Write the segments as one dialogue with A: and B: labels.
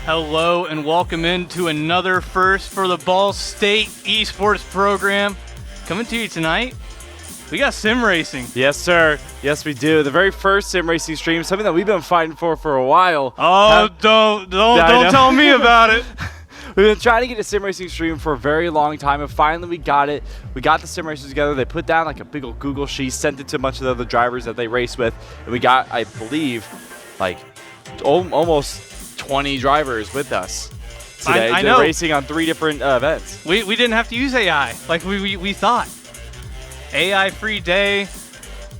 A: Hello and welcome into another first for the Ball State Esports program. Coming to you tonight, we got sim racing.
B: Yes, sir. Yes, we do. The very first sim racing stream, something that we've been fighting for a while.
A: Oh, don't tell me about it.
B: We've been trying to get a sim racing stream for a very long time, and finally we got it. We got the sim racers together. They put down like a big old Google sheet, sent it to a bunch of the other drivers that they race with, and we got, I believe, like almost 20 drivers with us today.
A: I know.
B: Racing on 3 different events.
A: We didn't have to use AI like we thought. AI free day,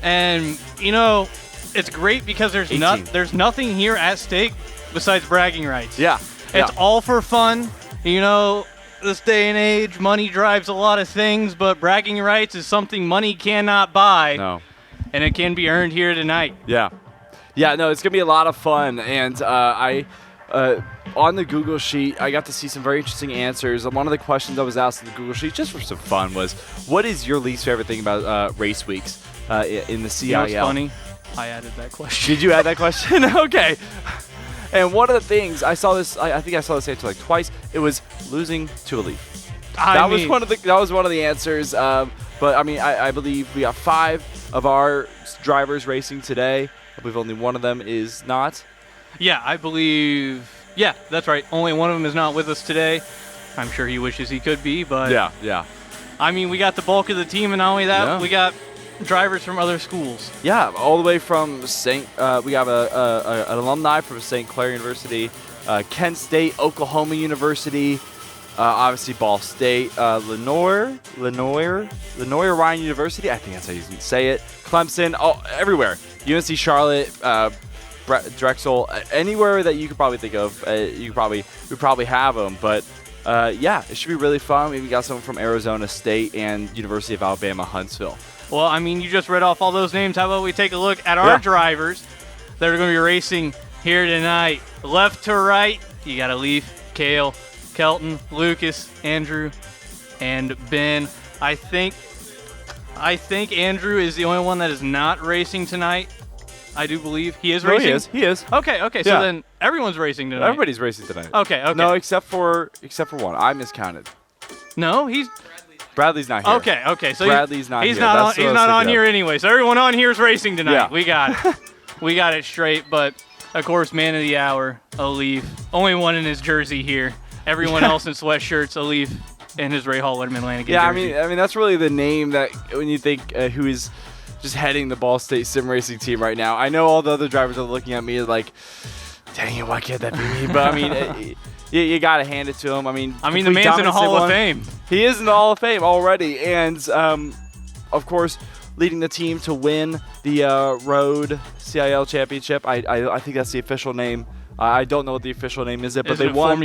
A: and you know it's great because there's nothing here at stake besides bragging rights.
B: Yeah.
A: It's all for fun. You know, this day and age, money drives a lot of things, but bragging rights is something money cannot buy.
B: No.
A: And it can be earned here tonight.
B: Yeah. Yeah, no, it's going to be a lot of fun. And on the Google Sheet, I got to see some very interesting answers. One of the questions I was asked in the Google Sheet, just for some fun, was, what is your least favorite thing about race weeks in the CIL?
A: You know what's funny? I added that question.
B: Did you add that question? Okay. And one of the things, I saw this, I think I saw this answer like twice, it was losing to a leaf. That was one of the answers. But I mean, I believe we got 5 of our drivers racing today. I believe only one of them is not.
A: Yeah, I believe. Yeah, that's right. Only one of them is not with us today. I'm sure he wishes he could be, but
B: yeah.
A: I mean, we got the bulk of the team, and not only that, we got drivers from other schools.
B: Yeah, all the way from we have an alumni from St. Clair University, Kent State, Oklahoma University, obviously Ball State, Lenoir Ryan University. I think that's how you say it. Clemson, everywhere. UNC Charlotte, Drexel, anywhere that you could probably think of, we probably have them. But yeah, it should be really fun. We got someone from Arizona State and University of Alabama Huntsville.
A: Well, I mean, you just read off all those names. How about we take a look at our drivers that are going to be racing here tonight? Left to right, you got Leaf, Kale, Kelton, Lucas, Andrew, and Ben. I think Andrew is the only one that is not racing tonight. I do believe he is racing.
B: He is.
A: Okay. So then everyone's racing tonight.
B: Everybody's racing tonight.
A: Okay.
B: No, except for one. I miscounted.
A: No,
B: Bradley's not here.
A: Okay. So
B: Bradley's not here.
A: He's not on here anyway. So everyone on here is racing tonight.
B: Yeah.
A: We got it. We got it straight. But of course, man of the hour, Alif. Only one in his jersey here. Everyone else in sweatshirts. Alif and his Ray Hall Letterman Lanigan jersey.
B: I mean that's really the name that when you think who is just heading the Ball State sim racing team right now. I know all the other drivers are looking at me like, dang it, why can't that be me? But I mean, you got to hand it to him. I mean,
A: the man's in the Hall of Fame.
B: He is in the Hall of Fame already. And, of course, leading the team to win the Road CIL Championship. I think that's the official name. I don't know what the official name is, but they won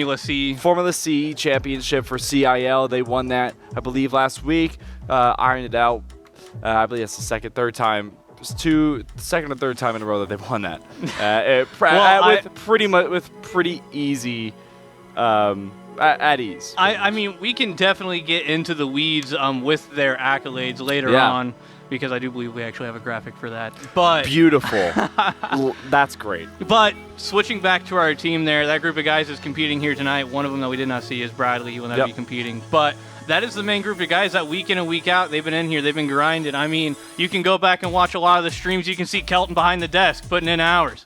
B: Formula C Championship for CIL. They won that, I believe, last week. Ironed it out. I believe it's the second or third time in a row that they've won that. With pretty easy, at ease.
A: I mean, we can definitely get into the weeds with their accolades later on, because I do believe we actually have a graphic for that. But
B: beautiful. That's great.
A: But switching back to our team there, that group of guys is competing here tonight. One of them that we did not see is Bradley. He will not be competing. But that is the main group of guys that week in and week out, they've been in here, they've been grinding. I mean, you can go back and watch a lot of the streams. You can see Kelton behind the desk putting in hours.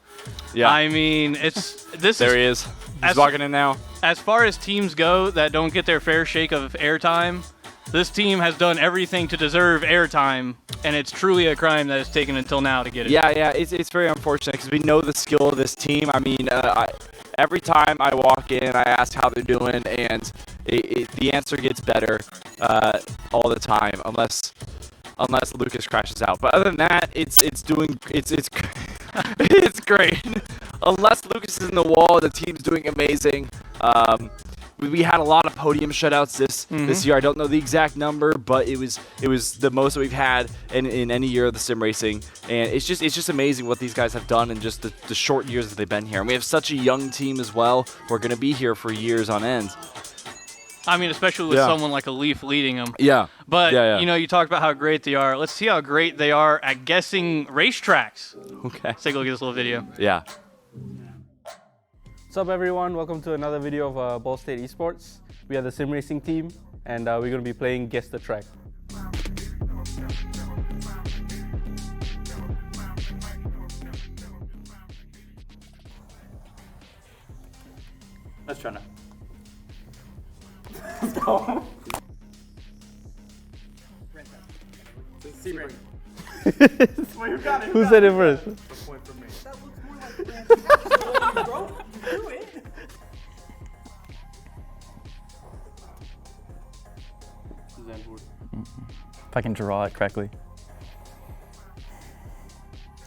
A: Yeah. I mean, he is. He's walking in now. As far as teams go that don't get their fair shake of airtime, this team has done everything to deserve airtime, and it's truly a crime that it's taken until now to get it.
B: Yeah, it's very unfortunate because we know the skill of this team. I mean, every time I walk in, I ask how they're doing, and the answer gets better all the time, unless Lucas crashes out. But other than that, it's it's great. Unless Lucas is in the wall, the team's doing amazing. We had a lot of podium shutouts this year. I don't know the exact number, but it was the most that we've had in any year of the sim racing. And it's just amazing what these guys have done in just the short years that they've been here. And we have such a young team as well. We're going to be here for years on end.
A: I mean, especially with someone like a Leaf leading them.
B: Yeah.
A: But, you know, you talked about how great they are. Let's see how great they are at guessing racetracks.
B: Okay.
A: Let's take a look at this little video.
B: Yeah.
C: What's up everyone, welcome to another video of Ball State Esports. We are the sim racing team and we're going to be playing Guess the Track. Let's try now. Let's go. Sebring. Well, you got it. Who said it first? A point for me. That looks more like bro. Do it.
D: If I can draw it correctly.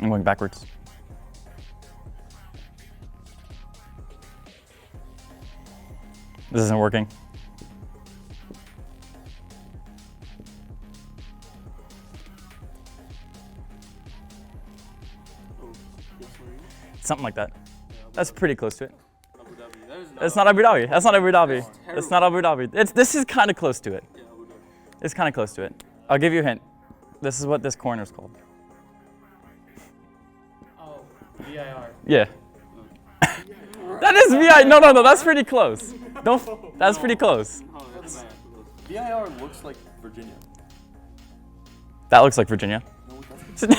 D: I'm going backwards. This isn't working. Something like that. That's pretty close to it. It's not Abu Dhabi. That's not Abu Dhabi. It's not Abu Dhabi. This is kind of close to it. It's kind of close to it. I'll give you a hint. This is what this corner is called.
C: Oh, VIR.
D: Yeah. That is VI. No, that's pretty close. Don't. That's pretty close.
C: VIR looks like Virginia.
D: That looks like Virginia.
C: No, it doesn't.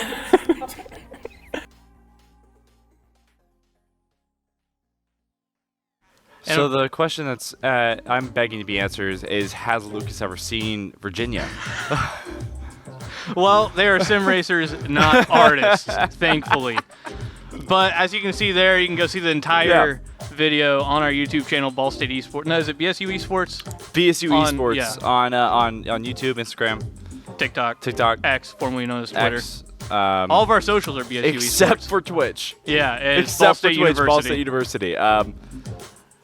B: So the question that's I'm begging to be answered is, has Lucas ever seen Virginia?
A: Well, they are sim racers, not artists, thankfully. But as you can see there, you can go see the entire video on our YouTube channel, Ball State Esports. No, is it BSU Esports?
B: BSU Esports on YouTube, Instagram,
A: TikTok, X, formerly known as Twitter.
B: X,
A: all of our socials are BSU Esports.
B: Except for Twitch.
A: Yeah, and
B: Except
A: Ball
B: for
A: State
B: Twitch,
A: University.
B: Ball State University.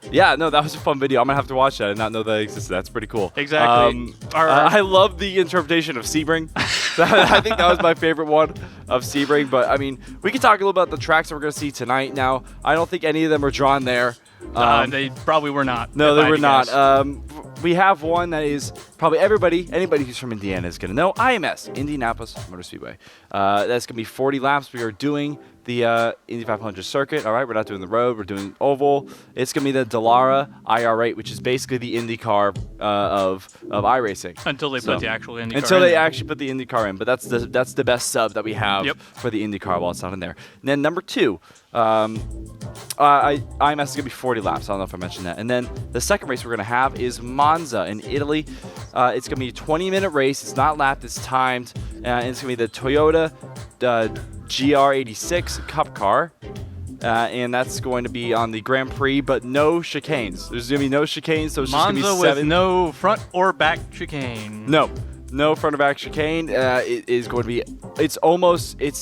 B: Yeah, no, that was a fun video. I'm gonna have to watch that. I did not know that existed. That's pretty cool.
A: Exactly.
B: I love the interpretation of Sebring. I think that was my favorite one of Sebring. But I mean, we can talk a little about the tracks that we're gonna see tonight. Now, I don't think any of them are drawn there.
A: They probably were not.
B: No, they were not. We have one that is probably anybody who's from Indiana is gonna know. IMS, Indianapolis Motor Speedway. That's gonna be 40 laps. We are doing the Indy 500 circuit. All right, we're not doing the road. We're doing oval. It's gonna be the Dallara IR8, which is basically the IndyCar of iRacing.
A: Until they put the actual IndyCar
B: Until
A: in
B: they
A: there.
B: actually put the IndyCar in, but that's the best sub that we have for the IndyCar while it's not in there. And then number 2, IMS is gonna be 40 laps. I don't know if I mentioned that. And then the second race we're gonna have is Monza in Italy. It's gonna be a 20-minute race. It's not lapped. It's timed. And it's gonna be the Toyota GR86 Cup car. And that's going to be on the Grand Prix, but no chicanes. There's going to be no chicanes, so it's just going to be 7.
A: With no front or back chicane.
B: No front or back chicane. It is going to be, it's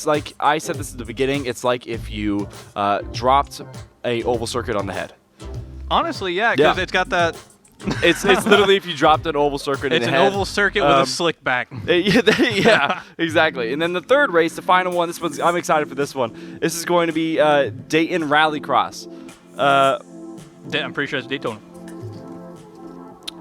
B: like, I said this at the beginning, it's like if you dropped a oval circuit on the head.
A: Honestly, yeah, because it's got that.
B: It's literally if you dropped an oval circuit in the head.
A: It's an oval circuit with a slick back.
B: Yeah, exactly. And then the third race, the final one, I'm excited for this one. This is going to be Dayton Rallycross.
A: I'm pretty sure it's Daytona.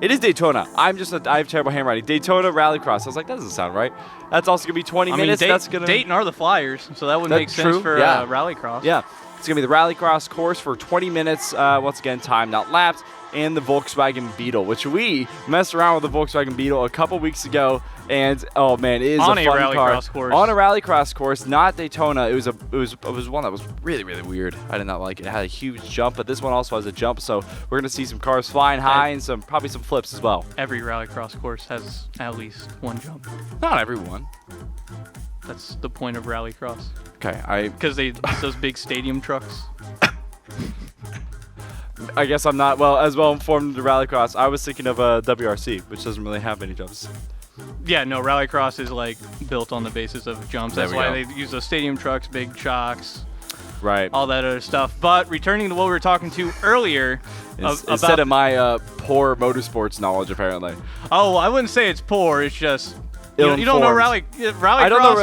B: It is Daytona. I have terrible handwriting. Daytona Rallycross. I was like, that doesn't sound right. That's also going to be 20 minutes.
A: Dayton are the Flyers, so that would make sense for Rallycross.
B: Yeah. It's going to be the Rallycross course for 20 minutes. Once again, time not lapped. And the Volkswagen Beetle, which we messed around with the Volkswagen Beetle a couple weeks ago, and oh man, it is
A: on
B: a fun
A: rallycross course.
B: On a rallycross course, not Daytona. It was one that was really weird. I did not like it. It had a huge jump, but this one also has a jump, so we're gonna see some cars flying high and probably some flips as well.
A: Every rallycross course has at least one jump.
B: Not every one.
A: That's the point of rallycross.
B: Okay,
A: because those big stadium trucks.
B: I guess I'm not as well informed in the rallycross. I was thinking of WRC, which doesn't really have any jumps.
A: Yeah, no, rallycross is like built on the basis of jumps. That's why they use those stadium trucks, big chocks,
B: right?
A: All that other stuff. But returning to what we were talking to earlier,
B: instead of my poor motorsports knowledge, apparently.
A: Oh, I wouldn't say it's poor. It's just you don't know rallycross.
B: I don't know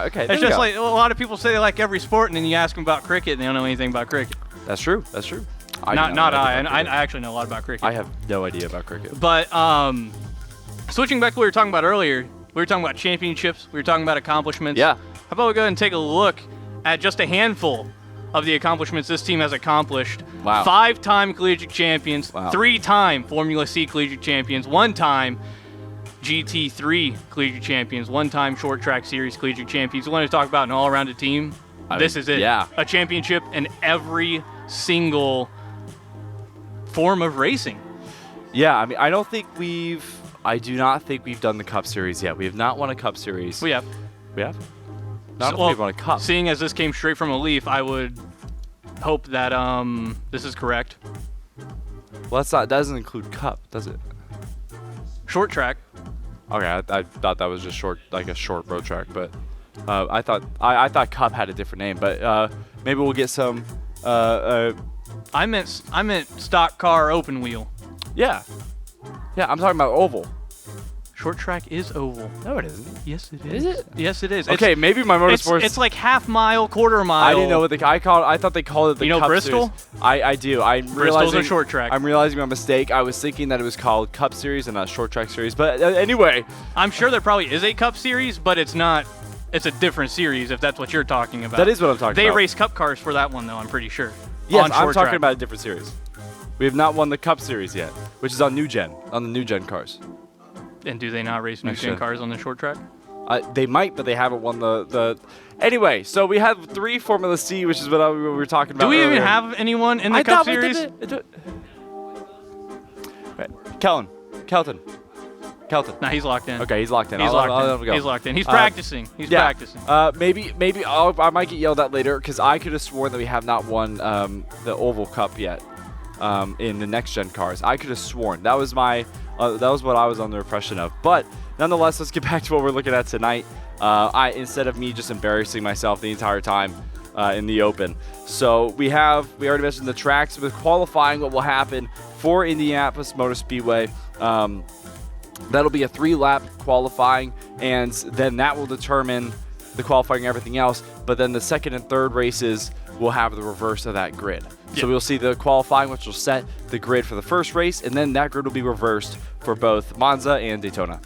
B: okay.
A: It's just like a lot of people say they like every sport, and then you ask them about cricket, and they don't know anything about cricket.
B: That's true. I
A: actually know a lot about cricket.
B: I have no idea about cricket.
A: But switching back to what we were talking about earlier, we were talking about championships. We were talking about accomplishments.
B: Yeah.
A: How about we go ahead and take a look at just a handful of the accomplishments this team has accomplished.
B: Wow.
A: 5-time collegiate champions,
B: Wow.
A: 3-time Formula C collegiate champions, 1-time GT3 collegiate champions, 1-time short track series collegiate champions. You want to talk about an all-arounded team? This is it.
B: Yeah.
A: A championship in every single form of racing.
B: Yeah, I mean, I do not think we've done the Cup Series yet. We have not won a Cup Series.
A: We have.
B: We have? Not
A: Well,
B: we've won a Cup.
A: Seeing as this came straight from a Leaf, I would hope that this is correct.
B: Well, that doesn't include Cup, does it?
A: Short track.
B: Okay, I thought that was just short, like a short road track, but I thought Cup had a different name. But maybe we'll get some.
A: I meant stock car open wheel.
B: Yeah, I'm talking about oval.
A: Short track is oval.
B: No, it isn't.
A: Yes, it
B: Is it?
A: Yes, it is.
B: Okay, maybe my motorsports.
A: It's like half mile, quarter mile.
B: I didn't know what I thought they called it the
A: You know
B: Cup
A: Bristol?
B: Series. I do.
A: Bristol's a short track.
B: I'm realizing my mistake. I was thinking that it was called Cup Series and not Short Track Series. But anyway,
A: I'm sure there probably is a Cup series, but it's not. It's a different series if that's what you're talking about.
B: that is what I'm talking
A: They
B: about.
A: race Cup cars for that one though. I'm pretty sure.
B: Yes,
A: on
B: I'm
A: short
B: talking
A: track.
B: about a different series. We have not won the Cup Series yet, which is on the new gen cars.
A: And do they not race new
B: Next
A: gen
B: gen.
A: cars on the short track?
B: They might, but they haven't won the. Anyway, so we have 3 Formula C, which is what we were talking about.
A: Do we even
B: earlier.
A: have anyone in the
B: I
A: Cup
B: thought we
A: series?
B: did it. Right. Kelton.
A: Nah, he's locked in.
B: Okay, he's locked in.
A: He's
B: I'll
A: locked
B: let
A: in.
B: him go.
A: He's locked in. He's practicing. He's
B: Yeah.
A: practicing.
B: Maybe I might get yelled at later because I could have sworn that we have not won the Oval Cup yet in the next gen cars. I could have sworn that was my that was what I was under the impression of. But nonetheless, let's get back to what we're looking at tonight. Instead of me just embarrassing myself the entire time in the open. So we already mentioned the tracks with qualifying. What will happen for Indianapolis Motor Speedway? That'll be a 3-lap qualifying, and then that will determine the qualifying and everything else. But then the second and third races will have the reverse of that grid. So we'll see the qualifying, which will set the grid for the first race, and then that grid will be reversed for both Monza and Daytona.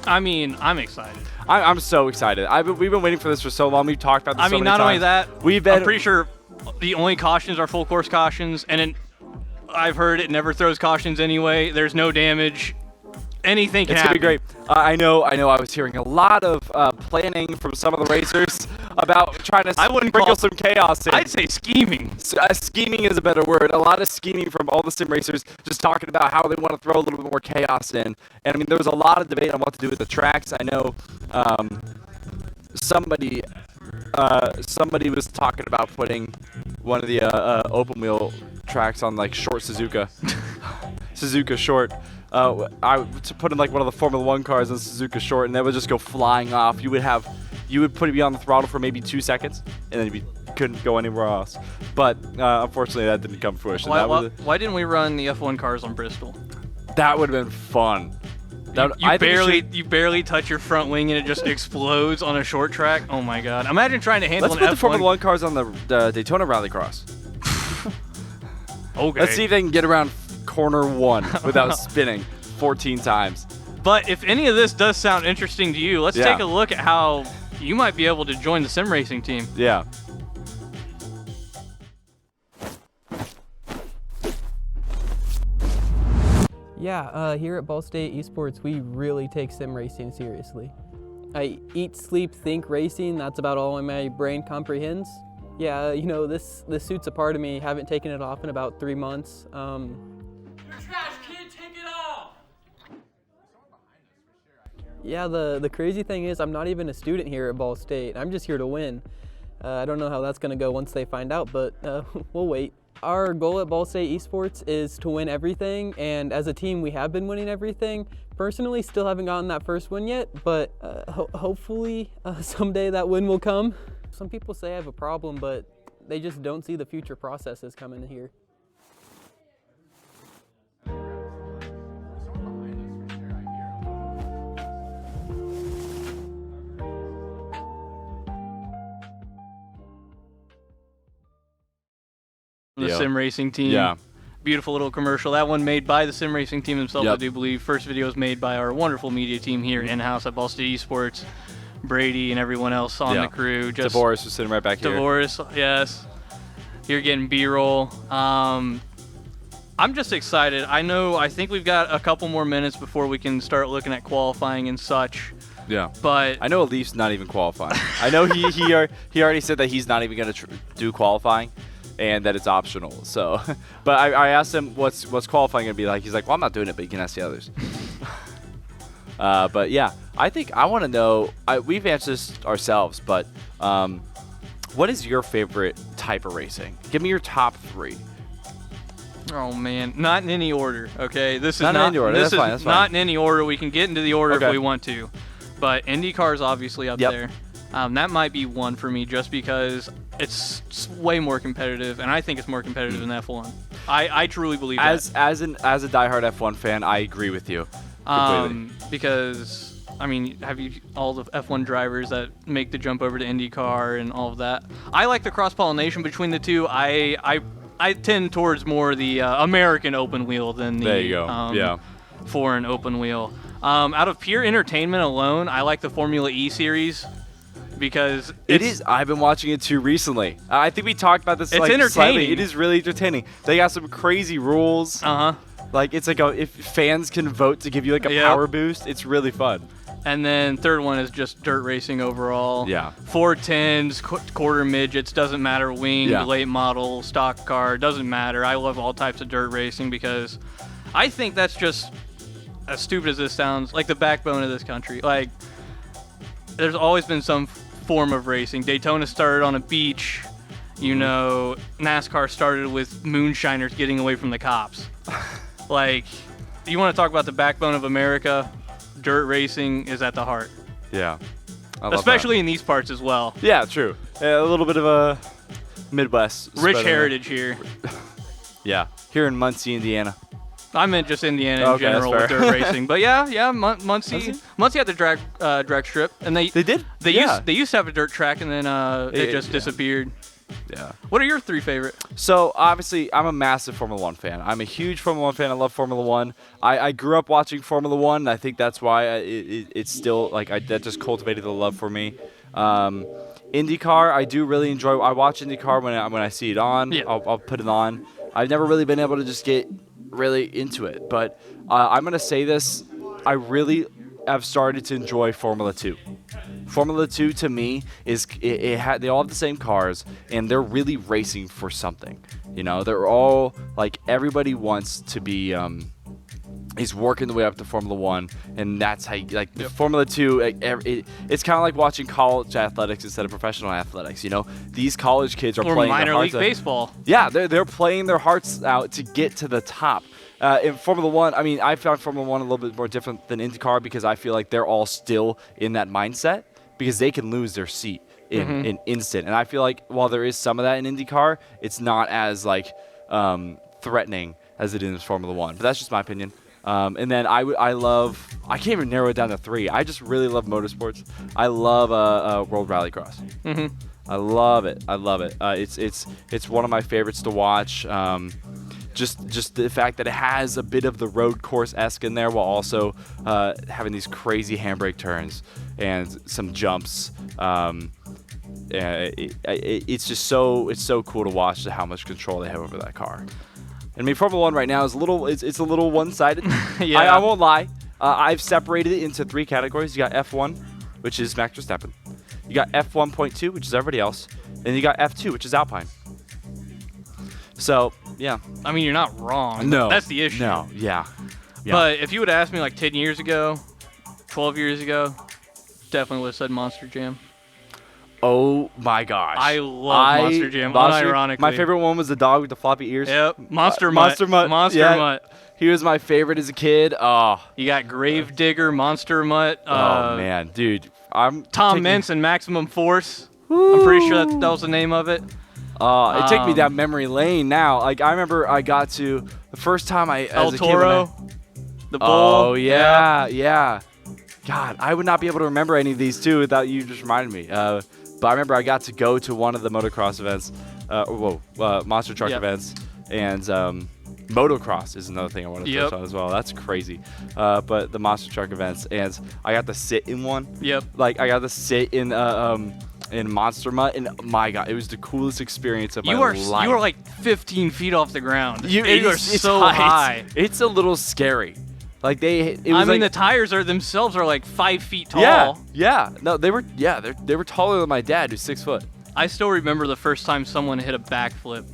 A: I mean, I'm excited.
B: I'm so excited. We've been waiting for this for so long. We've talked about this so many
A: not
B: times.
A: only that, I'm pretty sure the only cautions are full course cautions, and I've heard it never throws cautions anyway. There's no damage. Anything can
B: It's
A: happen.
B: gonna be great. I know. I was hearing a lot of planning from some of the racers about trying to sprinkle some chaos in.
A: I'd say scheming.
B: Scheming is a better word. A lot of scheming from all the sim racers, just talking about how they want to throw a little bit more chaos in. And I mean, there was a lot of debate on what to do with the tracks. I know somebody was talking about putting one of the open wheel tracks on like short Suzuka. Suzuka short. To put in like one of the Formula 1 cars on Suzuka short, and that would just go flying off. You would put it be on the throttle for maybe 2 seconds, and then you couldn't go anywhere else. But unfortunately, that didn't come to fruition.
A: Why didn't we run the F1 cars on Bristol?
B: That would have been fun.
A: You barely touch your front wing and it just explodes on a short track. Oh my God! Imagine trying to handle
B: Let's
A: an
B: put the
A: F1.
B: Formula 1 cars on the Daytona Rallycross.
A: Okay.
B: Let's see if they can get around corner 1 without spinning 14 times.
A: But if any of this does sound interesting to you, let's take a look at how you might be able to join the sim racing team.
B: Yeah.
E: Yeah, here at Ball State Esports, we really take sim racing seriously. I eat, sleep, think racing. That's about all my brain comprehends. Yeah, you know, this suit's a part of me. Haven't taken it off in about 3 months.
F: You're trash, kid. Take it off.
E: Yeah, the crazy thing is I'm not even a student here at Ball State. I'm just here to win. I don't know how that's going to go once they find out, but we'll wait. Our goal at Ball State Esports is to win everything, and as a team we have been winning everything. Personally, still haven't gotten that first win yet, but hopefully someday that win will come. Some people say I have a problem, but they just don't see the future processes coming here.
A: The sim racing team.
B: Yeah.
A: Beautiful little commercial. That one made by the sim racing team themselves,
B: Yep.
A: I do believe. First video was made by our wonderful media team here in-house at Ball State Esports. Brady and everyone else on the crew. Just
B: DeVoris was sitting right back here.
A: DeVoris, yes. You're getting B-roll. I'm just excited. I think we've got a couple more minutes before we can start looking at qualifying and such.
B: Yeah.
A: But
B: I know Leaf's not even qualifying. I know he already said that he's not even going to do qualifying and that it's optional. So, but I asked him what's qualifying going to be like. He's like, well, I'm not doing it, but you can ask the others. But yeah, I want to know, we've answered this ourselves, but what is your favorite type of racing? Give me your top 3.
A: oh man, not in any order. Okay, this is
B: Not in any order.
A: This
B: That's
A: is
B: fine, that's
A: not
B: fine.
A: in any order. We can get into the order
B: Okay.
A: if we want to, but IndyCar is obviously up
B: Yep.
A: there. That might be one for me just because it's way more competitive, and I think it's more competitive than F1. I truly believe that.
B: As a diehard F1 fan, I agree with you completely.
A: Because I mean, have you all the F1 drivers that make the jump over to IndyCar and all of that? I like the cross-pollination between the two. I tend towards more the American open wheel than the
B: There you go.
A: foreign open wheel. Out of pure entertainment alone, I like the Formula E series because
B: It is. I've been watching it too recently. I think we talked about this.
A: It's
B: like,
A: entertaining.
B: slightly. It is really entertaining. They got some crazy rules. Like it's like if fans can vote to give you like a
A: Yep.
B: power boost, it's really fun.
A: And then third one is just dirt racing overall.
B: Yeah.
A: 410s, quarter midgets, doesn't matter. Winged,
B: Yeah.
A: late model, stock car, doesn't matter. I love all types of dirt racing because I think that's just, as stupid as this sounds, like the backbone of this country. Like, there's always been some form of racing. Daytona started on a beach. You know, NASCAR started with moonshiners getting away from the cops. Like, you want to talk about the backbone of America? Dirt racing is at the heart.
B: Yeah. I love
A: Especially in these parts as well.
B: that. Yeah, true. A little bit of a Midwest.
A: Rich
B: spread
A: heritage here.
B: Yeah. Here in Muncie, Indiana.
A: I meant just Indiana in
B: Okay, that's
A: general with
B: fair.
A: dirt racing. But yeah, Muncie had the drag strip, and they
B: did.
A: They used to have a dirt track, and then it just disappeared.
B: Yeah.
A: What are your 3 favorite?
B: So obviously, I'm a massive Formula One fan. I'm a huge Formula One fan. I love Formula One. I grew up watching Formula One, and I think that's why it's still like that just cultivated the love for me. IndyCar, I do really enjoy. I watch IndyCar when I see it on.
A: Yeah.
B: I'll put it on. I've never really been able to just get really into it, but I'm gonna say this: I really have started to enjoy Formula 2. Formula 2 to me is they all have the same cars and they're really racing for something. You know, they're all like everybody wants to be is working the way up to Formula 1, and that's how the Formula 2 it's kind of like watching college athletics instead of professional athletics. You know, these college kids are
A: Or
B: playing
A: minor
B: their
A: league
B: hearts out.
A: baseball.
B: Yeah, they're playing their hearts out to get to the top. In Formula One, I mean, I found Formula One a little bit more different than IndyCar because I feel like they're all still in that mindset because they can lose their seat in an instant. And I feel like while there is some of that in IndyCar, it's not as like threatening as it is in Formula One. But that's just my opinion. And then I can't even narrow it down to 3. I just really love motorsports. I love World Rallycross. I love it. It's one of my favorites to watch. Just the fact that it has a bit of the road course-esque in there while also having these crazy handbrake turns and some jumps. It's just so cool to watch how much control they have over that car. I mean, Formula One right now is a little one-sided.
A: Yeah.
B: I won't lie. I've separated it into 3 categories. You got F1, which is Max Verstappen. You got F1.2, which is everybody else, and you got F2, which is Alpine. So yeah.
A: I mean, you're not wrong.
B: No.
A: That's the issue.
B: No. Yeah.
A: But if you would have asked me like 10 years ago, 12 years ago, definitely would have said Monster Jam.
B: Oh my gosh.
A: I love Monster Jam, unironically.
B: My favorite one was the dog with the floppy ears.
A: Yep. Monster Mutt. Monster
B: yeah.
A: Mutt.
B: He was my favorite as a kid. Oh.
A: You got Gravedigger, Monster Mutt.
B: Oh man, dude.
A: Tom Mintz and Maximum Force. I'm pretty sure that was the name of it.
B: It took me down memory lane now. Like I remember I got to the first time
A: El Toro. The Bull.
B: Oh yeah. God, I would not be able to remember any of these two without you just reminding me. But I remember I got to go to one of the motocross events, monster truck events, and Motocross is another thing I want to touch on as well. That's crazy. But the monster truck events, and I got to sit in one.
A: Yep.
B: Like I got to sit in Monster Mutt, and my God, it was the coolest experience of my life.
A: You are like 15 feet off the ground.
B: You
A: are so high.
B: It's a little scary. Like
A: the tires themselves are like 5 feet tall.
B: Yeah. No, they were taller than my dad, who's 6 foot.
A: I still remember the first time someone hit a backflip.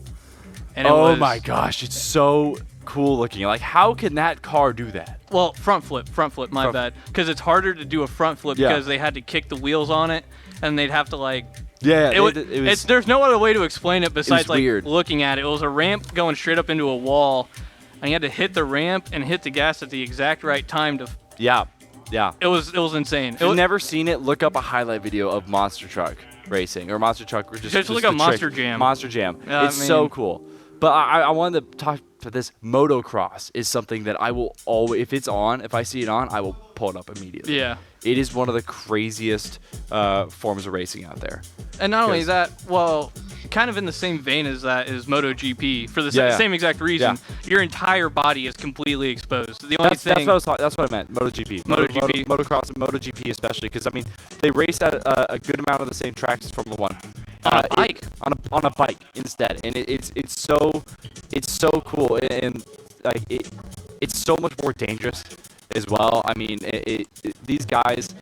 A: And
B: oh my gosh, it's so cool looking. Like, how can that car do that?
A: Well, front flip, my bad. Because it's harder to do a front flip because they had to kick the wheels on it, and they'd have to like.
B: Yeah,
A: there's no other way to explain it besides like
B: weird.
A: looking at it. It was a ramp going straight up into a wall, and you had to hit the ramp and hit the gas at the exact right time to.
B: Yeah.
A: It was insane.
B: If you've never seen it, look up a highlight video of Monster Truck racing or Monster Truck. Or just
A: look up Monster Jam.
B: Monster Jam. It's so cool. But I wanted to talk to this. Motocross is something that I will always, if I see it on, I will pull it up immediately.
A: Yeah.
B: It is one of the craziest forms of racing out there.
A: And not only that, well, kind of in the same vein as that is MotoGP. For the same exact reason, your entire body is completely exposed. The only thing
B: that's what I meant. MotoGP. Motocross and MotoGP especially, because I mean they race at a good amount of the same tracks as Formula One.
A: On a bike.
B: On a bike instead, and it's so cool, and like it's so much more dangerous as well. I mean, these guys,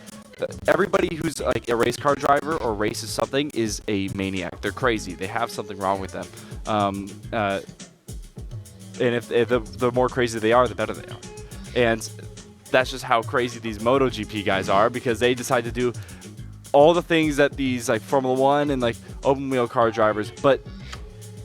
B: everybody who's like a race car driver or races something is a maniac. They're crazy. They have something wrong with them. And if the more crazy they are, the better they are. And that's just how crazy these MotoGP guys are, because they decide to do all the things that these like Formula One and like open wheel car drivers, but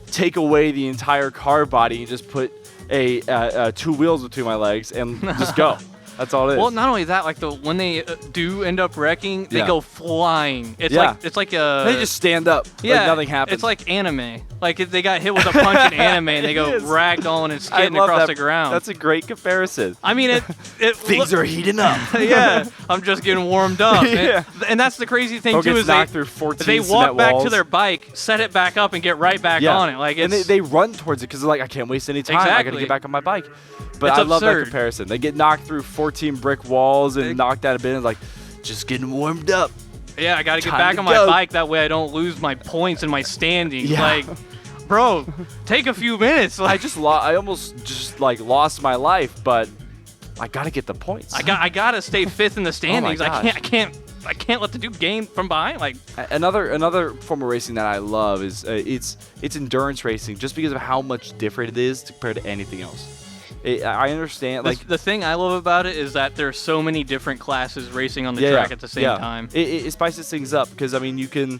B: take away the entire car body and just put a 2 wheels between my legs and just go. That's all it is.
A: Well, not only that, like when they do end up wrecking, they go flying. It's like a.
B: They just stand up.
A: Yeah,
B: like nothing happens.
A: It's like anime. Like if they got hit with a punch in anime and they go ragdolling and skidding across the ground.
B: That's a great comparison.
A: I mean,
B: things are heating up.
A: Yeah, I'm just getting warmed up. And that's the crazy thing too, is they walk back to their bike, set it back up, and get right back on it. Like
B: and they run towards it because they're like, I can't waste any time. I got to get back on my bike. But I love that comparison. They get knocked through 14 brick walls and knocked out a bit and like, just getting warmed up.
A: Yeah, I got to get back on my bike. That way I don't lose my points and my standing.
B: Yeah.
A: Like, bro, take a few minutes. Like,
B: I almost just like lost my life, but I got to get the points.
A: I got to stay 5th in the standings.
B: Oh
A: I can't let the dude gain from behind. Like
B: another form of racing that I love is it's endurance racing, just because of how much different it is compared to anything else. I understand. Like
A: the thing I love about it is that there are so many different classes racing on the track at the same time.
B: It spices things up because I mean you can,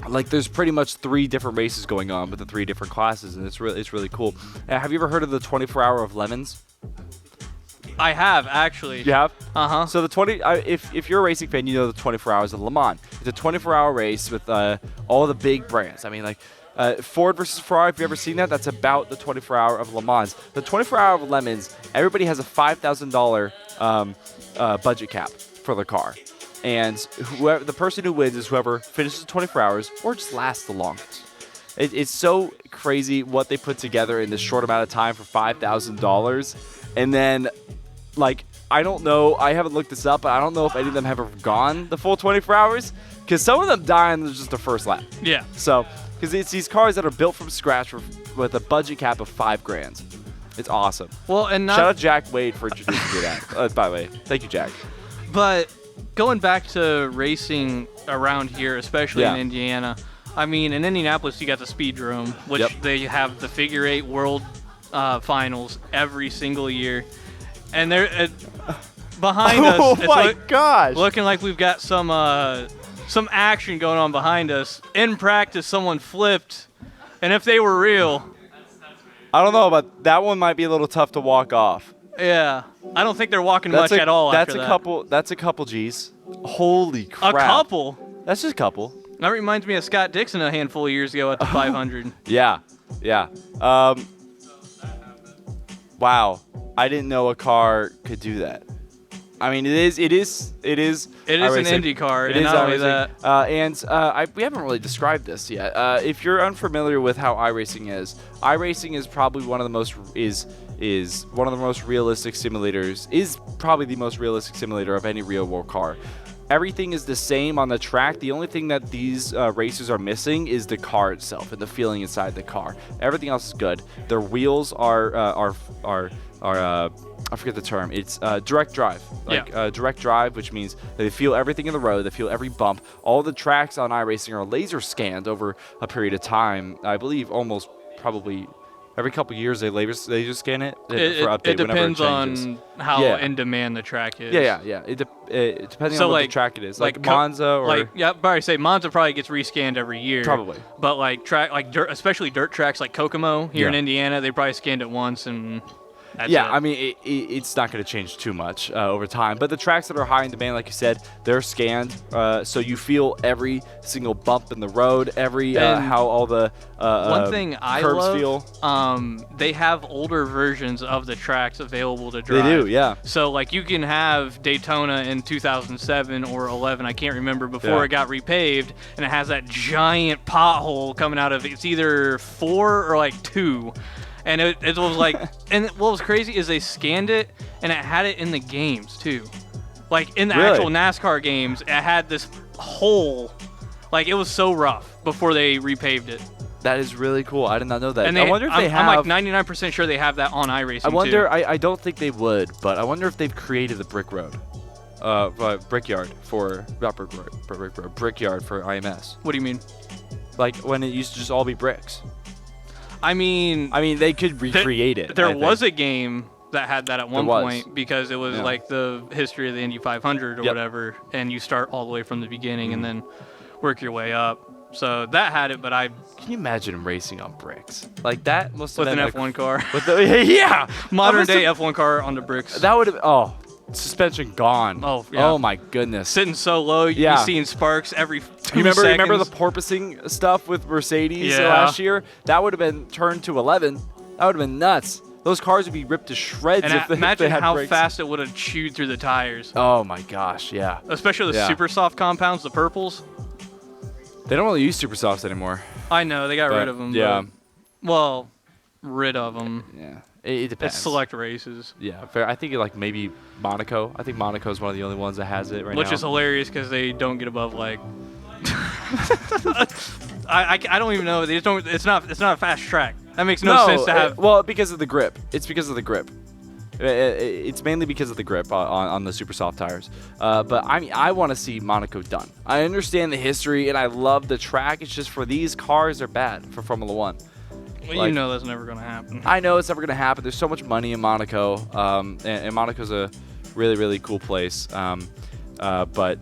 B: like, there's pretty much 3 different races going on with the 3 different classes, and it's really cool. Have you ever heard of the 24-hour of lemons?
A: I have, actually.
B: You have?
A: Uh-huh.
B: So if you're a racing fan, you know the 24 Hours of Le Mans. It's a 24-hour race with all the big brands. I mean, like Ford versus Ferrari. If you've ever seen that, that's about the 24-hour of Le Mans. The 24-hour of Lemons, everybody has a $5,000 budget cap for the car. And the person who wins is whoever finishes 24 hours or just lasts the longest. It's so crazy what they put together in this short amount of time for $5,000. And then, like, I don't know. I haven't looked this up, but I don't know if any of them have ever gone the full 24 hours. Because some of them die on just the first lap.
A: Yeah.
B: So, because it's these cars that are built from scratch with a budget cap of $5,000. It's awesome.
A: Well, and
B: shout out Jack Wade for introducing me to that. By the way, thank you, Jack.
A: But going back to racing around here, especially in Indiana, I mean, in Indianapolis, you got the Speedrome, which they have the figure 8 world finals every single year. And they're behind us.
B: Oh my gosh!
A: Looking like we've got some action going on behind us. In practice, someone flipped, and if they were real,
B: I don't know, but that one might be a little tough to walk off.
A: Yeah, I don't think they're walking much at all.
B: That's a couple G's. Holy crap!
A: A couple?
B: That's just a couple.
A: That reminds me of Scott Dixon a handful of years ago at the 500.
B: Yeah. Wow. I didn't know a car could do that. I mean, it is.
A: It is an Indy car,
B: It
A: and
B: is
A: not only
B: iRacing.
A: that,
B: We haven't really described this yet. If you're unfamiliar with how iRacing is probably one of the most realistic simulators. Is probably the most realistic simulator of any real world car. Everything is the same on the track. The only thing that these racers are missing is the car itself and the feeling inside the car. Everything else is good. Their wheels are I forget the term. It's direct drive. Direct drive, which means that they feel everything in the road. They feel every bump. All the tracks on iRacing are laser scanned over a period of time. I believe almost probably every couple of years they laser scan it for update.
A: It depends
B: whenever it changes.
A: on how in demand the track is.
B: Yeah. Depending on what the track it is, like Monza or
A: I say Monza probably gets rescanned every year.
B: Probably.
A: But especially dirt tracks like Kokomo here in Indiana, they probably scanned it once and. That's it.
B: I mean, it's not going to change too much over time. But the tracks that are high in demand, like you said, they're scanned, so you feel every single bump in the road, how all the
A: one thing I
B: curbs
A: love,
B: feel.
A: They have older versions of the tracks available to drive.
B: They do, yeah.
A: So like you can have Daytona in 2007 or 11, I can't remember, before it got repaved, and it has that giant pothole coming out of it's either 4 or like 2. And it was like, and what was crazy is they scanned it, and it had it in the games too. Like in the actual NASCAR games, it had this hole. Like it was so rough before they repaved it.
B: That is really cool. I did not know that.
A: And
B: I wonder if they have.
A: I'm like 99% sure they have that on iRacing.
B: I wonder.
A: Too.
B: I don't think they would, but I wonder if they've created the brick road, brickyard for not brickyard for IMS.
A: What do you mean?
B: Like when it used to just all be bricks.
A: I mean,
B: they could recreate it.
A: There was a game that had that at one point because it was like the history of the Indy 500 or whatever, and you start all the way from the beginning and then work your way up. So that had it, but can
B: you imagine racing on bricks? Like that must have
A: been
B: an
A: F1 car.
B: With the,
A: modern day F1 car on the bricks.
B: That would have suspension gone.
A: Oh yeah.
B: Oh my goodness.
A: Sitting so low, you'd be seeing sparks every 2 seconds.
B: Remember the porpoising stuff with Mercedes last year? That would have been turned to 11. That would have been nuts. Those cars would be ripped to shreds if they had
A: how
B: brakes.
A: fast it would have chewed through the tires.
B: Oh my gosh, yeah.
A: Especially the super soft compounds, the purples.
B: They don't really use super softs anymore.
A: I know, they got rid of them.
B: Yeah.
A: Rid of them.
B: Yeah. It depends.
A: It's select races.
B: Yeah, fair. I think like maybe Monaco. I think Monaco is one of the only ones that has it right now.
A: Which is hilarious because they don't get above like. I don't even know. They just don't. It's not a fast track. That makes no sense to have.
B: Because of the grip. It's because of the grip. It's mainly because of the grip on the super soft tires. But I mean, I want to see Monaco done. I understand the history and I love the track. It's just for these cars are bad for Formula One.
A: Well, you know that's never going to happen.
B: I know it's never going to happen. There's so much money in Monaco, and Monaco's a really, really cool place. But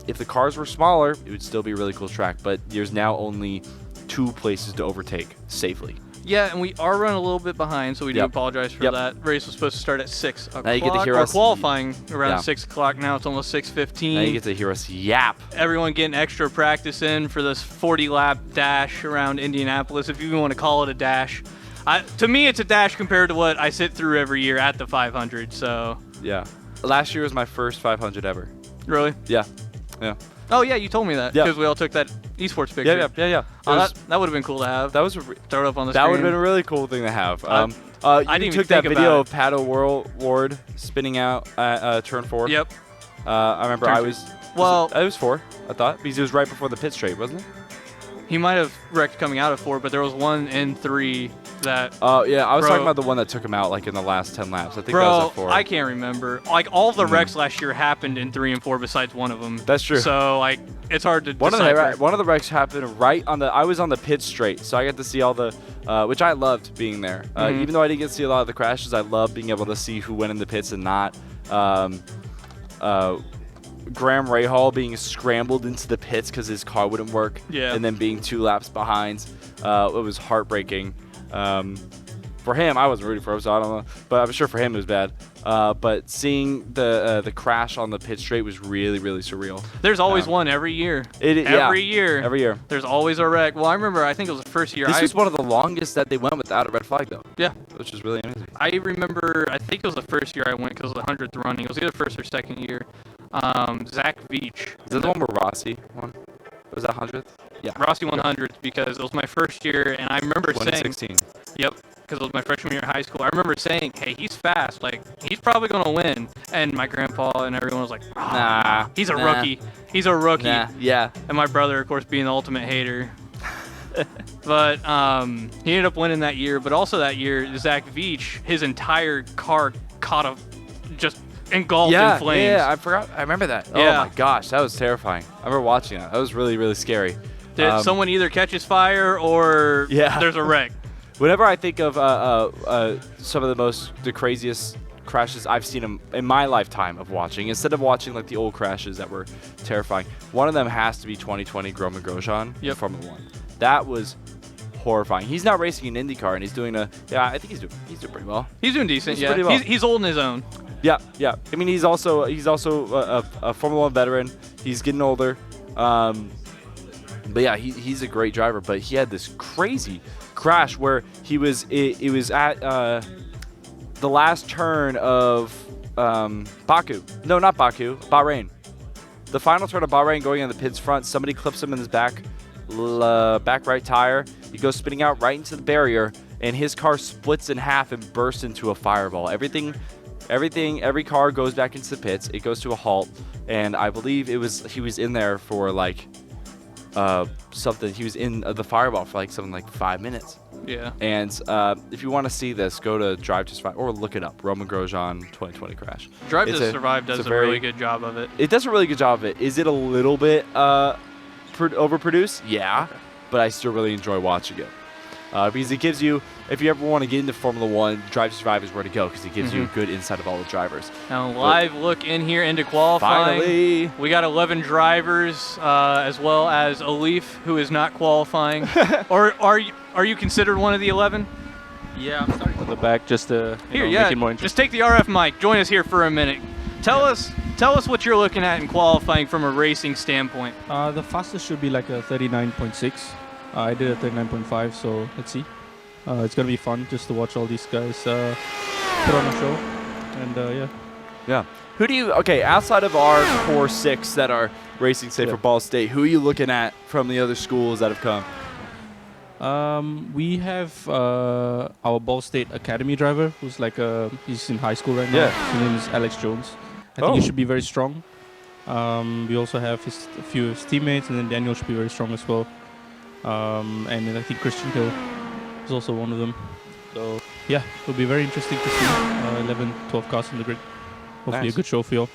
B: if the cars were smaller, it would still be a really cool track. But there's now only 2 places to overtake safely.
A: Yeah, and we are running a little bit behind, so we do apologize for that. Race was supposed to start at 6 o'clock.
B: Now you get to hear us
A: qualifying around 6 o'clock. Now it's almost 6:15.
B: Now you get to hear us yap.
A: Everyone getting extra practice in for this 40-lap dash around Indianapolis, if you even want to call it a dash. To me, it's a dash compared to what I sit through every year at the 500. So
B: yeah, last year was my first 500 ever.
A: Really?
B: Yeah.
A: Oh yeah, you told me that because we all took that esports picture.
B: Yeah.
A: That would have been cool to have.
B: That was
A: throw it up on the screen.
B: That would have been a really cool thing to have.
A: I didn't even
B: took that video of Pat O'Ward spinning out at turn 4.
A: Yep.
B: I remember
A: Turn
B: I
A: two.
B: was.
A: Well,
B: it was 4. I thought because it was right before the pit straight, wasn't it?
A: He might have wrecked coming out of 4, but there was one in 3 that.
B: Oh yeah, I was talking about the one that took him out like in the last 10 laps. I think that was at 4.
A: I can't remember. Like all the wrecks last year happened in 3 and 4, besides one of them.
B: That's true.
A: So like it's hard to.
B: One of the wrecks happened right on the. I was on the pit straight, so I got to see all the, which I loved being there. Even though I didn't get to see a lot of the crashes, I loved being able to see who went in the pits and not. Graham Rahal being scrambled into the pits because his car wouldn't work, and then being 2 laps behind. It was heartbreaking. For him, I wasn't rooting for him, so I don't know. But I'm sure for him it was bad. But seeing the crash on the pit straight was really, really surreal.
A: There's always one every year.
B: Every
A: year. There's always a wreck. Well, I remember. I think it was the first year.
B: This was one of the longest that they went without a red flag, though.
A: Yeah.
B: which is really amazing.
A: I remember, I think it was the first year I went because it was the 100th running. It was either first or second year. Zach Veach.
B: Is that the one where Rossi won? Was that 100th? Yeah.
A: Rossi won 100th because it was my first year, and I remember saying,
B: 2016.
A: yep, because it was my freshman year in high school. I remember saying, hey, he's fast. Like, he's probably going to win. And my grandpa and everyone was like,
B: Nah.
A: he's a rookie. He's a rookie.
B: Nah. Yeah.
A: And my brother, of course, being the ultimate hater. But he ended up winning that year. But also that year, Zach Veach, his entire car caught just engulfed in flames.
B: Yeah, I forgot. I remember that.
A: Yeah.
B: Oh my gosh, that was terrifying. I remember watching that. That was really, really scary.
A: Did someone either catches fire or there's a wreck?
B: Whenever I think of some of the craziest crashes I've seen in my lifetime of watching, instead of watching like the old crashes that were terrifying, one of them has to be 2020 Roman Grosjean in Formula 1. That was horrifying. He's not racing an IndyCar, and he's doing I think he's doing pretty well.
A: He's doing decent.
B: He's pretty well.
A: He's old in his own.
B: Yeah. I mean, he's also a Formula 1 veteran. He's getting older. But yeah, he's a great driver. But he had this crazy crash where it was at the last turn of Baku. No, not Baku. Bahrain. The final turn of Bahrain, going on the pit's front. Somebody clips him in his back right tire. He goes spinning out right into the barrier, and his car splits in half and bursts into a fireball. Every car goes back into the pits. It goes to a halt, and I believe he was in there for like something. He was in the fireball for like something like 5 minutes.
A: Yeah.
B: And if you want to see this, go to Drive to Survive or look it up. Roman Grosjean 2020 crash.
A: Drive to Survive does a really good job of it.
B: It does a really good job of it. Is it a little bit overproduced? Yeah, but I still really enjoy watching it. Because it gives you, if you ever want to get into Formula 1, Drive to Survive is where to go because it gives you a good insight of all the drivers.
A: Now, live look in here into qualifying.
B: Finally.
A: We got 11 drivers, as well as Alif, who is not qualifying. Or are you considered one of the 11?
G: Yeah, I'm starting from the back just to
A: make
G: it more interesting.
A: Just take the RF mic. Join us here for a minute. Tell us what you're looking at in qualifying from a racing standpoint.
G: The fastest should be like a 39.6. I did a 39.5, so let's see. It's going to be fun just to watch all these guys put on a show. And
B: Yeah. Who do you, outside of our core 6 that are racing, say, for Ball State, who are you looking at from the other schools that have come?
G: We have our Ball State Academy driver, who's like he's in high school right now. His name is Alex Jones. I think he should be very strong. We also have a few of his teammates, and then Daniel should be very strong as well. And then I think Christian Hill is also one of them. So yeah, it'll be very interesting to see 11, 12 cars in the grid. Hopefully a good show for you all.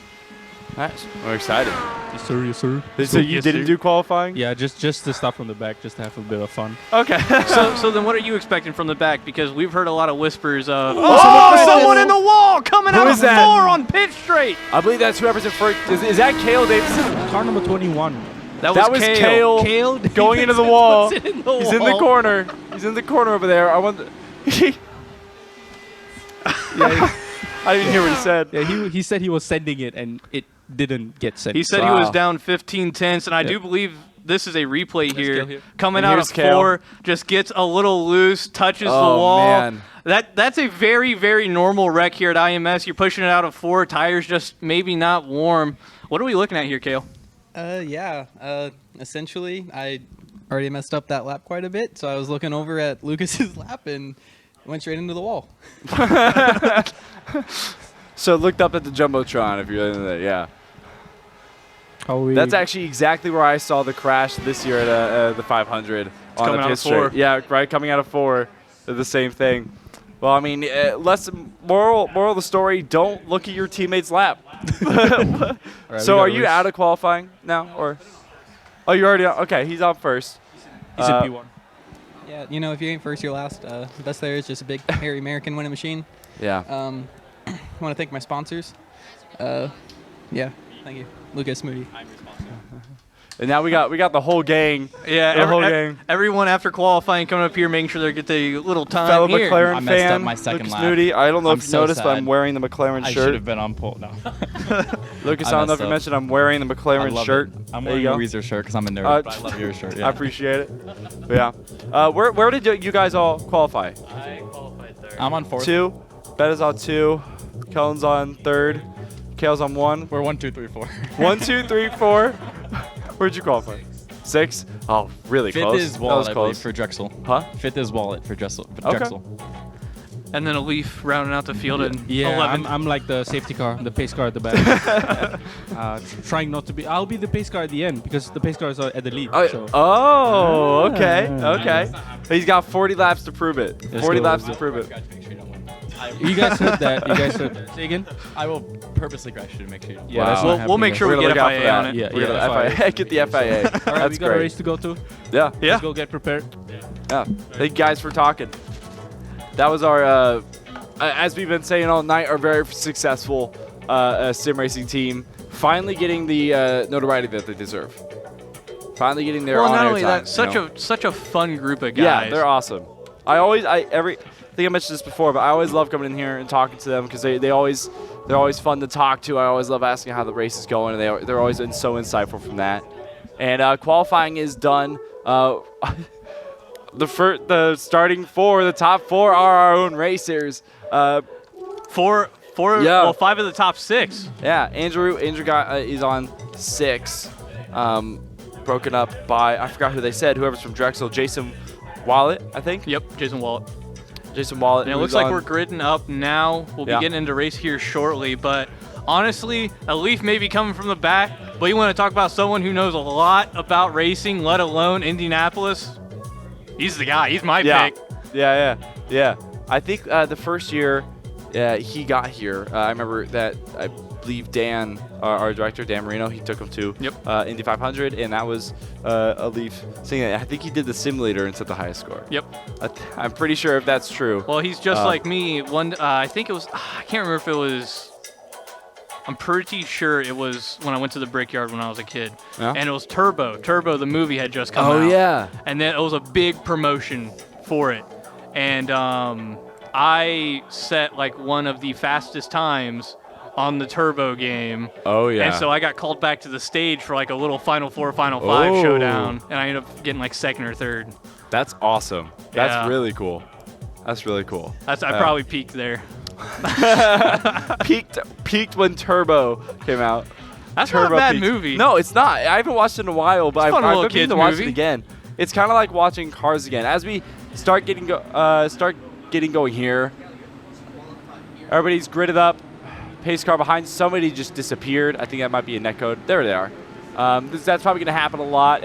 B: Nice. We're excited.
G: Yes, sir. Yes, sir.
B: So you didn't do qualifying?
G: Yeah, just to start from the back, just to have a bit of fun.
B: Okay.
A: So then what are you expecting from the back? Because we've heard a lot of whispers of someone in the wall coming out of 4 on pit straight.
B: I believe that's whoever's in first. Is that Cale Davidson?
G: Car number 21.
B: That was Cale going into the wall. He's in the corner. He's in the corner over there. I want. I didn't hear what he said.
G: Yeah, he said he was sending it, and it didn't get sent.
A: He said he was down 15 tenths, and I do believe this is a replay here. Coming out of 4, just gets a little loose, touches the wall.
B: Man.
A: That's a very, very normal wreck here at IMS. You're pushing it out of 4, tires just maybe not warm. What are we looking at here, Cale?
E: Essentially, I already messed up that lap quite a bit, so I was looking over at Lucas's lap and went straight into the wall.
B: So looked up at the Jumbotron if you're in there, yeah. That's actually exactly where I saw the crash this year at the 500 on the pit straight. Yeah, right, coming out of 4, the same thing. Well, I mean, moral of the story: don't look at your teammate's lap. So, are you out of qualifying now, or? Oh, you're already on. Okay, he's on first.
G: He's in P1.
E: Yeah, if you ain't first, you're last. The best there is just a big, hairy American winning machine.
B: Yeah.
E: I want to thank my sponsors. Yeah, thank you, Lucas Moody.
B: And now we got the whole gang.
A: Yeah,
B: the whole gang.
A: Everyone after qualifying coming up here, making sure they get the little time
B: Fellow
A: here.
B: McLaren
D: I messed
B: fan,
D: up my second
B: Lucas
D: lap.
B: Moody. I don't know if you
D: so
B: noticed, but
D: sad.
B: I'm wearing the McLaren
D: I
B: shirt.
D: should have been on pole. No.
B: Lucas, I don't know if you mentioned I'm wearing the McLaren shirt.
D: I'm
B: There
D: wearing
B: you
D: a
B: go.
D: Weezer shirt because I'm a nerd. But I love your shirt.
B: I appreciate it. But yeah. Where did you guys all qualify?
H: I qualified 3rd.
D: I'm on 4th.
B: 2. Bet is on 2. Kellen's on 3rd. Kale's on 1.
D: We're 1, 2, 3, 4.
B: 1, 2, 3, 4. Where'd you qualify? 6? Oh, really
D: 5th
B: close.
D: is
B: That
D: Wallet,
B: was
D: I believe,
B: close.
D: for Drexel.
B: Huh?
D: 5th is Wallet for Drexel.
B: Okay.
A: And then a Leaf rounding out the field in
G: Yeah,
A: 11.
G: I'm like the safety car, the pace car at the back. Trying not to be. I'll be the pace car at the end because the pace cars are at the lead. So.
B: Oh, okay, okay. He's got 40 laps to prove it. 40 laps to prove it.
G: You guys heard that? You guys heard that? Say again?
D: I will purposely crash you to make sure.
G: Yeah,
B: Wow.
G: that's not
A: We'll
G: happening
A: make
G: yet.
A: sure
B: We're
A: we
B: gonna
A: get
B: look out for
A: FIA on
B: that.
A: it.
G: Yeah,
B: We're
G: yeah.
B: gonna FIA. Get the FIA.
G: All right,
B: That's
G: we got a
B: great.
G: race to go to.
B: Yeah.
A: Yeah.
G: Let's go get prepared.
B: Yeah. Thank you guys for talking. That was our, as we've been saying all night, our very successful sim racing team. Finally getting the notoriety that they deserve. Finally getting their
A: Well, not
B: on-air
A: only
B: time,
A: that, such a fun group of guys.
B: Yeah, they're awesome. I think I mentioned this before, but I always love coming in here and talking to them because they're always fun to talk to. I always love asking how the race is going, and they're always been so insightful from that. And qualifying is done. The starting 4, the top 4 are our own racers.
A: Four.
B: Yeah.
A: Well, 5 of the top 6.
B: Yeah, Andrew got is on 6. Broken up by, I forgot who they said, whoever's from Drexel, Jason Wallet, I think.
A: Yep, Jason Wallet.
B: Jason Wallet.
A: And it looks like we're gridding up now. We'll be
B: Yeah.
A: getting into race here shortly, but honestly, a Leaf may be coming from the back, but you want to talk about someone who knows a lot about racing, let alone Indianapolis? He's the guy. He's my pick.
B: Yeah. I think the first year he got here, I remember that I believe Dan, our director, Dan Marino, he took him to Indy 500, and that was a Leaf thing. I think he did the simulator and set the highest score.
A: Yep.
B: I'm pretty sure if that's true.
A: Well, he's just like me. I think it was, I can't remember if it was, I'm pretty sure it was when I went to the Brickyard when I was a kid.
B: Yeah?
A: And it was Turbo. Turbo, the movie, had just come out.
B: Oh, yeah.
A: And then it was a big promotion for it. And I set like one of the fastest times on the Turbo game.
B: Oh, yeah.
A: And so I got called back to the stage for like a little Final 4, Final 5 showdown. And I ended up getting like 2nd or 3rd.
B: That's awesome. That's
A: Yeah.
B: really cool. That's really cool.
A: I probably peaked there.
B: Peaked when Turbo came out.
A: That's
B: Turbo
A: not a bad
B: peaked.
A: movie.
B: No, it's not. I haven't watched it in a while, but
A: It's fun, a little
B: I've been
A: kids
B: to watch
A: movie.
B: it again. It's kind of like watching Cars again. As we start getting going here, everybody's gridded up. Pace car behind. Somebody just disappeared. I think that might be a netcode. There they are. That's probably going to happen a lot.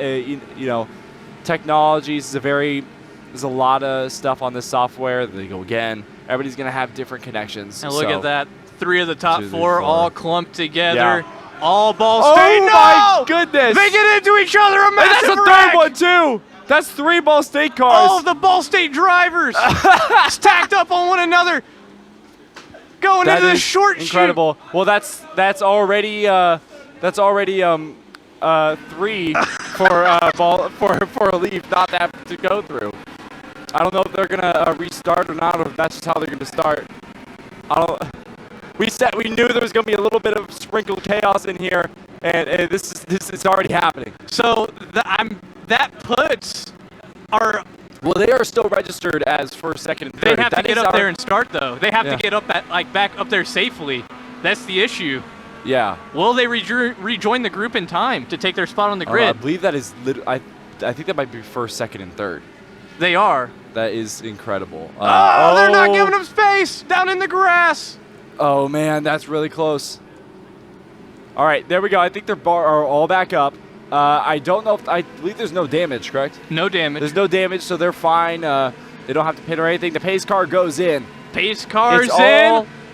B: Technologies is there's a lot of stuff on this software. There they go again. Everybody's going to have different connections.
A: And look at that. 3 of the top 4 all clumped together.
B: Yeah.
A: All Ball State.
B: Oh
A: No!
B: my goodness!
A: They get into each other. A
B: And
A: massive
B: that's the
A: wreck.
B: third one too. That's 3 Ball State cars.
A: All of the Ball State drivers stacked up on one another. Going
B: That
A: into the
B: is
A: short
B: incredible. Well, that's already 3 for a Leaf not to have to go through. I don't know if they're gonna restart or not, or if that's just how they're gonna start. We knew there was gonna be a little bit of sprinkled chaos in here, and this is already happening.
A: So that puts our.
B: Well, they are still registered as first, second, and third.
A: They have to get up there and start though. They have
B: Yeah.
A: to get up back up there safely. That's the issue.
B: Yeah.
A: Will they rejoin the group in time to take their spot on the
B: I
A: grid?
B: believe that is. I think that might be first, second, and third.
A: They are.
B: That is incredible.
A: They're not giving them space down in the grass.
B: Oh man, that's really close. All right, there we go. I think they're are all back up. I don't know if I believe there's no damage, correct?
A: No damage.
B: There's no damage, so they're fine. They don't have to pit or anything. The pace car goes in.
A: Pace cars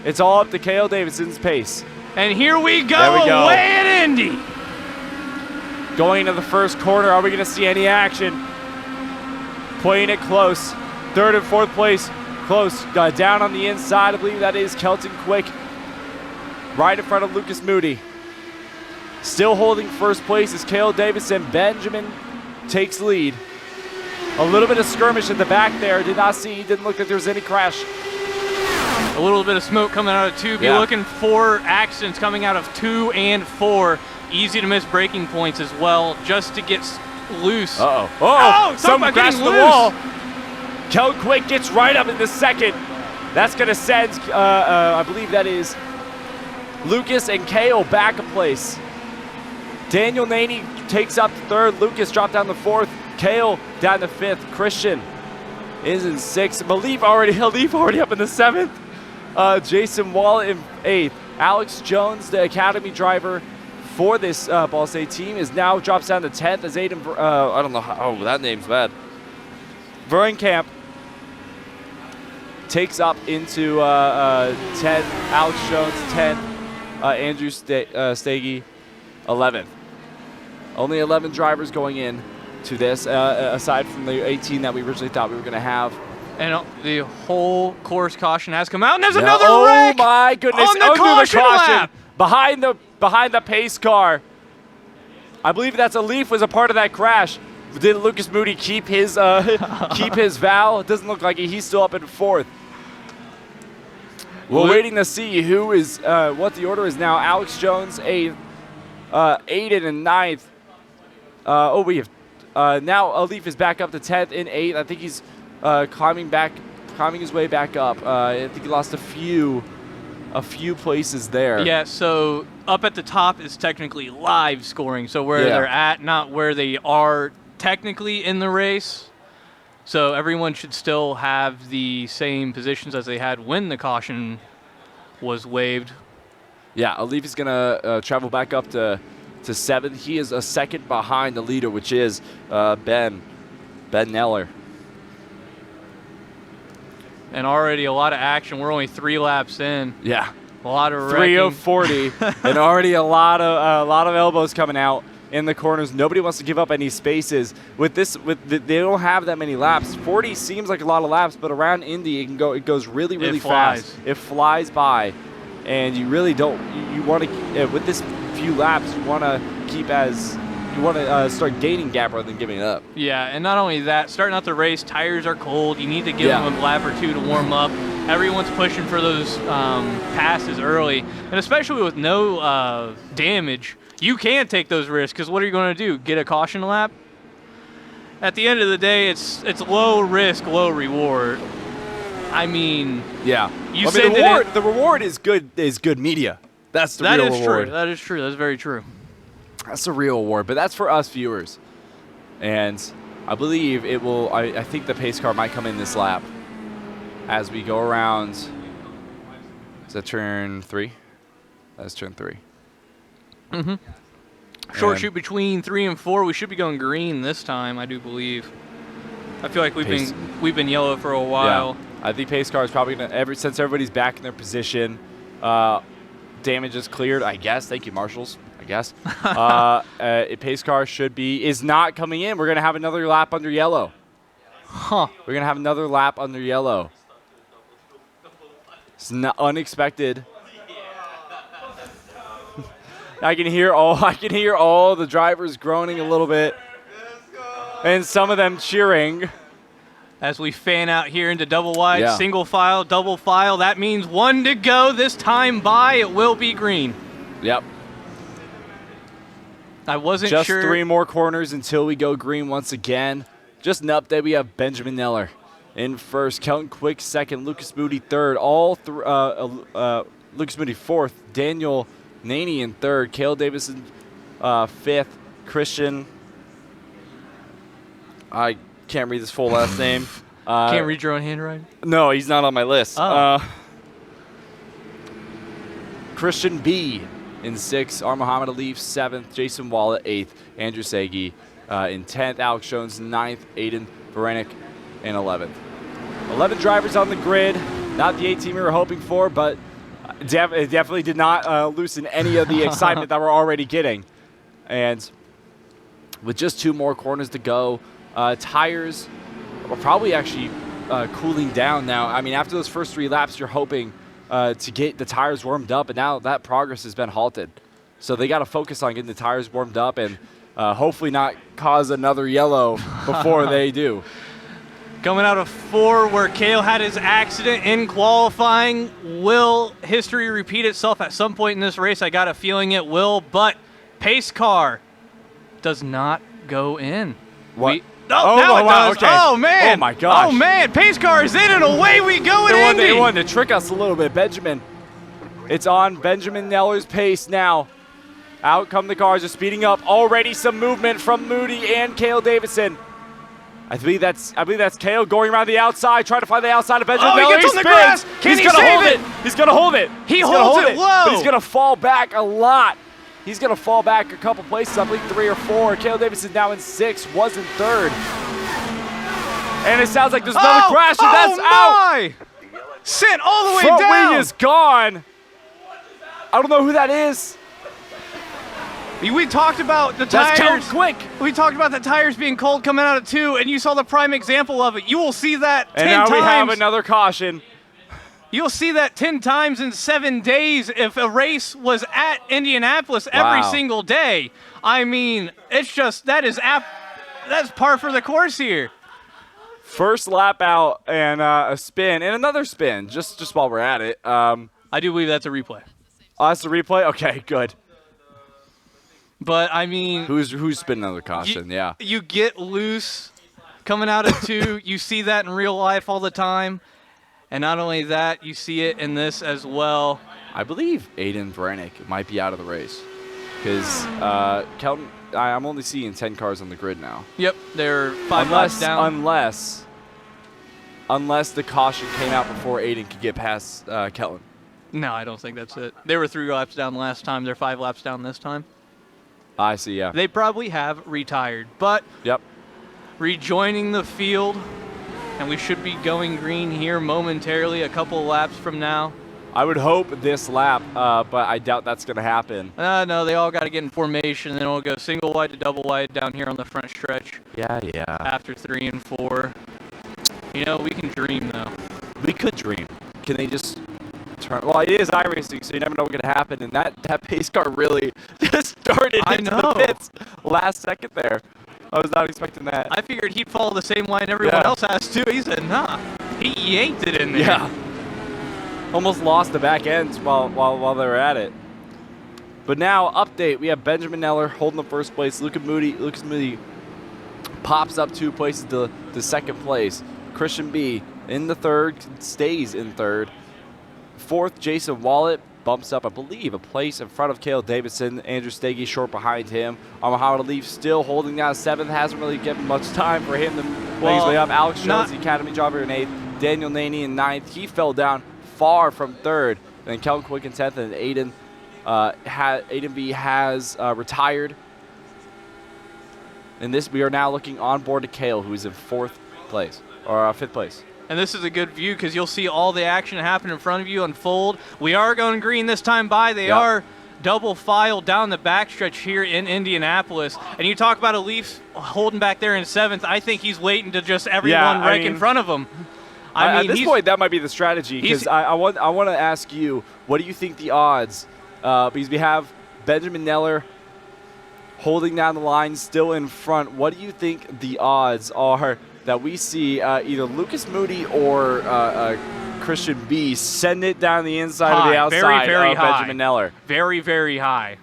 B: It's all up to Kale Davidson's pace.
A: And here we go,
B: There we go.
A: away at Indy.
B: Going into the first corner, are we going to see any action? Playing it close. 3rd and 4th place, close. Down on the inside, I believe that is Kelton Quick. Right in front of Lucas Moody. Still holding first place is Kale Davison. Benjamin takes lead. A little bit of skirmish at the back there. Didn't look like there was any crash.
A: A little bit of smoke coming out of 2. Be
B: Yeah.
A: looking for accidents coming out of 2 and 4. Easy to miss braking points as well, just to get loose.
B: Uh-oh.
A: Oh,
B: Someone
A: talk about
B: crashed
A: getting
B: the
A: loose.
B: wall. Kel Quick gets right up in the second. That's going to send, I believe that is Lucas and Kale back a place. Daniel Naney takes up the third. Lucas dropped down the fourth. Kale down to fifth. Christian is in sixth. Leaf already up in the seventh. Jason Wallet in eighth. Alex Jones, the academy driver for this Ball State team, is now drops down to 10th as Aiden, I don't know how, that name's bad. Verenkamp takes up into 10th. Alex Jones, 10th. Andrew Stagey, 11th. Only 11 drivers going in to this, aside from the 18 that we originally thought we were going to have.
A: And the whole course caution has come out, and there's another wreck!
B: Oh my goodness!
A: On the caution lap!
B: behind the pace car. I believe that's a Leaf was a part of that crash. Did Lucas Moody keep his keep his vow? It doesn't look like it. He's still up in fourth. We're waiting to see who is what the order is now. Alex Jones, 8th. Aiden in 9th. We have now Alif is back up to 10th in 8th. I think he's climbing his way back up. I think he lost a few places there.
A: Yeah, so up at the top is technically live scoring, so where they're at, not where they are technically in the race. So everyone should still have the same positions as they had when the caution was waived.
B: Yeah, Alif is going to travel back up to 7th. He is a second behind the leader, which is Ben Neller.
A: And already a lot of action. We're only 3 laps in.
B: Yeah.
A: A lot of wrecking.
B: 3:40, and already a lot of elbows coming out in the corners. Nobody wants to give up any spaces. They don't have that many laps. 40 seems like a lot of laps, but around Indy it goes really fast. It flies by, and you really don't. You want to with this few laps, you want to start gaining gap rather than giving it up.
A: Yeah, and not only that, starting out the race, tires are cold. You need to give them a lap or two to warm up. Everyone's pushing for those passes early, and especially with no damage, you can take those risks, because what are you going to do, get a caution lap? At the end of the day, it's low risk, low reward. I mean,
B: the reward is good media. That's the real reward.
A: That is true. That's very true.
B: That's the real award, but that's for us viewers. And I believe it will, I think the pace car might come in this lap as we go around. Is that turn 3? That's turn 3.
A: Mm-hmm. Short shoot between 3 and 4. We should be going green this time, I do believe. I feel like we've been yellow for a while.
B: Yeah. I think pace car is probably gonna, since everybody's back in their position, damage is cleared, I guess. Thank you, marshals. Guess. A pace car is not coming in. We're going to have another lap under yellow.
A: Huh.
B: We're going to have another lap under yellow. It's not unexpected. I can hear all the drivers groaning a little bit. And some of them cheering.
A: As we fan out here into double wide, single file, double file. That means 1 to go. This time by, it will be green.
B: Yep.
A: I wasn't
B: sure. Just 3 more corners until we go green once again. Just an update, we have Benjamin Neller in first, Kelton Quick second, Lucas Moody third, Lucas Moody fourth, Daniel Naney in third, Cale Davison fifth, Christian, I can't read his full last name.
A: Can't read your own handwriting?
B: No, he's not on my list.
A: Oh.
B: Christian B. in 6th, Muhammad Alif 7th, Jason Wallet 8th, Andrew Sagi in 10th, Alex Jones 9th, Aiden Baranek in 11th. 11 drivers on the grid, not the 8 team we were hoping for, but it definitely did not loosen any of the excitement that we're already getting. And with just 2 more corners to go, tires are probably actually cooling down now. I mean, after those first 3 laps, you're hoping to get the tires warmed up, and now that progress has been halted. So they got to focus on getting the tires warmed up and hopefully not cause another yellow before they do.
A: Coming out of 4 where Kale had his accident in qualifying. Will history repeat itself at some point in this race? I got a feeling it will, but pace car does not go in.
B: What?
A: Oh, now it
B: wow,
A: does.
B: okay.
A: Oh, man.
B: Oh, my gosh.
A: Oh, man. Pace car is in and away we go in Indy.
B: They wanted to trick us a little bit. Benjamin. It's on Benjamin Neller's pace now. Out come the cars. They're speeding up. Already some movement from Moody and Cale Davidson. I believe that's Cale going around the outside, trying to find the outside of Benjamin Neller.
A: He gets on the grass. Can he
B: gonna
A: save
B: hold
A: it?
B: He's going to hold it.
A: He holds it low.
B: But he's going to fall back a lot. He's going to fall back a couple places, I believe 3 or 4. Cale Davidson now in 6th, was in 3rd. And it sounds like there's another crash, and that's out.
A: Sent all the way
B: Front
A: down.
B: wing is gone. I don't know who that is.
A: We talked about the
B: That's
A: tires.
B: Quick.
A: We talked about the tires being cold coming out of 2, and you saw the prime example of it. You will see that 10
B: And now
A: times.
B: we have another caution.
A: You'll see that 10 times in 7 days if a race was at Indianapolis every single day. I mean, it's just that's par for the course here.
B: First lap out and a spin and another spin just while we're at it.
A: I do believe that's a replay.
B: Oh, that's a replay? Okay, good.
A: But I mean,
B: Who's spinning another caution? Yeah.
A: You get loose coming out of 2. You see that in real life all the time. And not only that, you see it in this as well.
B: I believe Aiden Brannick might be out of the race because Kelton. I'm only seeing 10 cars on the grid now.
A: Yep, they're 5 laps down.
B: Unless the caution came out before Aiden could get past Kelton.
A: No, I don't think that's it. They were 3 laps down last time. They're 5 laps down this time.
B: I see, yeah.
A: They probably have retired, but
B: Yep.
A: rejoining the field, and we should be going green here momentarily a couple laps from now.
B: I would hope this lap, but I doubt that's going to happen.
A: No, they all got to get in formation, and then we'll go single wide to double wide down here on the front stretch
B: Yeah.
A: after 3 and 4. You know, we can dream, though.
B: We could dream. Can they just turn? Well, it is iRacing, so you never know what's going to happen. And that pace car really just started into the pits last second there. I was not expecting that.
A: I figured he'd follow the same line everyone else has, too. He said, nah. He yanked it in there.
B: Yeah. Almost lost the back ends while they were at it. But now, update. We have Benjamin Neller holding the first place. Lucas Moody pops up 2 places to the second place. Christian B in the 3rd, stays in 3rd. 4th, Jason Wallet bumps up, I believe, a place in front of Cale Davidson. Andrew Stagey short behind him. Muhammad Ali still holding down 7th. Hasn't really given much time for him to make his way up. Alex Jones, the Academy driver, in 8th. Daniel Naney in 9th. He fell down far from 3rd. And Kelton Quick in 10th. And Aiden B has retired. And this, we are now looking on board to Cale, who is in 4th place, or 5th place.
A: And this is a good view because you'll see all the action happen in front of you unfold. We are going green this time by. They are double file down the backstretch here in Indianapolis. And you talk about a Leafs holding back there in 7th. I think he's waiting to just everyone wreck in front of him. I mean,
B: at this point, that might be the strategy because I want to ask you, what do you think the odds? Because we have Benjamin Neller holding down the line, still in front. What do you think the odds are that we see either Lucas Moody or Christian B send it down the inside of the outside
A: very
B: of
A: high.
B: Benjamin Neller?
A: Very, very high.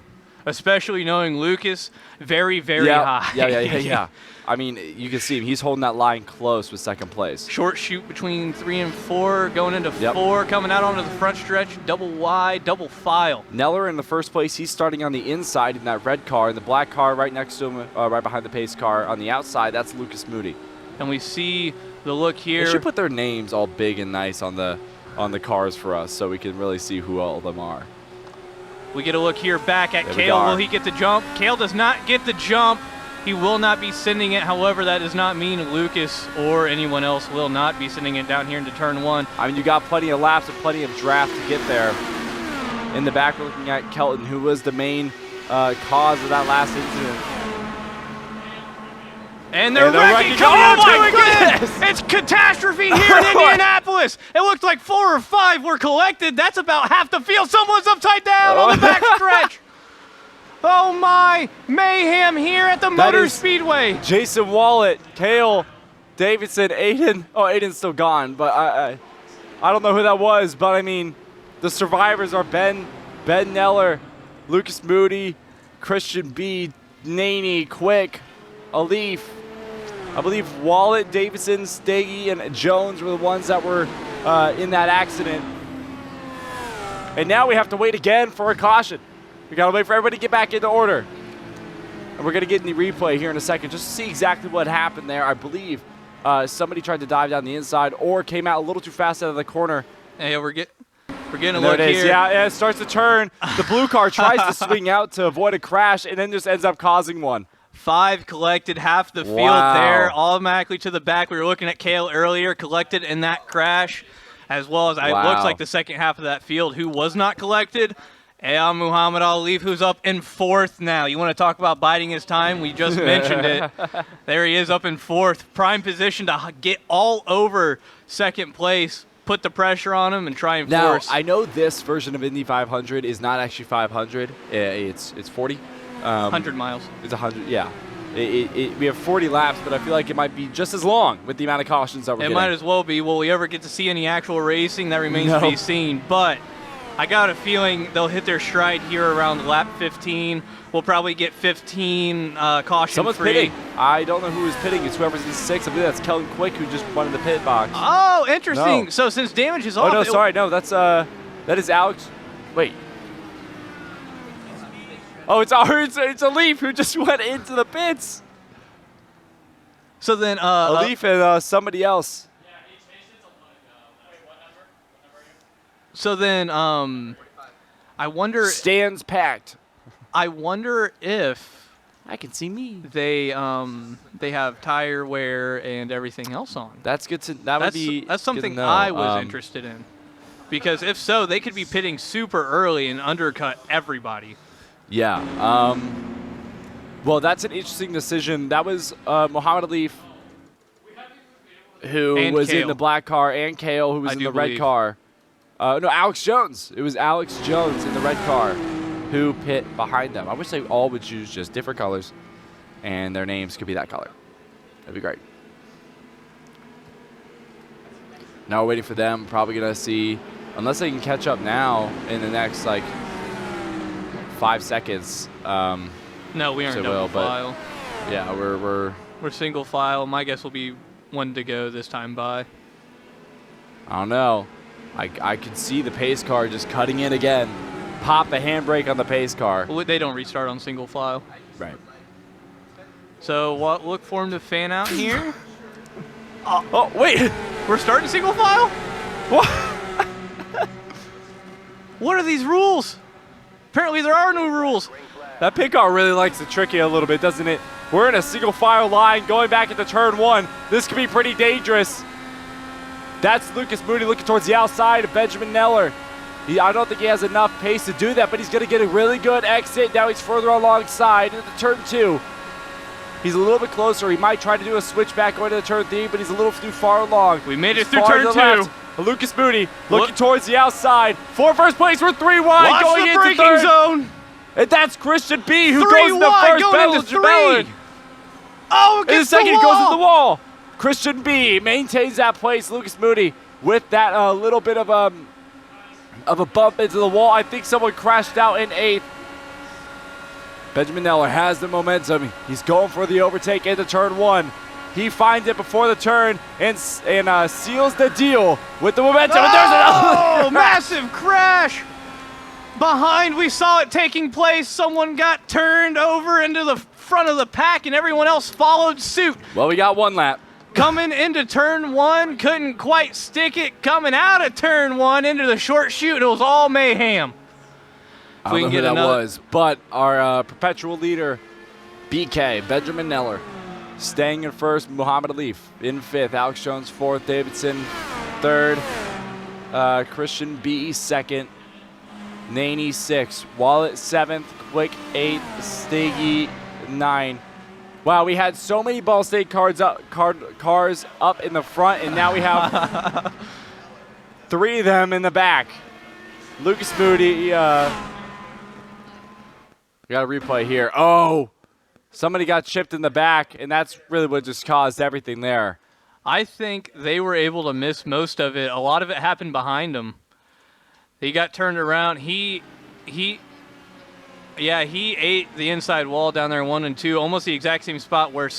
A: Especially knowing Lucas, very, very high.
B: Yeah. I mean, you can see him. He's holding that line close with 2nd place.
A: Short shoot between 3 and 4, going into 4, coming out onto the front stretch, double wide, double file.
B: Neller in the 1st place. He's starting on the inside in that red car, and the black car right next to him, right behind the pace car on the outside. That's Lucas Moody.
A: And we see the look here.
B: They should put their names all big and nice on the cars for us so we can really see who all of them are.
A: We get a look here back at Cale. Will he get the jump? Cale does not get the jump. He will not be sending it. However, that does not mean Lucas or anyone else will not be sending it down here into turn 1.
B: I mean, you got plenty of laps and plenty of draft to get there. In the back, we're looking at Kelton, who was the main cause of that last incident.
A: And they're wrecking coming out again. It's catastrophe here in Indianapolis. It looked like 4 or 5 were collected. That's about half the field. Someone's upside down on the backstretch. Oh my, mayhem here at the Motor Speedway.
B: Jason Wallet, Cale Davidson, Aiden. Oh, Aiden's still gone, but I don't know who that was. But I mean, the survivors are Ben Neller, Lucas Moody, Christian B, Naney, Quick, Alif. I believe Wallet, Davidson, Staggy, and Jones were the ones that were in that accident. And now we have to wait again for a caution. We got to wait for everybody to get back into order. And we're going to get in the replay here in a second just to see exactly what happened there. I believe somebody tried to dive down the inside or came out a little too fast out of the corner.
A: Hey, we're getting a
B: There
A: look
B: it is.
A: here.
B: Yeah, it starts to turn. The blue car tries to swing out to avoid a crash and then just ends up causing one.
A: 5 collected, half the field
B: Wow.
A: there, automatically to the back. We were looking at Kale earlier, collected in that crash, as well as it looks like the second half of that field, who was not collected. Muhammad Ali, who's up in 4th now. You want to talk about biding his time? We just mentioned it. There he is up in 4th. Prime position to get all over 2nd place, put the pressure on him, and try and force.
B: Now, I know this version of Indy 500 is not actually 500. It's 40.
A: 100 miles.
B: It's 100, yeah. We have 40 laps, but I feel like it might be just as long with the amount of cautions that we're getting.
A: It might as well be. Will we ever get to see any actual racing? That remains to be seen. But I got a feeling they'll hit their stride here around lap 15. We'll probably get 15 caution-free.
B: Someone's pitting. I don't know who is pitting. It's whoever's in 6th. I believe that's Kellen Quick who just won in the pit box.
A: Oh, interesting.
B: No.
A: So since damage is off.
B: Oh, no, sorry. No, that is Alex. Wait. Oh, it's a Leaf who just went into the pits.
A: So then
B: A Leaf and somebody else.
A: So then I wonder.
B: Stands packed.
A: I wonder if
B: I can see me.
A: they have tire wear and everything else on.
B: That's good to.
A: That's something I was interested in, because if so, they could be pitting super early and undercut everybody.
B: Yeah. Well, that's an interesting decision. That was Muhammad Ali, who
A: And
B: was
A: Kale.
B: in the black car, and Kale, who was
A: I
B: in
A: do
B: the red
A: believe.
B: car. No, Alex Jones. It was Alex Jones in the red car who pit behind them. I wish they all would choose just different colors, and their names could be that color. That'd be great. Now we're waiting for them. Probably going to see, unless they can catch up now in the next, 5 seconds.
A: No, we aren't
B: So
A: double
B: will, but-
A: file.
B: Yeah, we're
A: We're single file. My guess will be 1 to go this time by.
B: I don't know. I can see the pace car just cutting in again. Pop the handbrake on the pace car.
A: Well, they don't restart on single file.
B: Right.
A: So look for him to fan out here.
B: Oh, wait.
A: We're starting single file?
B: What?
A: What are these rules? Apparently there are no rules.
B: That pit car really likes to trick you a little bit, doesn't it? We're in a single file line going back into turn 1. This could be pretty dangerous. That's Lucas Moody looking towards the outside of Benjamin Neller. I don't think he has enough pace to do that, but he's going to get a really good exit. Now he's further alongside into turn 2. He's a little bit closer. He might try to do a switchback going to the turn 3, but he's a little too far along.
A: We made it
B: He's
A: through
B: far
A: turn
B: to the
A: 2.
B: left. Lucas Moody looking towards the outside. For first place, we're 3 wide
A: Watch
B: going
A: the
B: into
A: braking
B: third.
A: zone.
B: And that's Christian B who
A: 3
B: goes into
A: wide
B: first.
A: going
B: Battle
A: into 3.
B: Jabellin.
A: Oh,
B: In the
A: against
B: second,
A: the
B: it goes into the
A: wall.
B: wall. Christian B maintains that place. Lucas Moody with that little bit of a bump into the wall. I think someone crashed out in 8th. Benjamin Neller has the momentum. He's going for the overtake into turn 1. He finds it before the turn and seals the deal with the momentum. And there's another
A: massive crash. Behind, we saw it taking place. Someone got turned over into the front of the pack, and everyone else followed suit.
B: Well, we got 1 lap.
A: Coming into turn 1, couldn't quite stick it. Coming out of turn 1 into the short chute, it was all mayhem.
B: I don't know who that was, but our perpetual leader, BK, Benjamin Neller, staying in first. Muhammad Ali in 5th. Alex Jones 4th. Davidson 3rd. Christian B 2nd. Naney 6th. Wallet 7th. Quick 8th. Stiggy 9. Wow, we had so many Ball State cars up in the front, and now we have 3 of them in the back. Lucas Moody. We got a replay here. Oh, somebody got chipped in the back, and that's really what just caused everything there.
A: I think they were able to miss most of it. A lot of it happened behind him. He got turned around. He ate the inside wall down there in 1 and 2, almost the exact same spot where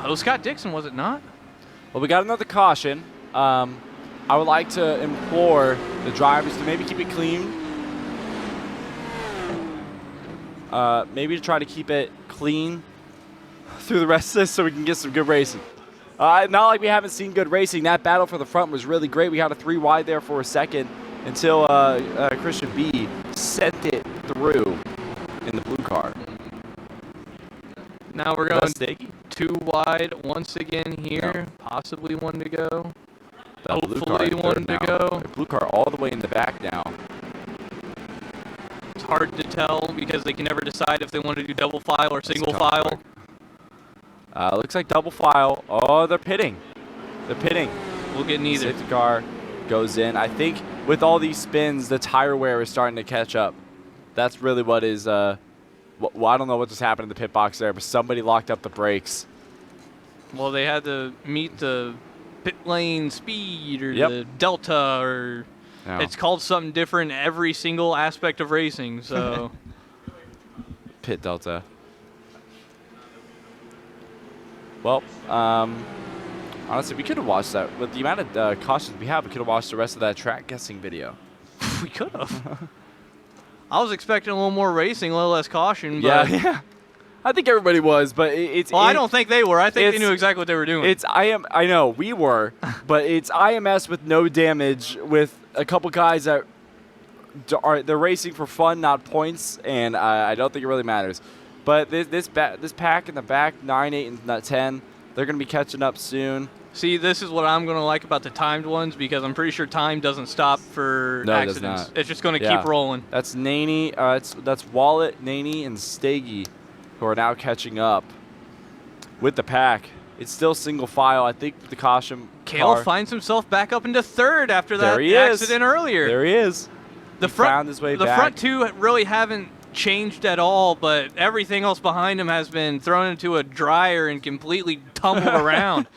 A: It was Scott Dixon, was it not?
B: Well, we got another caution. I would like to implore the drivers to maybe keep it clean. Maybe to try to keep it clean through the rest of this so we can get some good racing. Not like we haven't seen good racing. That battle for the front was really great. We had a 3 wide there for a second until Christian B sent it through in the blue car.
A: Now we're going 2 wide once again here. Possibly 1 to go. Hopefully 1 to go.
B: Blue car all the way in the back now.
A: It's hard to tell because they can never decide if they want to do double file or single file.
B: Looks like double file. Oh, they're pitting. They're pitting.
A: We'll get neither.
B: Safety car goes in. I think with all these spins, the tire wear is starting to catch up. That's really what is. Well, I don't know what just happened in the pit box there, but somebody locked up the brakes.
A: Well, they had to meet the pit lane speed or the delta, or it's called something different every single aspect of racing. So
B: pit delta. Well, honestly, we could have watched that. With the amount of cautions we have, we could have watched the rest of that track guessing video.
A: We could have. I was expecting a little more racing, a little less caution. But
B: yeah. I think everybody was, but it's.
A: Well, I don't think they were. I think they knew exactly what they were doing.
B: I know we were, but it's IMS with no damage, with a couple guys that they're racing for fun, not points, and I don't think it really matters. But this pack in the back, 9, 8, and 10, they're going to be catching up soon.
A: See, this is what I'm going to like about the timed ones, because I'm pretty sure time doesn't stop for accidents.
B: It does not.
A: It's just going to keep rolling.
B: That's Naney, that's Wallet, Naney, and Stagey, who are now catching up with the pack. It's still single file. I think the caution
A: Kale finds himself back up into 3rd after that accident earlier.
B: There he is.
A: He found his way back. The front 2 really haven't changed at all, but everything else behind him has been thrown into a dryer and completely tumbled around.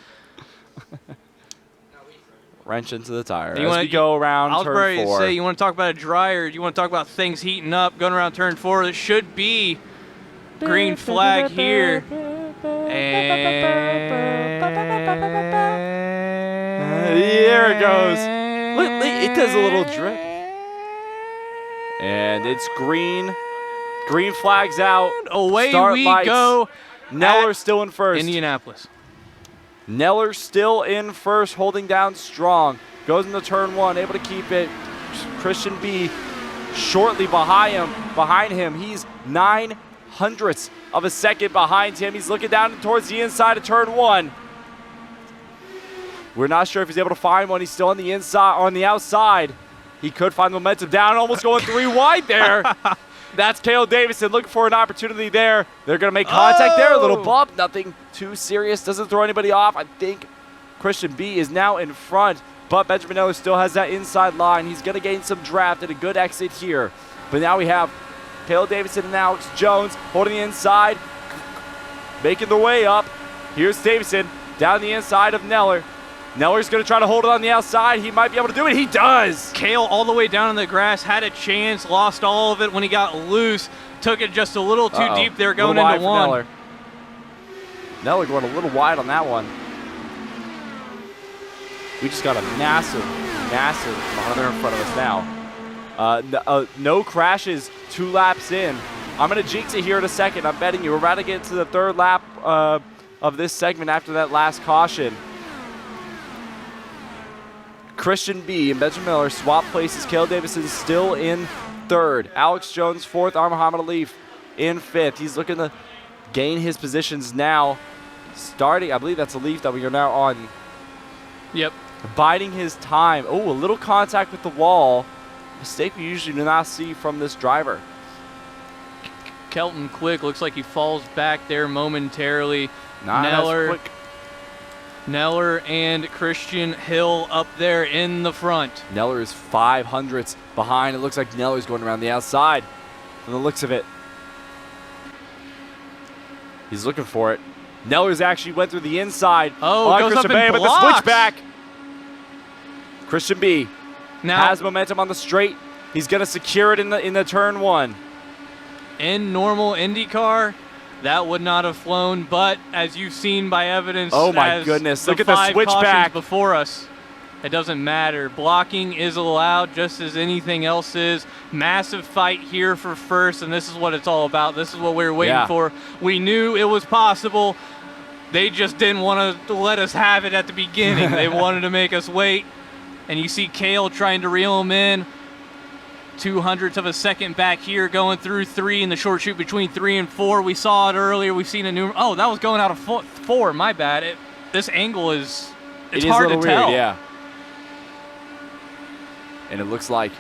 B: Wrench into the tire. As we go around turn 4. I was ready to
A: say, you want to talk about a dryer? You want to talk about things heating up? Going around turn 4, this should be green flag here. And
B: there it goes. Look, it does a little drip. And it's green. Green flags out.
A: Away we go.
B: Neller's still in first.
A: Indianapolis.
B: Neller still in first, holding down strong. Goes into turn 1, able to keep it. Christian B shortly behind him. He's 0.09 of a second behind him. He's looking down towards the inside of turn 1. We're not sure if he's able to find one. He's still on the inside, on the outside. He could find the momentum down, almost going 3 wide there. That's Kale Davison looking for an opportunity there. They're going to make contact there. A little bump. Nothing too serious. Doesn't throw anybody off. I think Christian B is now in front, but Benjamin Eller still has that inside line. He's going to gain some draft and a good exit here. But now we have Kale Davison and Alex Jones holding the inside, making their way up. Here's Davison down the inside of Neller. Neller's going to try to hold it on the outside. He might be able to do it. He does.
A: Kale all the way down in the grass, had a chance, lost all of it when he got loose. Took it just a little too deep there going into 1.
B: Neller going a little wide on that one. We just got a massive monitor in front of us now. No crashes 2 laps in. I'm going to jinx it here in a second. I'm betting you. We're about to get to the 3rd lap of this segment after that last caution. Christian B and Benjamin Miller swap places. Kale Davison still in 3rd. Alex Jones 4th. Muhammad Alif in 5th. He's looking to gain his positions now. Starting, I believe that's Alif that we are now on.
A: Yep.
B: Biding his time. Oh, a little contact with the wall. Mistake we usually do not see from this driver.
A: Kelton Quick looks like he falls back there momentarily. Neller and Christian Hill up there in the front.
B: Neller is 0.05 behind. It looks like Neller's going around the outside from the looks of it. He's looking for it. Neller's actually went through the inside.
A: Oh, goes
B: Christian
A: up and
B: B, but the switchback. Christian B
A: now
B: has momentum on the straight. He's going to secure it in the turn 1.
A: In normal IndyCar, That would not have flown, but as you've seen by evidence,
B: Oh my
A: as
B: goodness, look at the
A: 5
B: switchback
A: cautions before us. It doesn't matter. Blocking is allowed just as anything else is. Massive fight here for first, and this is what it's all about. This is what we were waiting for. We knew it was possible. They just didn't want to let us have it at the beginning. They wanted to make us wait. And you see Kale trying to reel him in. 0.02 of a second back here, going through 3 in the short shoot between 3 and 4. We saw it earlier. We've seen a new. Oh, that was going out of 4. My bad. This angle is. It's hard to tell.
B: Weird, yeah. And it looks like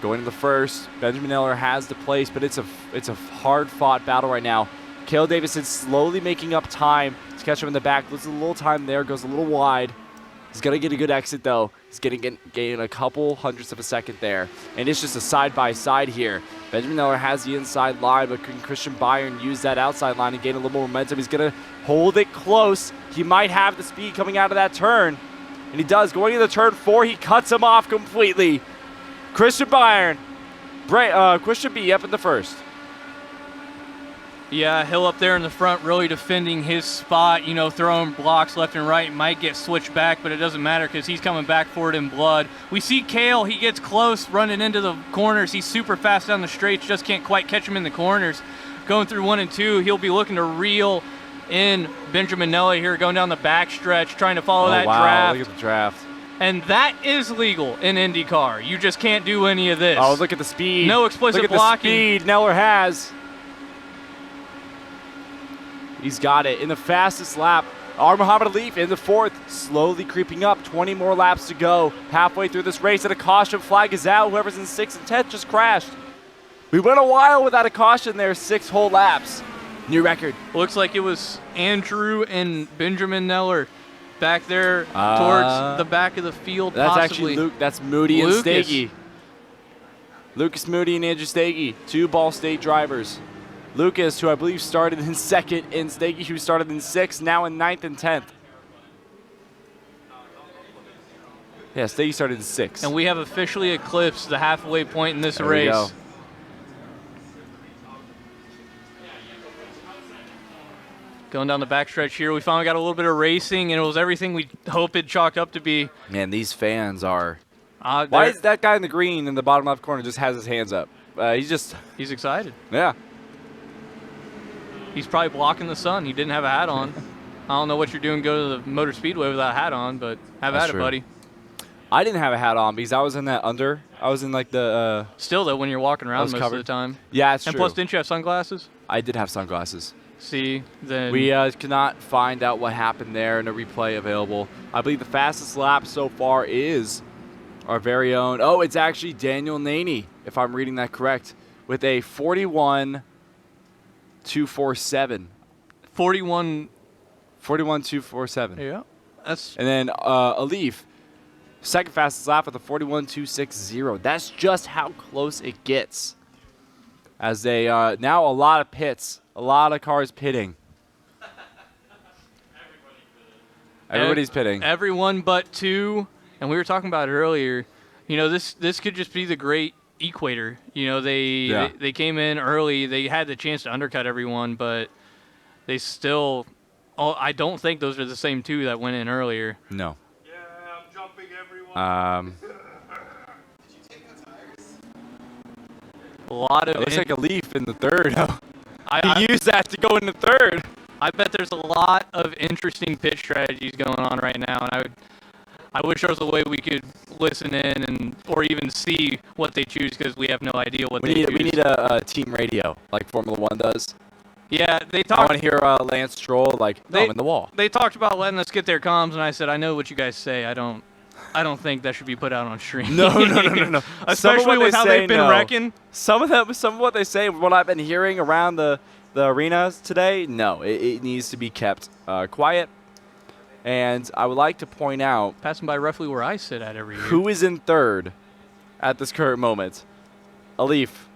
B: going to the first, Benjamin Eller has the place, but it's a hard-fought battle right now. Cale Davison slowly making up time to catch him in the back. Loses a little time there, goes a little wide. He's going to get a good exit, though. He's getting a couple hundredths of a second there. And it's just a side-by-side here. Benjamin Eller has the inside line, but can Christian Byron use that outside line and gain a little more momentum? He's going to hold it close. He might have the speed coming out of that turn. And he does. Going into turn 4, he cuts him off completely. Christian Byron. Christian B up in the first.
A: Yeah, Hill up there in the front really defending his spot, throwing blocks left and right. Might get switched back, but it doesn't matter because he's coming back for it in blood. We see Kale. He gets close, running into the corners. He's super fast down the straights, just can't quite catch him in the corners. Going through 1 and 2, he'll be looking to reel in Benjamin Nelly here, going down the backstretch, trying to follow that draft.
B: Look at the draft.
A: And that is legal in IndyCar. You just can't do any of this.
B: Oh, look at the speed.
A: No explicit
B: look at
A: blocking.
B: The speed Neller has. He's got it in the fastest lap. Muhammad Alif in the 4th, slowly creeping up. 20 more laps to go. Halfway through this race, and a caution flag is out. Whoever's in 6th and 10th just crashed. We went a while without a caution there, 6 whole laps. New record.
A: Looks like it was Andrew and Benjamin Neller back there towards the back of the field.
B: That's
A: possibly.
B: actually Luke. That's Moody and Stagey. Lucas Moody and Andrew Stagey, 2 Ball State drivers. Lucas, who I believe started in 2nd, and Stagey, who started in 6th, now in 9th and 10th. Yeah, Stagey started in 6th.
A: And we have officially eclipsed the halfway point in this race.
B: Go.
A: Going down the backstretch here, we finally got a little bit of racing, and it was everything we hoped it chalked up to be.
B: Man, these fans are. Why is that guy in the green in the bottom left corner just has his hands up? He's
A: excited.
B: Yeah.
A: He's probably blocking the sun. He didn't have a hat on. I don't know what you're doing. Go to the Motor Speedway without a hat on, but have at it, buddy.
B: I didn't have a hat on because I was in that under. I was in like the.
A: Still though, when you're walking around most of the time.
B: Yeah, it's true.
A: And plus, didn't you have sunglasses?
B: I did have sunglasses.
A: See, then
B: we cannot find out what happened there. No replay available. I believe the fastest lap so far is our very own. Oh, it's actually Daniel Naney, if I'm reading that correct, with a 41.247. 41.247.
A: Yeah, that's.
B: And then Alif, second fastest lap with a 41.260. That's just how close it gets. As they now a lot of pits. A lot of cars pitting. Everybody's pitting.
A: Everyone but 2. And we were talking about it earlier. This could just be the great equator. They came in early. They had the chance to undercut everyone, but they still. I don't think those are the same 2 that went in earlier.
B: No.
F: Yeah, I'm jumping everyone.
H: Did you take the tires?
A: A lot of.
B: It looks like a leaf in the 3rd.
A: He
B: used that to go in the 3rd.
A: I bet there's a lot of interesting pitch strategies going on right now, and I wish there was a way we could listen in or even see what they choose because we have no idea what they choose.
B: We need a team radio like Formula 1 does.
A: Yeah, they talked.
B: I want to hear Lance Stroll I'm in the wall.
A: They talked about letting us get their comms, and I said, I know what you guys say. I don't think that should be put out on stream.
B: No.
A: Especially with how they've been wrecking.
B: Some of what they say, what I've been hearing around the arenas today, no, it needs to be kept quiet. And I would like to point out,
A: passing by roughly where I sit at every year.
B: Who is in 3rd at this current moment? Alif.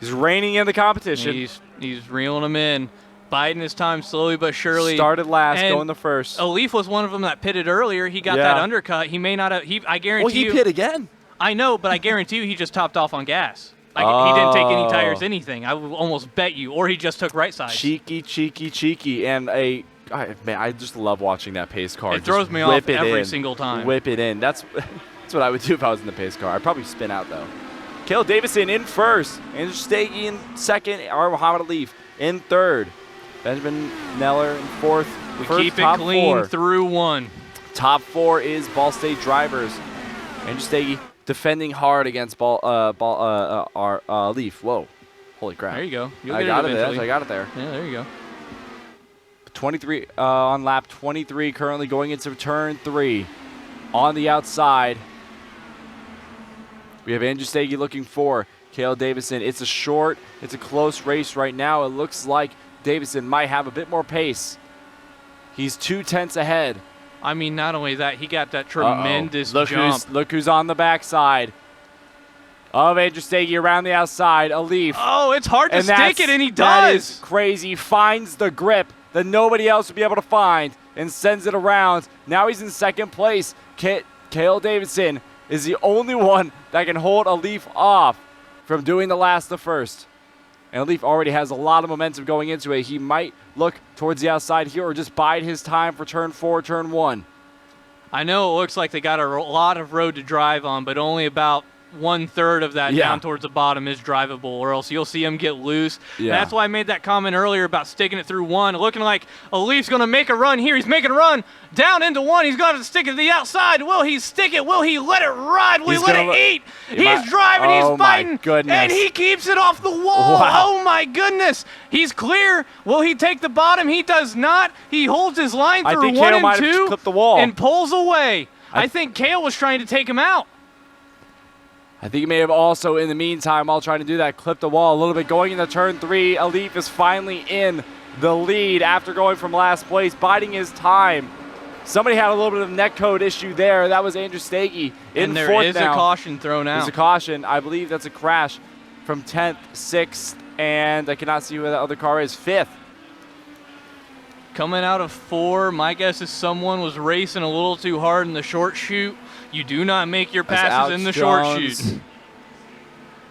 B: He's reigning in the competition.
A: He's reeling them in. Biding his time slowly but surely.
B: Started last, going the first.
A: Alif was one of them that pitted earlier. He got that undercut. He may not have. I guarantee you.
B: Well, he pit again.
A: I know, but I guarantee you he just topped off on gas. Like, he didn't take any tires, anything. I would almost bet you. Or he just took right side.
B: Cheeky. And man, I just love watching that pace car.
A: It throws me off every single time.
B: Whip it in. That's what I would do if I was in the pace car. I'd probably spin out, though. Caleb Davison in first. Andrew Stagey in second. Or Muhammad Alif in third. Benjamin Neller in fourth.
A: We keep it clean through one.
B: Top 4 is Ball State drivers. Andrew Stagey defending hard against Leaf. Whoa. Holy crap.
A: There you go.
B: I got it there.
A: Yeah, there you go.
B: 23 on lap 23, currently going into turn 3. On the outside, we have Andrew Stagey looking for Cale Davison. It's a close race right now. It looks like Davison might have a bit more pace. He's 2/10 ahead.
A: I mean, not only that, he got that tremendous jump.
B: Look who's on the backside of Andrew Stagey around the outside. Alif.
A: Oh, it's hard to stick it, and he does.
B: That is crazy. Finds the grip that nobody else would be able to find and sends it around. Now he's in second place. Cale Davidson is the only one that can hold Alif off from doing the last to first. And Alif already has a lot of momentum going into it. He might look towards the outside here or just bide his time for turn 4, turn 1.
A: I know it looks like they got a lot of road to drive on, but only about 1/3 of that down towards the bottom is drivable, or else you'll see him get loose. Yeah. That's why I made that comment earlier about sticking it through one. Looking like Alif's going to make a run here. He's making a run down into one. He's going to stick it to the outside. Will he stick it? Will he let it ride? Will he let it eat? He's driving. He's fighting. And he keeps it off the wall. Wow. Oh, my goodness. He's clear. Will he take the bottom? He does not. He holds his line through 1 and 2
B: clipped the wall
A: and pulls away. I think Cale was trying to take him out.
B: I think he may have also, in the meantime, while trying to do that, clipped the wall a little bit. Going into turn 3, Alif is finally in the lead after going from last place, biding his time. Somebody had a little bit of netcode issue there. That was Andrew Stagey in
A: and there
B: fourth
A: is
B: now.
A: A caution thrown out.
B: There's a caution. I believe that's a crash from 10th, 6th, and I cannot see where the other car is, 5th.
A: Coming out of 4, my guess is someone was racing a little too hard in the short chute. You do not make your passes in the short chute.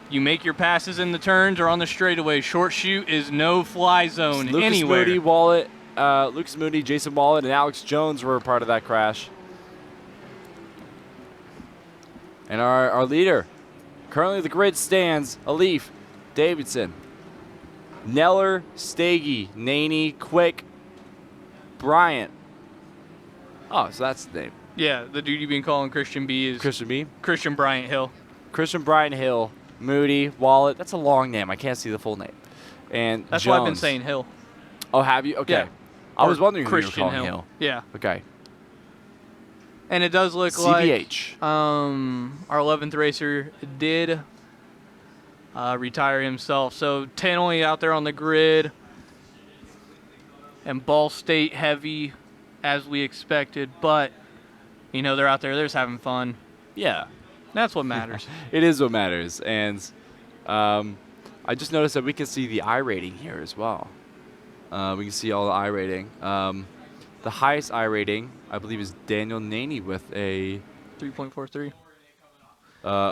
A: You make your passes in the turns or on the straightaway. Short chute is no fly zone anywhere.
B: Lucas Moody, Jason Wallet, and Alex Jones were a part of that crash. And our leader, currently the grid stands, Alif, Davidson, Neller, Stagey, Naney, Quick, Bryant. Oh, so that's the name.
A: Yeah, the dude you've been calling Christian B is
B: Christian B?
A: Christian Bryant Hill.
B: Christian Bryant Hill, Moody, Wallet. That's a long name. I can't see the full name. And
A: that's
B: Jones.
A: why I've been saying Hill.
B: Oh, have you? Okay.
A: Yeah.
B: I was wondering
A: Christian
B: who you were calling Hill.
A: Yeah.
B: Okay.
A: And it does look
B: CBH.
A: like our 11th racer did retire himself. So 10 only out there on the grid. And Ball State heavy as we expected, but you know, they're out there, they're just having fun.
B: Yeah.
A: That's what matters.
B: It is what matters. And I just noticed that we can see the iRating here as well. We can see all the iRating. The highest iRating, I believe, is Daniel Naney with a
A: 3.43.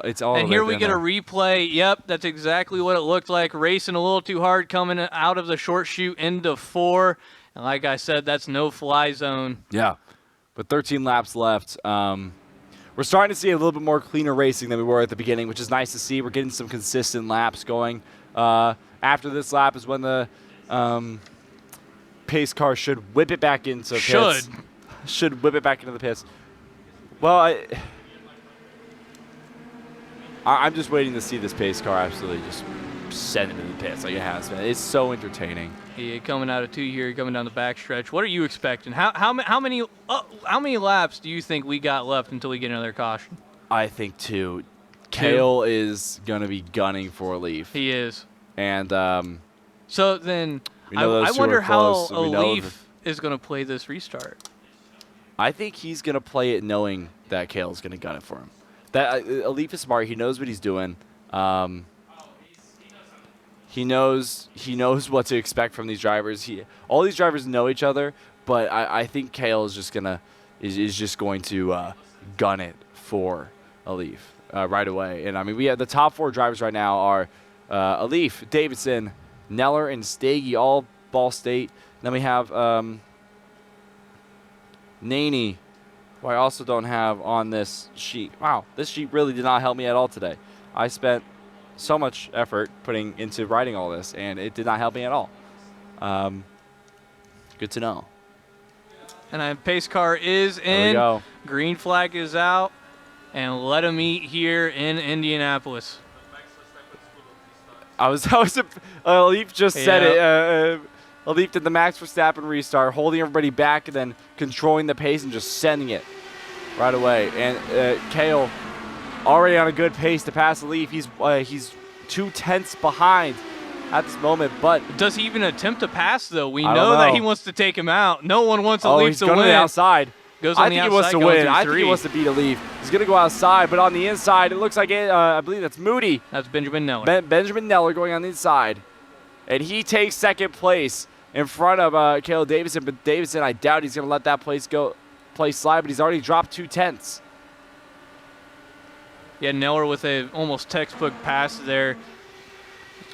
B: It's all.
A: And here we get a replay. Yep, that's exactly what it looked like. Racing a little too hard, coming out of the short chute into 4. And like I said, that's no fly zone.
B: Yeah. But 13 laps left. We're starting to see a little bit more cleaner racing than we were at the beginning, which is nice to see. We're getting some consistent laps going. After this lap is when the pace car should whip it back into pits. Should whip it back into the pits. Well, I'm just waiting to see this pace car absolutely just send it to the pits like it has been. It's so entertaining.
A: Yeah, coming out of 2 here, coming down the backstretch. What are you expecting? How many laps do you think we got left until we get another caution?
B: I think 2. Cale is going to be gunning for Alif.
A: He is.
B: And
A: so then I wonder how Alif is going to play this restart.
B: I think he's going to play it knowing that Cale is going to gun it for him. That Alif is smart. He knows what he's doing. He knows what to expect from these drivers. All these drivers know each other, but I think Cale is just going to gun it for Alif. right away. And I mean, we have the top 4 drivers right now are Alif, Davidson, Neller, and Stagey, all Ball State. Then we have Naney, who I also don't have on this sheet. Wow, this sheet really did not help me at all today. I spent so much effort putting into writing all this, and it did not help me at all. Good to know.
A: And a pace car is in.
B: There we go.
A: Green flag is out. And let them eat here in Indianapolis.
B: Alif just said it. Alif did the Max Verstappen restart, holding everybody back and then controlling the pace and just sending it right away. And Kale already on a good pace to pass Alif. He's 2/10 behind at this moment, but
A: does he even attempt to pass though? We
B: I
A: know
B: don't
A: that
B: know.
A: he wants to take him out. No one wants Alif to win.
B: He's going to the outside.
A: Goes on
B: I
A: the
B: think
A: outside,
B: he wants to
A: going
B: win.
A: through
B: I think he
A: 3.
B: wants to beat Alif. He's going to go outside, but on the inside, it looks like I believe that's Moody.
A: That's Benjamin Neller.
B: Benjamin Neller going on the inside. And he takes second place in front of Caleb Davidson. But Davidson, I doubt he's going to let that place slide, but he's already dropped 2/10.
A: Yeah, Neller with a almost textbook pass there.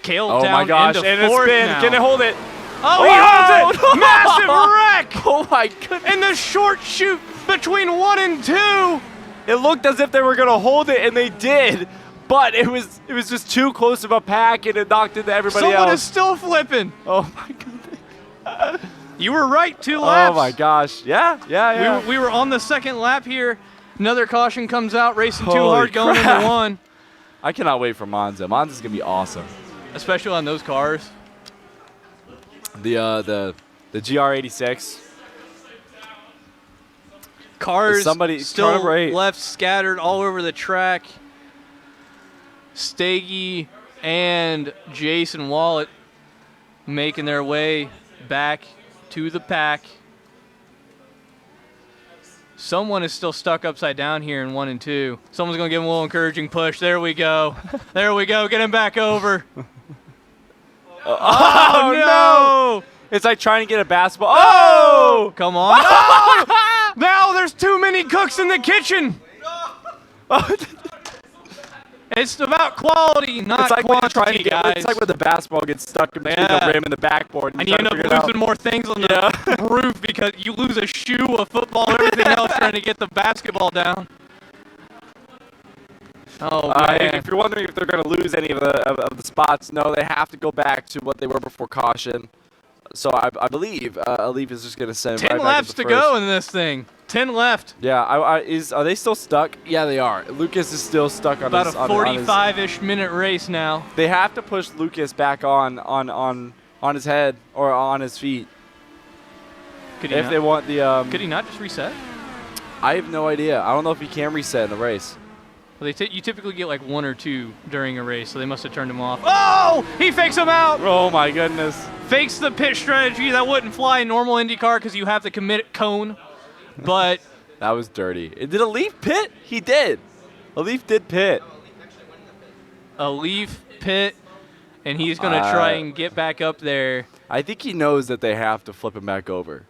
A: Caleb
B: Oh
A: down
B: my gosh,
A: into
B: and a
A: 4th
B: spin.
A: now.
B: Can it hold it?
A: Oh, he holds it! Massive wreck!
B: Oh my goodness.
A: In the short shoot between 1 and 2.
B: It looked as if they were going to hold it, and they did. But it was just too close of a pack, and it knocked into everybody
A: Someone
B: else.
A: is still flipping.
B: Oh my goodness.
A: You were right, 2 laps.
B: Oh my gosh. Yeah.
A: We were on the second lap here. Another caution comes out, racing too
B: Holy
A: hard, going
B: crap.
A: into 1.
B: I cannot wait for Monza. Monza's going to be awesome.
A: Especially on those cars.
B: The GR86.
A: Cars
B: Somebody
A: still
B: number 8.
A: left scattered all over the track. Stagey and Jason Wallet making their way back to the pack. Someone is still stuck upside down here in 1 and 2. Someone's going to give him a little encouraging push. There we go. There we go. Get him back over. Oh, no.
B: It's like trying to get a basketball. Oh!
A: Come on. Oh! Now there's too many cooks in the kitchen. It's about quality, not
B: It's like when you're
A: quantity,
B: trying to get,
A: guys.
B: it's like when the basketball gets stuck in between the rim and the backboard.
A: And you end up losing more things on the roof because you lose a shoe, a football, everything else trying to get the basketball down. Oh, man.
B: If you're wondering if they're going to lose any of the spots, no, they have to go back to what they were before caution. So I believe Alif is just going to send
A: 10
B: right back
A: laps
B: into
A: to
B: first.
A: go in this thing. 10 left.
B: Yeah, are they still stuck? Yeah, they are. Lucas is still stuck on
A: About
B: his,
A: a
B: on
A: 45-ish minute race now.
B: They have to push Lucas back on his head or on his feet
A: Could he
B: if
A: not,
B: they want the.
A: could he not just reset?
B: I have no idea. I don't know if he can reset in the race.
A: Well, you typically get like 1 or 2 during a race, so they must have turned him off. Oh! He fakes him out!
B: Oh my goodness.
A: Fakes the pit strategy. That wouldn't fly in normal IndyCar because you have the commit cone. But
B: That was dirty. Did Alif pit? He did. Alif did pit.
A: Alif pit, and he's going to try and get back up there.
B: I think he knows that they have to flip him back over.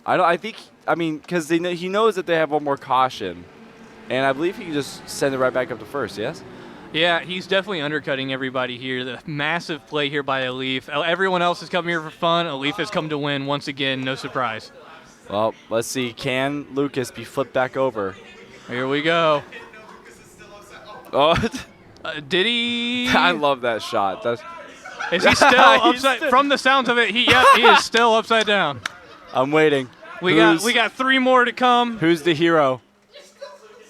B: Because he knows that they have one more caution. And I believe he can just send it right back up to first, yes?
A: Yeah, he's definitely undercutting everybody here. The massive play here by Alif. Everyone else has come here for fun. Alif has come to win once again. No surprise.
B: Well, let's see. Can Lucas be flipped back over?
A: Here we go.
B: Oh,
A: Did he?
B: I love that shot.
A: Is he still upside? From the sounds of it, he is still upside down.
B: I'm waiting.
A: We got 3 more to come.
B: Who's the hero?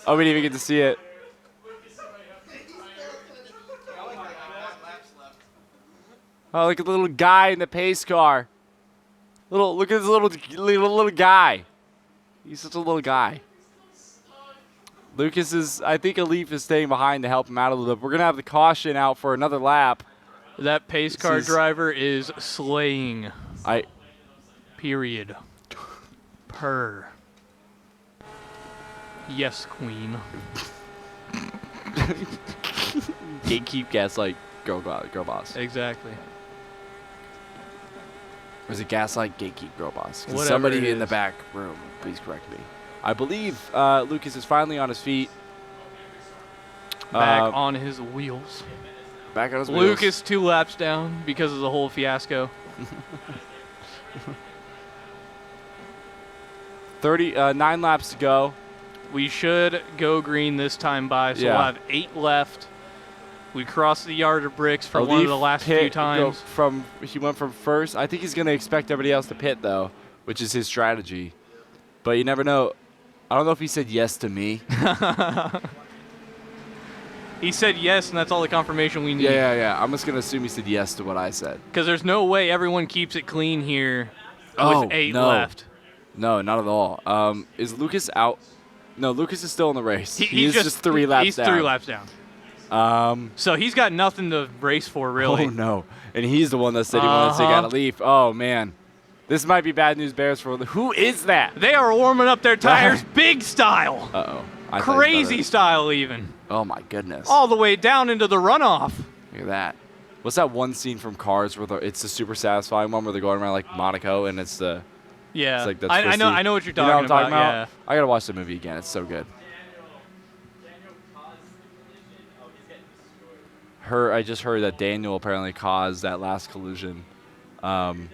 B: Oh, we didn't even get to see it. Oh, look at the little guy in the pace car. Look at this little guy. He's such a little guy. I think Alif is staying behind to help him out a little bit. We're going to have the caution out for another lap.
A: That pace car driver is slaying. Period. Per. Yes, queen.
B: Gatekeep, gaslight, girl boss.
A: Exactly.
B: Or is it gaslight, gatekeep, girl boss?
A: Whatever
B: somebody
A: it
B: in the
A: is.
B: back room, please correct me. I believe Lucas is finally on his feet.
A: Back on his wheels.
B: Back on his wheels.
A: Lucas 2 laps down because of the whole fiasco.
B: 9 laps to go.
A: We should go green this time by, so
B: Yeah.
A: we'll have 8 left. We crossed the yard of bricks for one of the last few times.
B: He went from first. I think he's going to expect everybody else to pit, though, which is his strategy. But you never know. I don't know if he said yes to me.
A: He said yes, and that's all the confirmation we need.
B: Yeah. I'm just going to assume he said yes to what I said.
A: Because there's no way everyone keeps it clean here with 8 left.
B: No, not at all. Is Lucas out? No, Lucas is still in the race. He's just 3 laps down.
A: He's 3 laps down. So he's got nothing to race for, really.
B: Oh, no. And he's the one that said he wanted to take out a leaf. Oh, man. This might be bad news bears for who is that?
A: They are warming up their tires big style.
B: Uh-oh.
A: Crazy style, even.
B: Oh, my goodness.
A: All the way down into the runoff.
B: Look at that. What's that one scene from Cars where it's the super satisfying one where they're going around like Monaco and it's the...
A: Yeah,
B: it's like the
A: I know what you're talking
B: what I'm talking
A: about.
B: Yeah. I got to watch the movie again. It's so good. I just heard that Daniel apparently caused that last collision from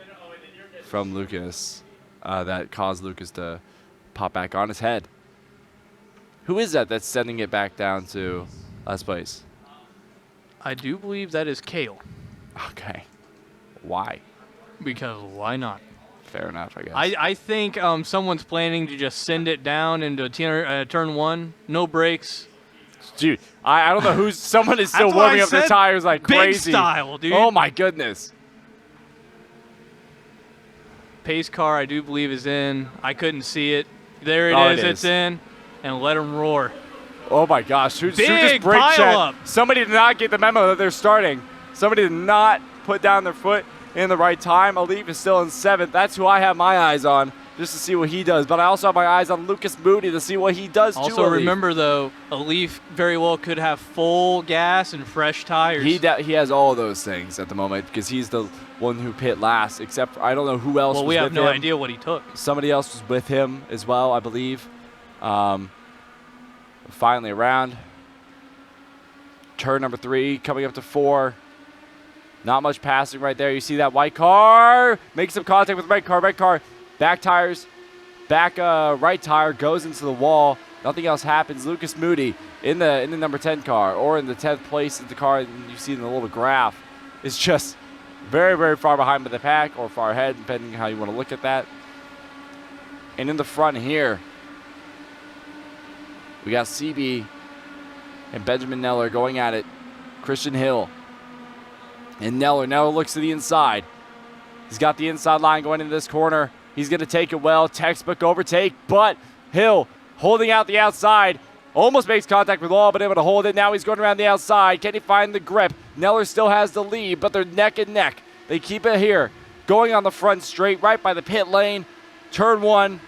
B: Lucas that caused Lucas to pop back on his head. Who is that that's sending it back down to last place?
A: I do believe that is Kale.
B: Okay. Why?
A: Because why not?
B: Fair enough, I guess.
A: I think someone's planning to just send it down into turn 1. No brakes.
B: Dude, I don't know who's... Someone is still warming up their tires like crazy.
A: Big style, dude.
B: Oh, my goodness.
A: Pace car, I do believe, is in. I couldn't see it. There it is. It's in. And let them roar.
B: Oh, my gosh. Who just
A: Big
B: brake check?
A: pile-up.
B: Somebody did not get the memo that they're starting. Somebody did not put down their foot in the right time. Alif is still in 7th. That's who I have my eyes on, just to see what he does. But I also have my eyes on Lucas Moody to see what he does too.
A: Also, remember, though, Alif very well could have full gas and fresh tires.
B: He has all of those things at the moment because he's the one who pit last, except I don't know who else was with him.
A: Well, we have no idea what he took.
B: Somebody else was with him as well, I believe. Finally around. Turn number 3, coming up to 4. Not much passing right there. You see that white car makes some contact with the red car. Red car, back tires, back right tire goes into the wall. Nothing else happens. Lucas Moody in the number 10 car, or in the 10th place in the car you see in the little graph, is just very, very far behind the pack, or far ahead, depending on how you want to look at that. And in the front here, we got CB and Benjamin Neller going at it. Christian Hill. And Neller looks to the inside. He's got the inside line going into this corner. He's going to take it well. Textbook overtake, but Hill holding out the outside. Almost makes contact with the wall, but able to hold it. Now he's going around the outside. Can he find the grip? Neller still has the lead, but they're neck and neck. They keep it here. Going on the front straight, right by the pit lane. Turn 1.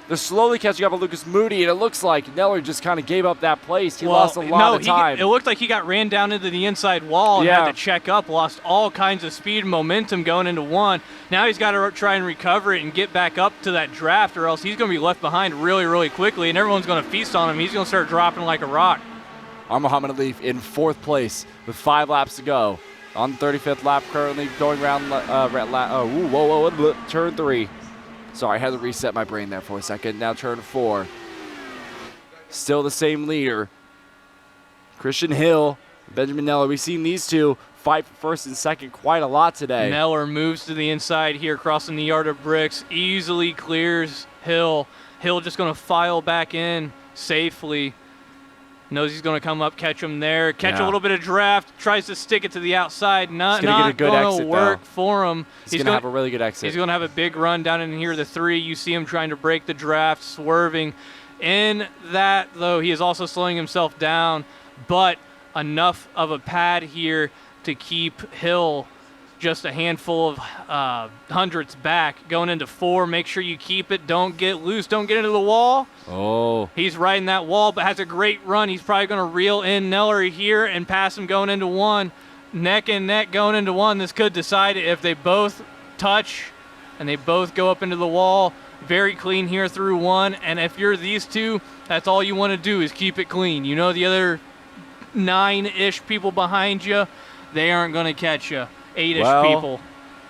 B: They're slowly catching up with Lucas Moody, and it looks like Neller just kind of gave up that place. He lost a lot of time.
A: It looked like he got ran down into the inside wall and had to check up, lost all kinds of speed and momentum going into 1. Now he's got to try and recover it and get back up to that draft, or else he's going to be left behind really, really quickly, and everyone's going to feast on him. He's going to start dropping like a rock.
B: Muhammad Alif in 4th place with 5 laps to go. On the 35th lap, currently going around turn 3. Sorry, I had to reset my brain there for a second. Now turn 4. Still the same leader. Christian Hill, Benjamin Neller. We've seen these two fight for first and second quite a lot today.
A: Neller moves to the inside here, crossing the yard of bricks. Easily clears Hill. Hill just going to file back in safely. Knows he's going to come up, catch him there. Catch a little bit of draft. Tries to stick it to the outside. Not going to work for him.
B: He's going to have a really good exit.
A: He's going to have a big run down in here, the 3. You see him trying to break the draft, swerving. In that, though, he is also slowing himself down, but enough of a pad here to keep Hill just a handful of hundredths back. Going into 4, make sure you keep it. Don't get loose. Don't get into the wall.
B: Oh.
A: He's riding that wall, but has a great run. He's probably going to reel in Neller here and pass him going into 1. Neck and neck going into 1. This could decide if they both touch and they both go up into the wall. Very clean here through 1. And if you're these two, that's all you want to do is keep it clean. You know the other 9-ish people behind you, they aren't going to catch you. 8-ish people.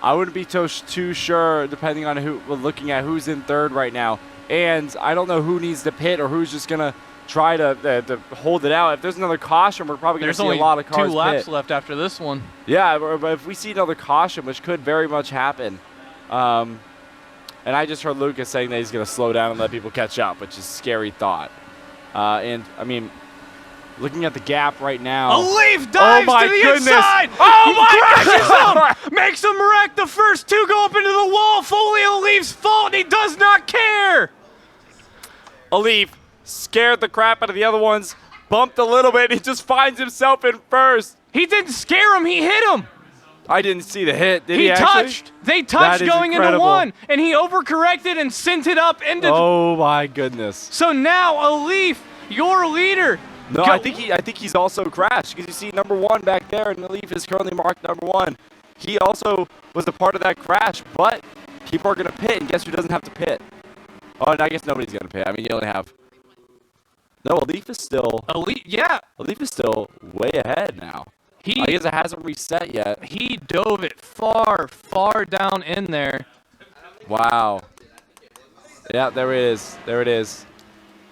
B: I wouldn't be too sure depending on who we're looking at who's in third right now. And I don't know who needs to pit or who's just going to try to hold it out. If there's another caution, we're probably going to see a lot of cars
A: There's only 2 laps
B: pit.
A: left after this one.
B: Yeah, but if we see another caution, which could very much happen, and I just heard Lucas saying that he's going to slow down and let people catch up, which is a scary thought. And, I mean, looking at the gap right now.
A: A leaf dives to the inside.
B: Oh, my
A: Crashes him. Makes him wreck. The first 2 go up into the wall. Fully a Leaf's fault, and he does not care.
B: A Leaf scared the crap out of the other ones, bumped a little bit, he just finds himself in first.
A: He didn't scare him, he hit him.
B: I didn't see the hit. Did he
A: touched. They touched going
B: incredible.
A: into 1, and he overcorrected and sent it up into.
B: Oh my goodness.
A: So now a Leaf, your leader.
B: No, I think he's also crashed because you see number 1 back there, and the Leaf is currently marked number 1. He also was a part of that crash, but people are going to pit, and guess who doesn't have to pit? Oh, and I guess nobody's going to pit. I mean, you only have. No, a Leaf is still.
A: A
B: Leaf is still way ahead now. I guess it hasn't reset yet.
A: He dove it far, far down in there.
B: Wow. Yeah, there it is. There it is.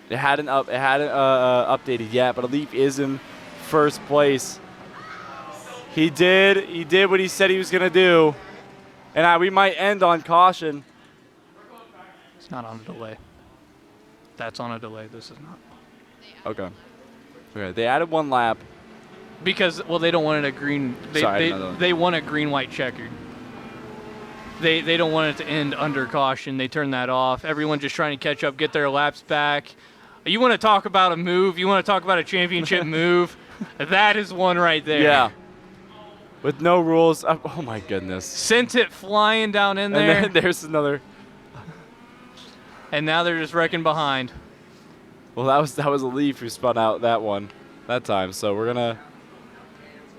B: It hadn't updated yet, but a Leaf is in first place. He did what he said he was gonna do, and we might end on caution.
A: It's not on a delay. That's on a delay. This is not.
B: Okay. Okay. They added 1 lap.
A: Because, well, they don't want it a green. They want a green-white checkered. They don't want it to end under caution. They turn that off. Everyone's just trying to catch up, get their laps back. You want to talk about a move? You want to talk about a championship move? That is one right there.
B: Yeah. With no rules. Oh my goodness.
A: Sent it flying down in there.
B: And then there's another.
A: And now they're just wrecking behind.
B: Well, that was a Leaf who spun out that time. So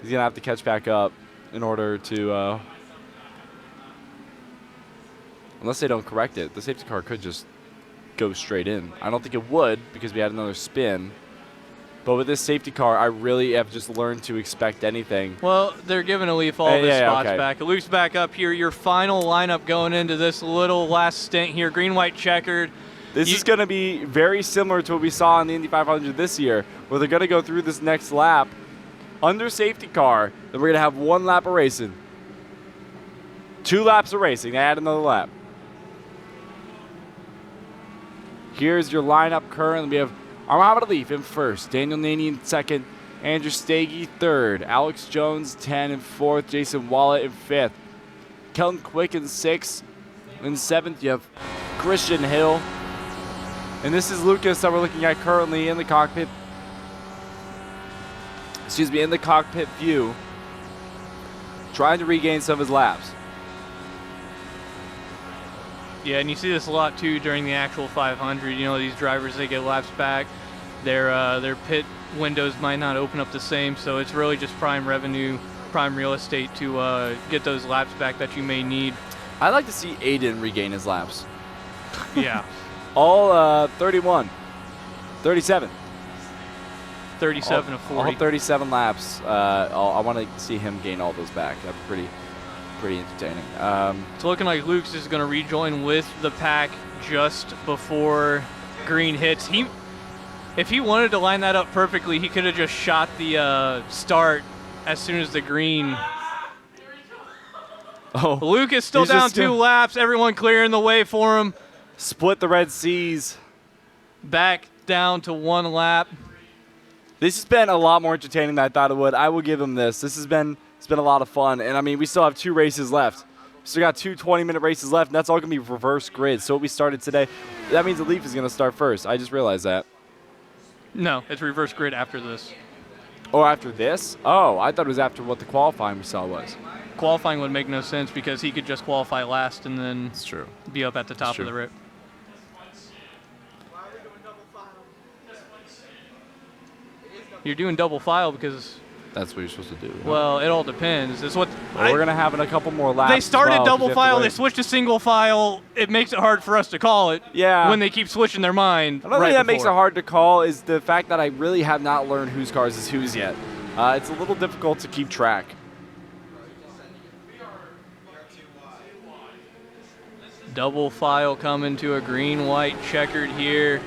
B: he's gonna have to catch back up in order to. Unless they don't correct it, the safety car could just go straight in. I don't think it would because we had another spin. But with this safety car, I really have just learned to expect anything.
A: Well, they're giving a Leaf all of his spots back. A Leaf's back up here. Your final lineup going into this little last stint here. Green-white checkered.
B: This is going to be very similar to what we saw in the Indy 500 this year, where they're going to go through this next lap under safety car. Then we're going to have 1 lap of racing. 2 laps of racing. They add another lap. Here's your lineup currently. We have Armada Leaf in first, Daniel Naney in second, Andrew Stagey third, Alex Jones 10 in fourth, Jason Wallet in fifth, Kelton Quick in sixth. In seventh, you have Christian Hill. And this is Lucas that we're looking at currently in the cockpit. Excuse me, in the cockpit view, trying to regain some of his laps.
A: Yeah, and you see this a lot too during the actual 500. You know, these drivers, they get laps back. Their pit windows might not open up the same, so it's really just prime revenue, prime real estate to get those laps back that you may need.
B: I'd like to see Aiden regain his laps.
A: Yeah.
B: All 31, 37.
A: 37 of 40.
B: All 37 laps. I want to see him gain all those back. That'd be pretty entertaining.
A: It's looking like Luke's is going to rejoin with the pack just before green hits. If he wanted to line that up perfectly, he could have just shot the start as soon as the green.
B: Oh,
A: Luke is still down 2 laps. Everyone clearing the way for him.
B: Split the Red Seas.
A: Back down to 1 lap.
B: This has been a lot more entertaining than I thought it would. I will give him this. It's been a lot of fun. And, I mean, we still have 2 races left. We still got 2 20-minute races left, and that's all going to be reverse grid. So what we started today, that means the Leaf is going to start first. I just realized that.
A: No, it's reverse grid after this.
B: Oh, after this? Oh, I thought it was after what the qualifying we saw was.
A: Qualifying would make no sense because he could just qualify last and then
B: It's true.
A: be up at the top of the rip.
H: Why are we doing double file?
A: You're doing double file because
B: That's what you're supposed to do.
A: Well, it all depends. It's what
B: we're gonna have in a couple more laps.
A: They started
B: as well, 'cause
A: double
B: you have to
A: file. They
B: wait.
A: switched to single file. It makes it hard for us to call it.
B: Yeah.
A: When they keep switching their mind.
B: Another thing that makes it hard to call is the fact that I really have not learned whose cars is whose yet. It's a little difficult to keep track.
A: Double file coming to a green-white checkered here.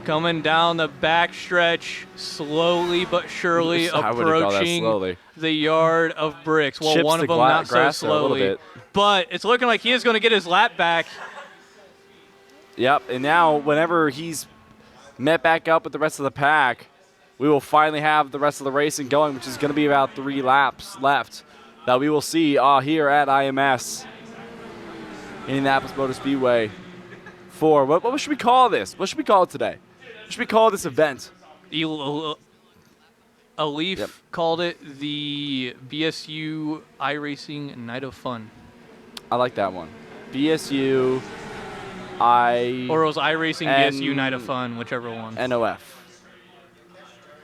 A: Coming down the backstretch, slowly but surely
B: I wouldn't call that
A: approaching
B: slowly.
A: the yard of bricks. Well,
B: Chips
A: one
B: the
A: of them not so
B: grass there a little
A: slowly.
B: bit.
A: But it's looking like he is going to get his lap back.
B: Yep, and now whenever he's met back up with the rest of the pack, we will finally have the rest of the racing going, which is going to be about 3 laps left that we will see here at IMS, Indianapolis Motor Speedway. What should we call this? What should we call it today? What should we call this event?
A: Alif called it the BSU iRacing Night of Fun.
B: I like that one. BSU
A: Or it was iRacing BSU Night of Fun, whichever one.
B: NOF.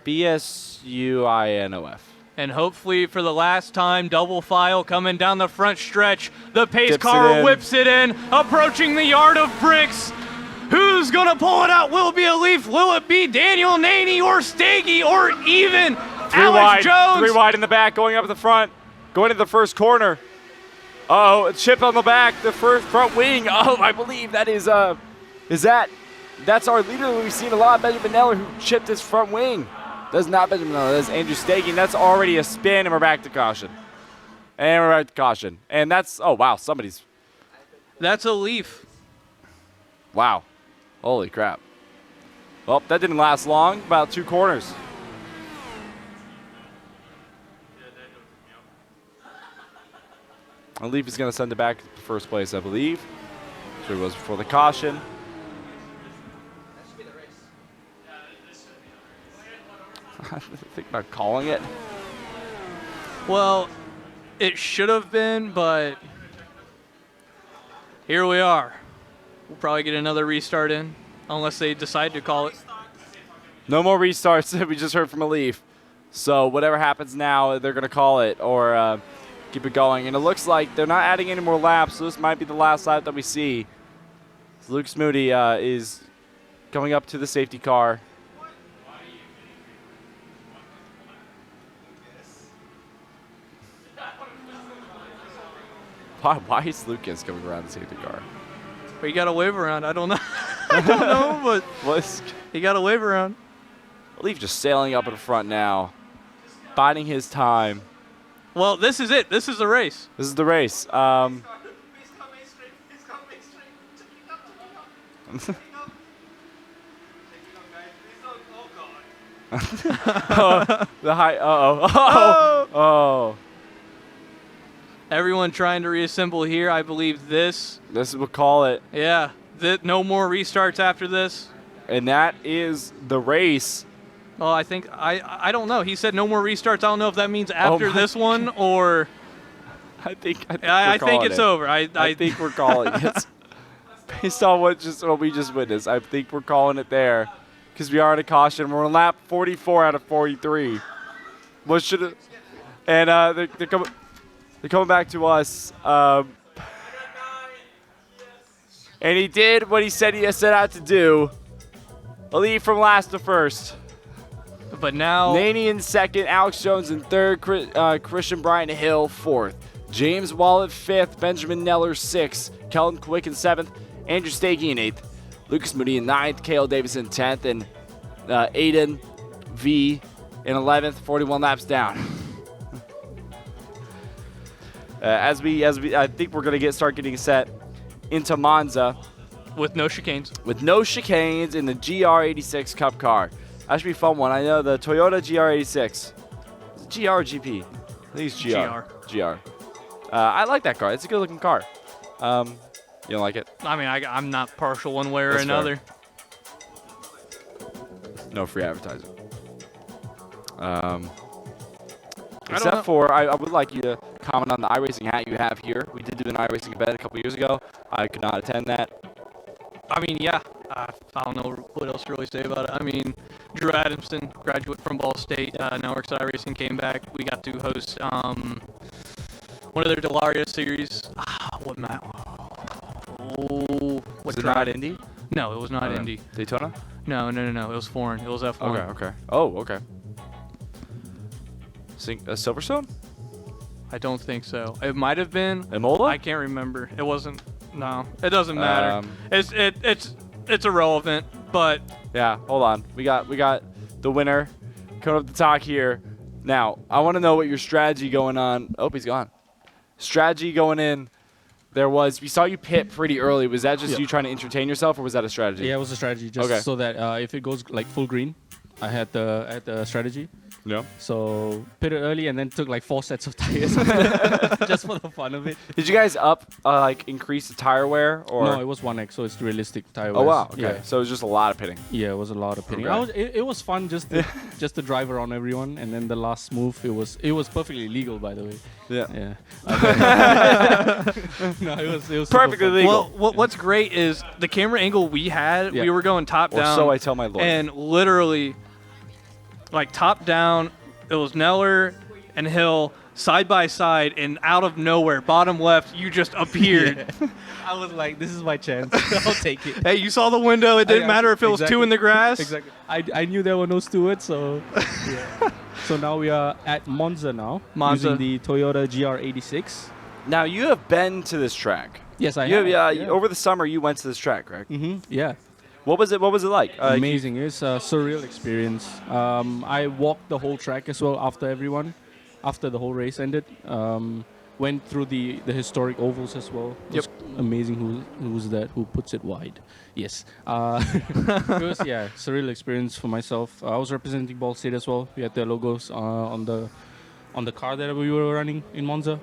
B: BSUINOF.
A: And hopefully for the last time, double file coming down the front stretch. The pace
B: Dips it
A: car
B: in.
A: whips it in, approaching the yard of bricks. Who's going to pull it out? Will it be Alif? Will it be Daniel Naney or Stagey or even Alex Jones?
B: 3 wide in the back, going up the front, going to the first corner. Uh-oh, a chip on the back, the first front wing. Oh, I believe that is that's our leader. We've seen a lot, Benjamin Neller, who chipped his front wing. That's not Benjamin Neller, that's Andrew Stagey. That's already a spin, and we're back to caution. And we're back to caution. And that's, oh, wow, somebody's.
A: That's Alif.
B: Wow. Holy crap. Well, that didn't last long, about 2 corners. Alif is going to send it back to first place, I believe. So he was before the caution. Think about calling it.
A: Well, it should have been, but here we are. We'll probably get another restart in, unless they decide to call it.
B: No more restarts. We just heard from Alif. So whatever happens now, they're going to call it or keep it going. And it looks like they're not adding any more laps, so this might be the last lap that we see. So Luke Smoody is going up to the safety car. Why is Lucas coming around the safety car?
A: But you got to wave around. I don't know. I don't know, but you got to wave around.
B: Alif just sailing up in front now, biding his time.
A: Well, this is it. This is the race.
B: This is the race. The high. Oh.
A: Everyone trying to reassemble here. I believe this.
B: This is what we'll call it.
A: Yeah. No more restarts after this.
B: And that is the race.
A: Well, I think I don't know. He said no more restarts. I don't know if that means after this one or.
B: I think
A: it's over.
B: I think we're calling it. Based on what we just witnessed, I think we're calling it there, because we are in a caution. We're on lap 44 out of 43. What should it? And they're coming back to us. And he did what he said he set out to do. Alif from last to first.
A: But now
B: Naney in second, Alex Jones in third, Christian Bryant Hill fourth, James Wallet fifth, Benjamin Neller sixth, Kellen Quick in seventh, Andrew Stagey in eighth, Lucas Moody in ninth, Cale Davis in 10th, and Aiden V in 11th, 41 laps down. I think we're gonna start getting set into Monza
A: with no chicanes.
B: With no chicanes in the GR86 Cup car. That should be a fun one. I know the Toyota GR86. Is it GR or GP? I think it's GR. GR. I like that car. It's a good looking car. You don't like it?
A: I mean, I'm not partial one way or
B: That's
A: another.
B: Fair. No free advertising. Except for, I would like you to comment on the iRacing hat you have here. We did do an iRacing event a couple years ago. I could not attend that.
A: I mean, yeah. I don't know what else to really say about it. I mean, Drew Adamson, graduate from Ball State, now works at iRacing, came back. We got to host one of their Delaria series. What map? Oh, what
B: Was it
A: track?
B: not Indy?
A: No, it was not Indy.
B: Daytona?
A: No. It was foreign. It was F1.
B: Okay. Oh, okay. Silverstone?
A: I don't think so. It might have been.
B: Imola?
A: I can't remember. It wasn't. No, it doesn't matter. It's irrelevant. But
B: yeah, hold on. We got the winner coming up the talk here. Now, I want to know what your strategy going on. Oh, he's gone. Strategy going in. We saw you pit pretty early. Was that just you trying to entertain yourself, or was that a strategy?
G: Yeah, it was a strategy, just so that if it goes like full green, I had the strategy.
B: Yeah.
G: So pitted early and then took like 4 sets of tires just for the fun of it.
B: Did you guys increase the tire wear, or?
G: No, it was 1x, so it's realistic tire wear.
B: Oh wow. Okay.
G: Yeah.
B: So it was just a lot of pitting.
G: Yeah, it was a lot of pitting.
B: Okay.
G: It was fun just to drive around everyone, and then the last move it was perfectly legal, by the way.
B: Yeah.
G: Yeah. No, it was
B: perfectly legal.
A: Well, what's great is the camera angle we had.
G: Yeah.
A: We were going top down.
B: So I tell my lawyer.
A: And literally, like top down, it was Neller and Hill side by side, and out of nowhere, bottom left, you just appeared.
G: Yeah. I was like, this is my chance. I'll take it.
A: Hey, you saw the window. It didn't matter if it was two in the grass.
G: Exactly. I knew there were no stewards, so yeah. So now we are at Monza now, using the Toyota GR86.
B: Now you have been to this track.
G: Yes, I have.
B: Yeah. Over the summer, you went to this track, correct?
G: Mm-hmm. Yeah.
B: What was it like?
G: Amazing. It's a surreal experience. I walked the whole track as well after the whole race ended. Went through the historic ovals as well. It was amazing who's that who puts it wide. Yes. It was surreal experience for myself. I was representing Ball State as well. We had the logos on the car that we were running in Monza,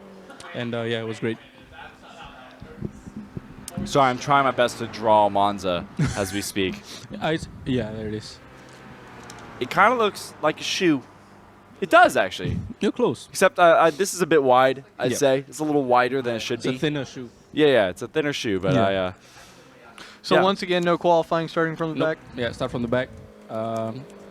G: and it was great.
B: Sorry, I'm trying my best to draw Monza as we speak.
G: There it is.
B: It kind of looks like a shoe. It does, actually.
G: You're close.
B: Except this is a bit wide, I'd say. It's a little wider than it should be.
G: It's a thinner shoe.
B: Yeah, it's a thinner shoe, but
A: So once again, no qualifying starting from the back?
G: Yeah, start from the back.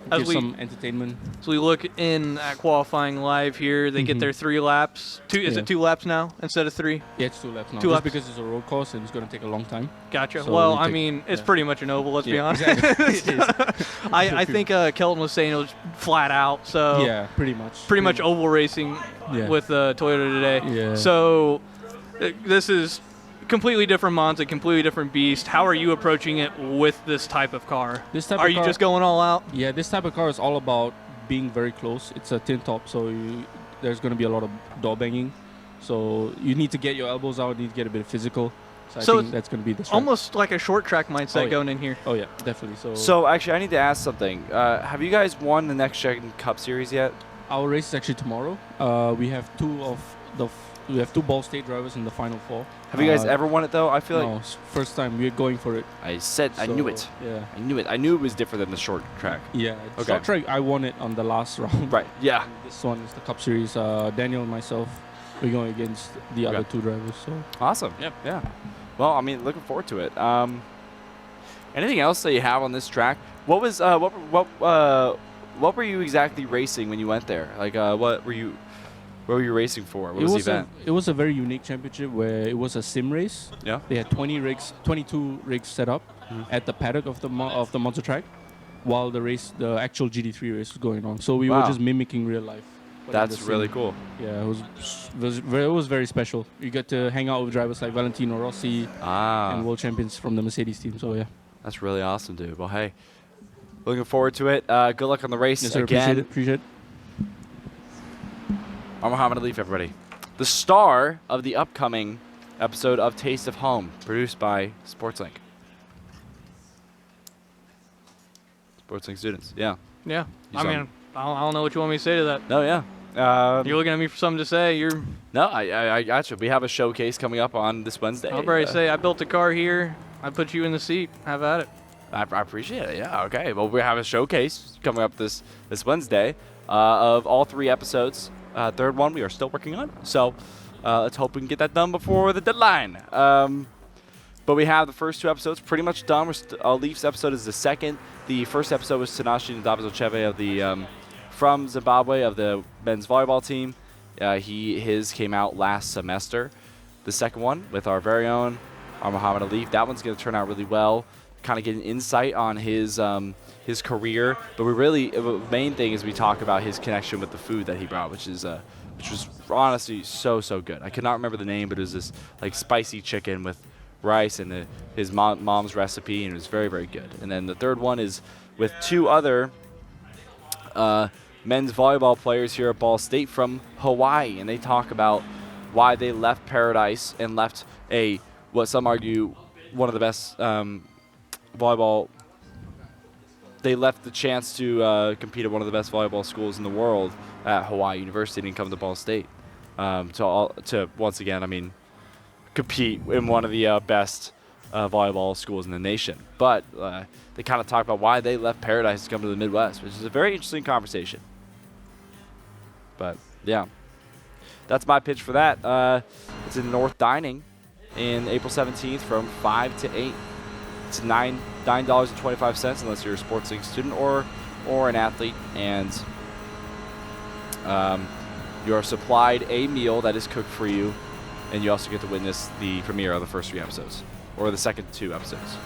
G: Give some entertainment.
A: So we look in at qualifying live here. They get their 3 laps. Is it 2 laps now instead of 3?
G: Yeah, it's 2 laps now.
A: 2 laps
G: because it's a road course and it's going to take a long time.
A: Gotcha.
G: So
A: well, I mean, it's pretty much an oval, let's be honest.
G: Exactly.
A: I think Kelton was saying it was flat out. So
G: yeah, pretty much.
A: Pretty much oval racing with Toyota today.
G: Yeah.
A: So this is completely different Monza, completely different beast. How are you approaching it with this type of car? Are you just going all out?
G: Yeah, this type of car is all about being very close. It's a tin top, so there's going to be a lot of door banging. So you need to get your elbows out, you need to get a bit physical. So I think that's going to be the strength.
A: Almost like a short track mindset going in here.
G: Oh yeah, definitely.
B: So actually, I need to ask something. Have you guys won the Next Gen Cup Series yet?
G: Our race is actually tomorrow. We have two Ball State drivers in the final 4.
B: Have you guys ever won it though? I feel
G: no, first time. We're going for it.
B: I knew it.
G: Yeah.
B: I knew it. I knew it was different than the short track.
G: Yeah. Short track, I won it on the last round.
B: Right. Yeah.
G: And this one is the Cup Series. Daniel and myself, we're going against the other 2 drivers. So
B: awesome. Yep. Yeah. Well, I mean, looking forward to it. Anything else that you have on this track? What was what were you exactly racing when you went there? Like, what were you racing for? What was the event?
G: It was a very unique championship where it was a sim race.
B: Yeah.
G: They had 22 rigs set up at the paddock of the Monza track, while the actual GT3 race was going on. So we were just mimicking real life.
B: That's really cool.
G: Yeah, it was very special. You get to hang out with drivers like Valentino Rossi and world champions from the Mercedes team. So yeah,
B: that's really awesome, dude. Well, hey, looking forward to it. Good luck on the race
G: yes, sir,
B: again.
G: Appreciate it.
B: I'm Muhammad Alif, everybody. The star of the upcoming episode of Taste of Home, produced by SportsLink. SportsLink students, yeah.
A: Yeah. I mean, I don't know what you want me to say to that.
B: No, yeah.
A: You're looking at me for something to say.
B: No, I got you. We have a showcase coming up on this Wednesday.
A: I'll probably say I built a car here. I put you in the seat. Have at it.
B: I appreciate it. Yeah. Okay. Well, we have a showcase coming up this Wednesday of all 3 episodes. Third one we are still working on. So let's hope we can get that done before the deadline. But we have the first 2 episodes pretty much done. Leaf's episode is the second. The first episode was Tanashi Ndabazocheve of the from Zimbabwe of the men's volleyball team. His came out last semester. The second one with our very own Muhammad Alif. That one's going to turn out really well. Kind of get an insight on his career. But the main thing is we talk about his connection with the food that he brought, which was honestly so good. I could not remember the name, but it was this like spicy chicken with rice and his mom's recipe, and it was very good. And then the third one is with 2 other men's volleyball players here at Ball State from Hawaii, and they talk about why they left Paradise and left what some argue one of the best volleyball. They left the chance to compete at one of the best volleyball schools in the world at Hawaii University and come to Ball State to once again, I mean, compete in one of the best volleyball schools in the nation. But they kind of talk about why they left Paradise to come to the Midwest, which is a very interesting conversation. But yeah, that's my pitch for that. It's in North Dining in April 17th from 5 to 8. It's $9.25 unless you're a sports league student or an athlete, and you are supplied a meal that is cooked for you, and you also get to witness the premiere of the first 3 episodes, or the second 2 episodes.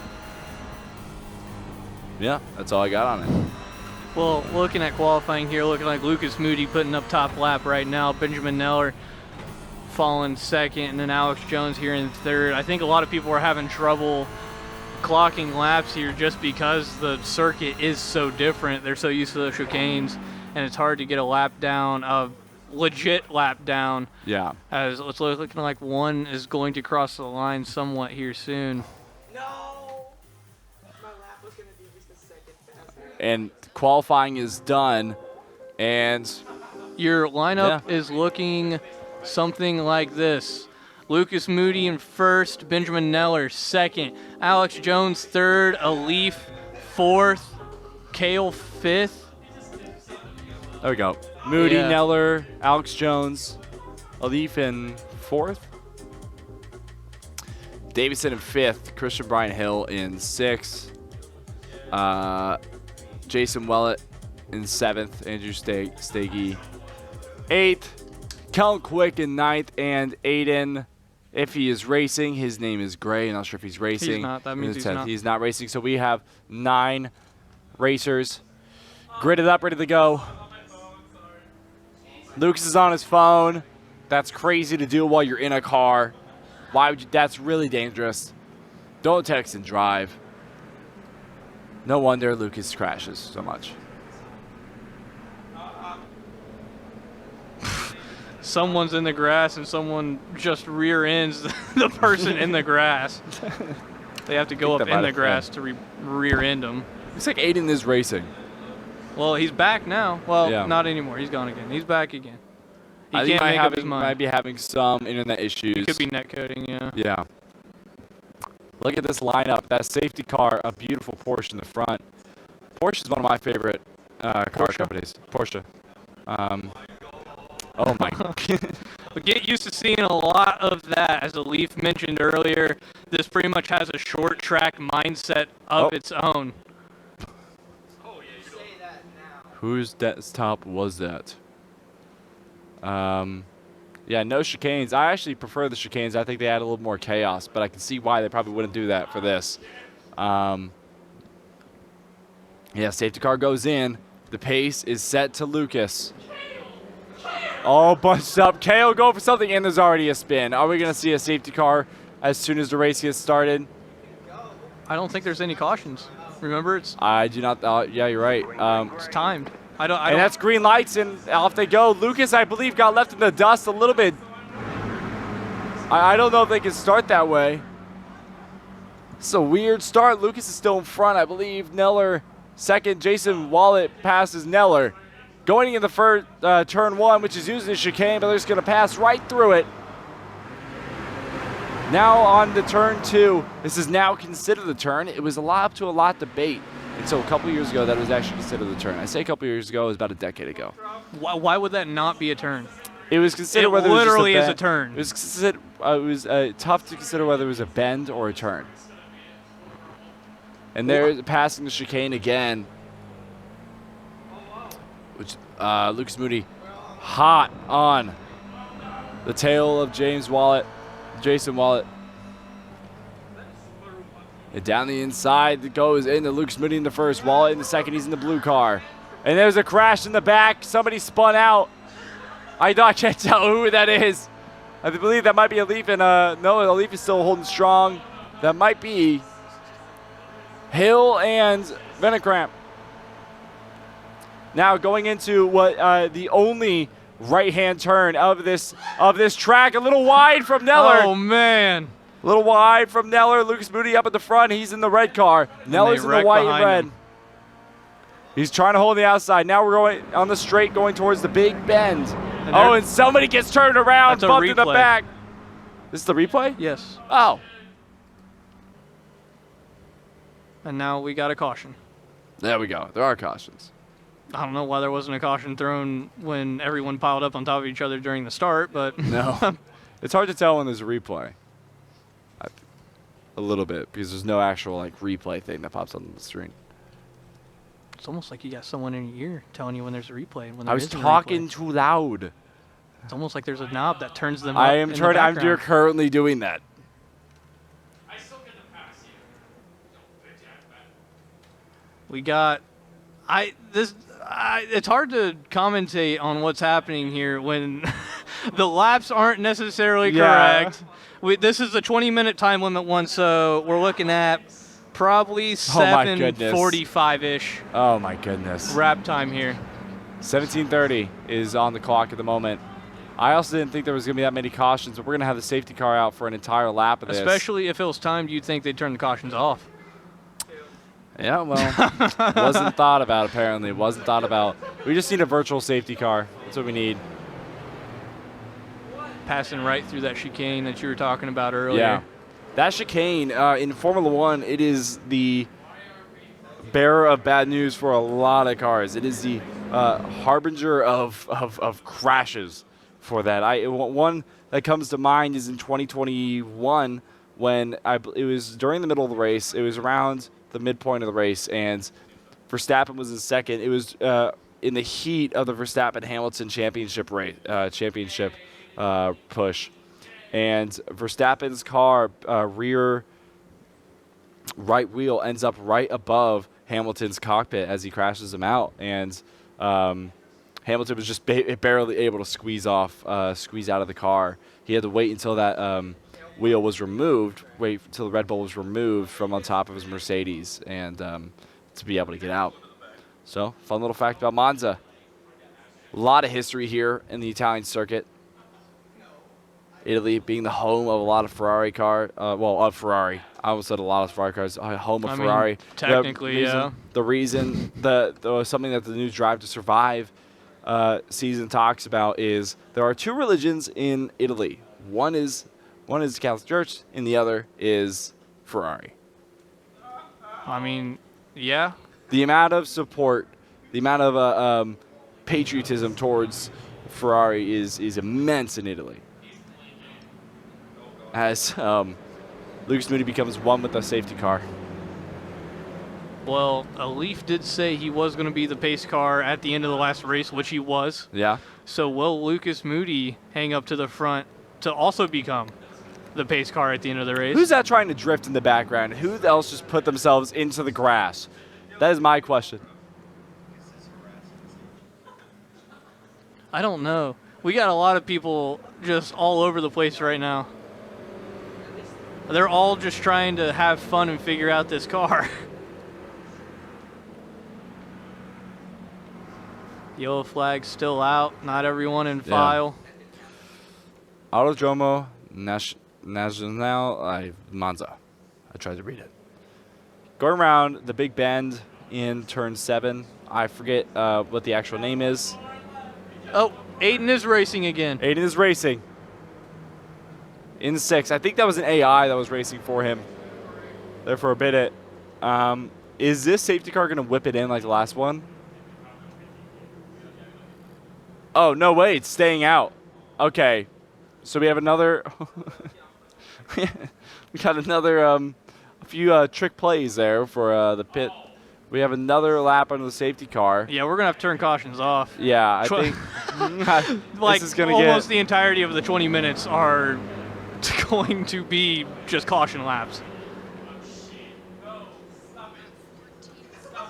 B: Yeah, that's all I got on it.
A: Well, looking at qualifying here, looking like Lucas Moody putting up top lap right now. Benjamin Neller falling second, and then Alex Jones here in third. I think a lot of people are having trouble clocking laps here just because the circuit is so different. They're so used to the chicanes, and it's hard to get a lap down, a legit lap down.
B: Yeah.
A: As it's looking like one is going to cross the line somewhat here soon.
H: No! My lap was going to be just a second faster.
B: And qualifying is done, and
A: your lineup is looking something like this. Lucas Moody in first, Benjamin Neller second, Alex Jones third, Alif fourth, Kale fifth.
B: There we go. Moody, Neller, Alex Jones, Alif in fourth, Davison in fifth, Christian Brian Hill in sixth, Jason Wellett in seventh, Andrew Stagey eighth, Kellen Quick in ninth, and Aiden, if he is racing, his name is Gray. I'm not sure if he's racing.
A: He's not. That means he's not.
B: He's not racing. So we have 9 racers gridded up, ready to go. Lucas is on his phone. That's crazy to do while you're in a car. Why would you? That's really dangerous. Don't text and drive. No wonder Lucas crashes so much.
A: Someone's in the grass and someone just rear ends the person in the grass. They have to go up in the grass to rear end them.
B: Looks like Aiden is racing.
A: Well, he's back now. Well, not anymore. He's gone again. He's back again. He
B: I
A: can't
B: think
A: make up his mind.
B: Might be having some internet issues.
A: He could be netcoding, yeah.
B: Yeah. Look at this lineup. That safety car, a beautiful Porsche in the front. Porsche is one of my favorite car companies. Porsche. Oh my God.
A: But get used to seeing a lot of that. As Alif mentioned earlier, this pretty much has a short track mindset of its own.
B: Whose desktop was that? Yeah, no chicanes. I actually prefer the chicanes. I think they add a little more chaos, but I can see why they probably wouldn't do that for this. Yeah, safety car goes in. The pace is set to Lucas. Oh, bunched up. KO go for something, and there's already a spin. Are we going to see a safety car as soon as the race gets started?
A: I don't think there's any cautions. Remember, it's...
B: I do not... yeah, you're right.
A: It's timed. I don't.
B: And that's green lights, and off they go. Lucas, I believe, got left in the dust a little bit. I don't know if they can start that way. It's a weird start. Lucas is still in front, I believe. Neller second. Jason Wallet passes Neller. Going in the first turn 1, which is using the chicane, but they're just going to pass right through it. Now on to turn 2. This is now considered the turn. It was up to a lot of debate until a couple years ago that it was actually considered the turn. I say a couple years ago, it was about a decade ago.
A: Why would that not be a turn?
B: It was considered
A: It
B: whether
A: literally
B: it was
A: is
B: just
A: a turn.
B: It was considered, tough to consider whether it was a bend or a turn. And they're passing the chicane again. Which Lucas Moody hot on the tail of Jason Wallet. And down the inside it goes into Lucas Moody in the first. Wallet in the second. He's in the blue car. And there's a crash in the back. Somebody spun out. I can't tell who that is. I believe that might be Alif. And no, Alif is still holding strong. That might be Hill and Venecramp. Now going into what the only right-hand turn of this track, a little wide from Neller.
A: Oh man,
B: a little wide from Neller. Lucas Moody up at the front. He's in the red car. Neller's in the white and red.
A: Him.
B: He's trying to hold the outside. Now we're going on the straight, going towards the big bend. And somebody gets turned around, bumped in the back. This is the replay?
A: Yes.
B: Oh.
A: And now we got a caution.
B: There we go. There are cautions.
A: I don't know why there wasn't a caution thrown when everyone piled up on top of each other during the start, but
B: no, it's hard to tell when there's a replay. A little bit, because there's no actual replay thing that pops up on the screen.
A: It's almost like you got someone in your ear telling you when there's a replay and when there
B: I was
A: isn't
B: talking
A: a replay.
B: too loud.
A: It's almost like there's a knob that turns them
B: I
A: up
B: am
A: in
B: turning.
A: the
B: I'm
A: background.
B: currently doing that.
A: We got, it's hard to commentate on what's happening here when the laps aren't necessarily correct. This is a 20-minute time limit one, so we're looking at probably 7:45-ish.
B: Oh my goodness.
A: Wrap time here.
B: 17:30 is on the clock at the moment. I also didn't think there was going to be that many cautions, but we're going to have the safety car out for an entire lap of this.
A: Especially if it was timed, you'd think they'd turn the cautions off.
B: Yeah, well, wasn't thought about apparently. It wasn't thought about. We just need a virtual safety car. That's what we need.
A: Passing right through that chicane that you were talking about earlier.
B: Yeah. That chicane, in Formula One, it is the bearer of bad news for a lot of cars. It is the harbinger of crashes for that. One that comes to mind is in 2021 when it was during the middle of the race. It was around the midpoint of the race, and Verstappen was in second. It was in the heat of the Verstappen-Hamilton championship push, and Verstappen's car rear right wheel ends up right above Hamilton's cockpit as he crashes him out, and Hamilton was just barely able to squeeze out of the car. He had to wait until that wheel was removed, wait until the Red Bull was removed from on top of his Mercedes, and to be able to get out. So, fun little fact about Monza. A lot of history here in the Italian circuit. Italy being the home of a lot of Ferrari of Ferrari. I almost said a lot of Ferrari cars. Home of Ferrari.
A: Technically, yeah.
B: The reason, something that the new Drive to Survive season talks about is there are two religions in Italy. One is the Catholic Church, and the other is Ferrari.
A: I mean, yeah.
B: The amount of support, the amount of patriotism towards Ferrari is immense in Italy. As Lucas Moody becomes one with the safety car.
A: Well, Alif did say he was going to be the pace car at the end of the last race, which he was.
B: Yeah.
A: So will Lucas Moody hang up to the front to also become the pace car at the end of the race?
B: Who's that trying to drift in the background? Who else just put themselves into the grass? That is my question.
A: I don't know. We got a lot of people just all over the place right now. They're all just trying to have fun and figure out this car. Yellow flag's still out. Not everyone in file.
B: Autodromo Nacional Monza. I tried to read it. Going around the big bend in turn 7. I forget what the actual name is.
A: Oh, Aiden is racing again.
B: Aiden is racing. In 6. I think that was an AI that was racing for him there for a bit. Is this safety car going to whip it in like the last one? Oh, no way. It's staying out. Okay, so we have another. We got another a few trick plays there for the pit. We have another lap under the safety car.
A: Yeah, we're gonna have to turn cautions off.
B: Yeah, I think
A: like
B: this is gonna
A: almost the entirety of the 20 minutes are going to be just caution laps.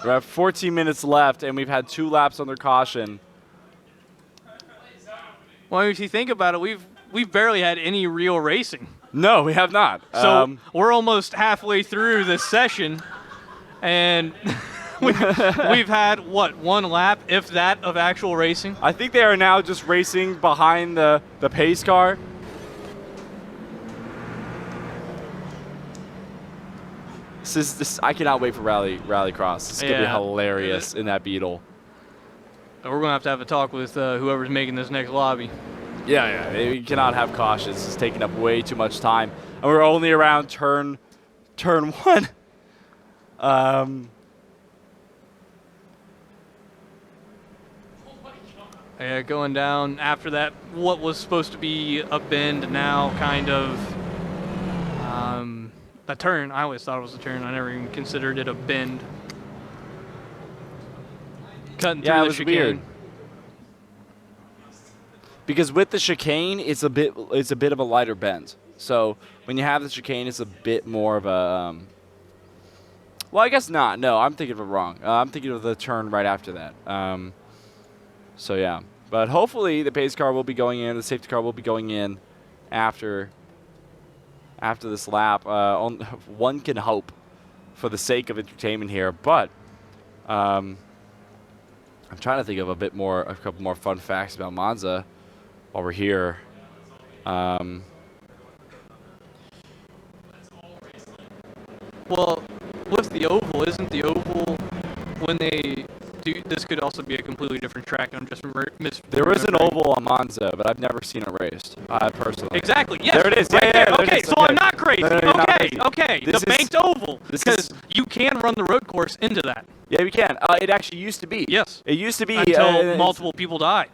B: We have 14 minutes left, and we've had 2 laps under caution.
A: Well, if you think about it, we've barely had any real racing.
B: No, we have not.
A: So we're almost halfway through this session, and we've had, what, 1 lap, if that, of actual racing?
B: I think they are now just racing behind the pace car. I cannot wait for Rallycross. This is going to be hilarious in that Beetle.
A: We're going to have a talk with whoever's making this next lobby.
B: Yeah, we cannot have cautions. It's taking up way too much time. And we're only around turn 1.
A: Yeah, going down after that, what was supposed to be a bend now kind of a turn. I always thought it was a turn. I never even considered it a bend. Cutting through the chicane.
B: Weird. Because with the chicane, it's a bit of a lighter bend. So when you have the chicane, it's a bit more of a. Well, I guess not. No, I'm thinking of it wrong. I'm thinking of the turn right after that. So yeah, but hopefully the pace car will be going in. The safety car will be going in after this lap. One can hope, for the sake of entertainment here. But I'm trying to think of a couple more fun facts about Monza while we're here.
A: Well, with the oval, isn't the oval when they do this could also be a completely different track? I'm just
B: There is an oval on Monza, but I've never seen it raced. Personally.
A: Exactly. Yes.
B: There it is.
A: Right
B: Yeah,
A: there.
B: there
A: Okay,
B: it is.
A: so I'm not crazy. Okay.
B: This
A: The banked oval,
B: this
A: because you can run the road course into that.
B: Yeah, we can. It actually used to be.
A: Yes.
B: It used to be
A: until multiple people die.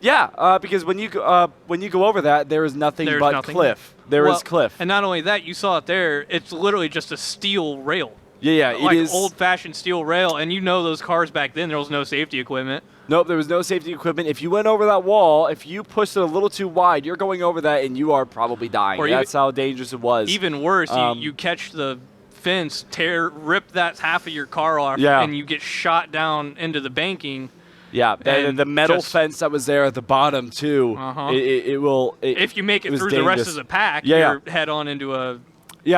B: Yeah, because when you go over that, there is nothing but cliff. There is cliff.
A: And not only that, you saw it there. It's literally just a steel rail.
B: Yeah,
A: like
B: it is
A: old-fashioned steel rail. And you know those cars back then, there was no safety equipment.
B: Nope, there was no safety equipment. If you went over that wall, if you pushed it a little too wide, you're going over that and you are probably dying. Or that's how dangerous it was.
A: Even worse, you catch the fence, rip that half of your car off,
B: Yeah.
A: and you get shot down into the banking.
B: Yeah, and the metal fence that was there at the bottom too. It will.
A: If you make it through the rest of the pack, you're head on into a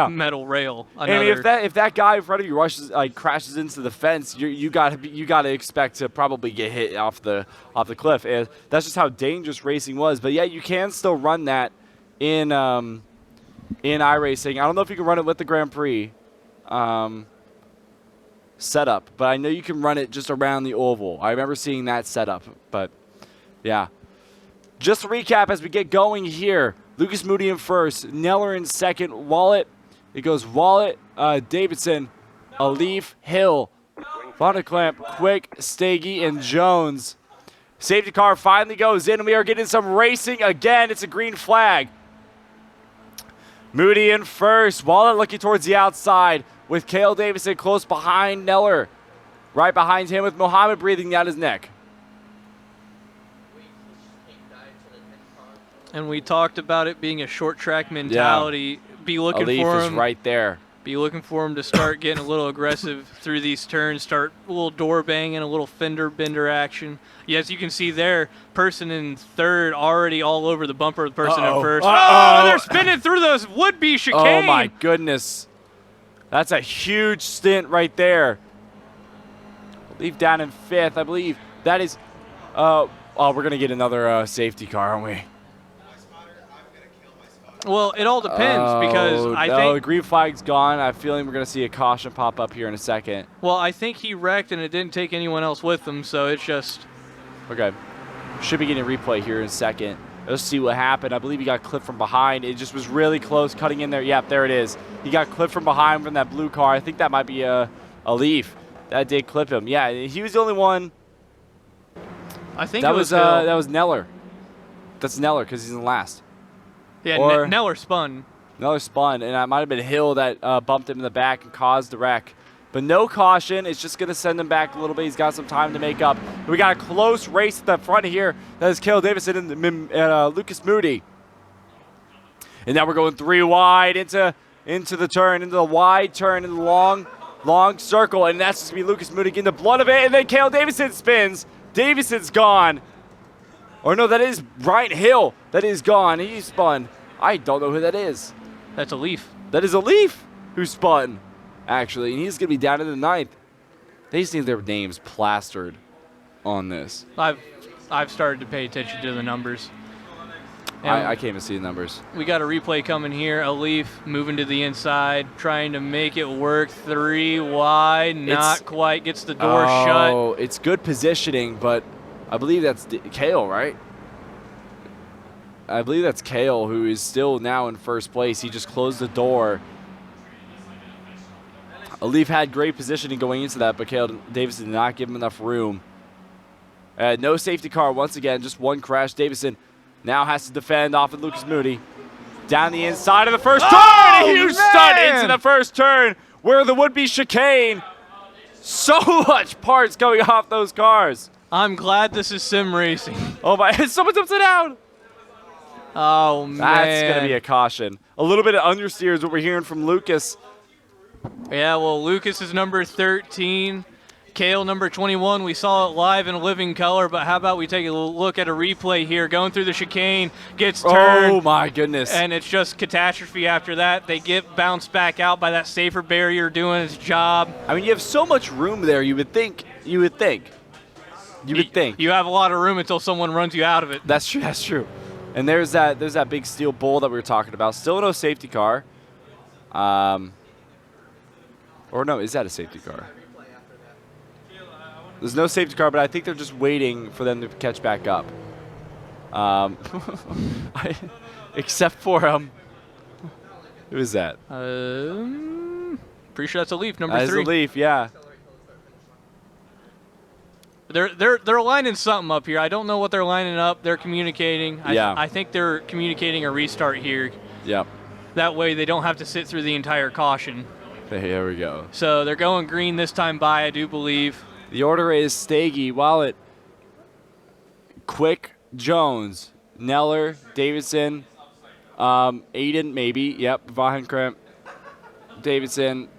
A: metal rail.
B: I mean, if that guy in front of you crashes into the fence, you gotta expect to probably get hit off the cliff. And that's just how dangerous racing was. But yeah, you can still run that in iRacing. I don't know if you can run it with the Grand Prix setup, but I know you can run it just around the oval. I remember seeing that setup. But yeah, just to recap as we get going here. Lucas Moody in first, Neller in second, Wallet. It goes Wallet, Davidson, Alif, Hill, Vonderklamp, Quick, Stagey, and Jones. Safety car finally goes in, and we are getting some racing again. It's a green flag. Moody in first, Wallet looking towards the outside with Cale Davidson close behind Neller. Right behind him with Mohammed breathing down his neck.
A: And we talked about it being a short track mentality. Be looking
B: Alif
A: for
B: is
A: him.
B: right there.
A: Be looking for him to start getting a little aggressive through these turns, start a little door banging, a little fender bender action. Yes, you can see there, person in third already all over the bumper of the person in first. Oh, they're spinning through those would-be chicane.
B: Oh, my goodness. That's a huge stint right there. Leave down in fifth, I believe. That is, we're going to get another safety car, aren't we?
A: Well, it all depends because I think
B: the green flag's gone. I have a feeling we're going to see a caution pop up here in a second.
A: Well, I think he wrecked and it didn't take anyone else with him, so it's just...
B: Okay. Should be getting a replay here in a second. Let's see what happened. I believe he got clipped from behind. It just was really close cutting in there. Yep, there it is. He got clipped from behind from that blue car. I think that might be a Leaf. That did clip him. Yeah, he was the only one.
A: I think
B: that was Neller. That's Neller because he's in last.
A: Yeah,
B: Or-
A: Neller spun.
B: Neller spun, and it might have been Hill that bumped him in the back and caused the wreck. But no caution. It's just going to send him back a little bit. He's got some time to make up. We got a close race at the front here. That is Cale Davison and Lucas Moody. And now we're going 3 wide into the turn, into the wide turn, into the long circle. And that's just going to be Lucas Moody getting the blood of it. And then Cale Davison spins. Davison's gone. Or no, that is Ryan Hill. That is gone. He spun. I don't know who that is.
A: That's a Leaf.
B: That is a Leaf who spun, actually. And he's going to be down in the 9th. They just need their names plastered on this.
A: I've started to pay attention to the numbers.
B: I can't even see the numbers.
A: We got a replay coming here. A Leaf moving to the inside, trying to make it work. 3 wide, not quite. Gets the door shut.
B: Oh, it's good positioning, but I believe that's Cale, right? I believe that's Cale, who is still now in first place. He just closed the door. A Leaf had great positioning going into that, but Cale Davison did not give him enough room. No safety car once again, just one crash. Davison now has to defend off of Lucas Moody. Down the inside of the first turn. A huge stunt into the first turn where the would-be chicane. So much parts going off those cars.
A: I'm glad this is sim racing.
B: Oh my, someone's upside down.
A: Oh, man.
B: That's going to be a caution. A little bit of understeer is what we're hearing from Lucas.
A: Yeah, well, Lucas is number 13. Cale, number 21. We saw it live in living color, but how about we take a look at a replay here. Going through the chicane, gets turned.
B: Oh, my goodness.
A: And it's just catastrophe after that. They get bounced back out by that safer barrier doing its job.
B: I mean, you have so much room there, you would think. You would think.
A: You have a lot of room until someone runs you out of it.
B: That's true. That's true. And there's that big steel bull that we were talking about. Still no safety car. Or no, is that a safety car? There's no safety car, but I think they're just waiting for them to catch back up. Except for who is that?
A: Pretty sure that's a Leaf, number 3.
B: That's a Leaf, yeah.
A: They're lining something up here. I don't know what they're lining up. They're communicating. I think they're communicating a restart here.
B: Yep.
A: That way they don't have to sit through the entire caution.
B: Hey, here we go.
A: So they're going green this time by, I do believe.
B: The order is Stagey, Wallet, Quick, Jones, Neller, Davidson, Aiden, maybe. Yep, Vahenkramp, Davidson.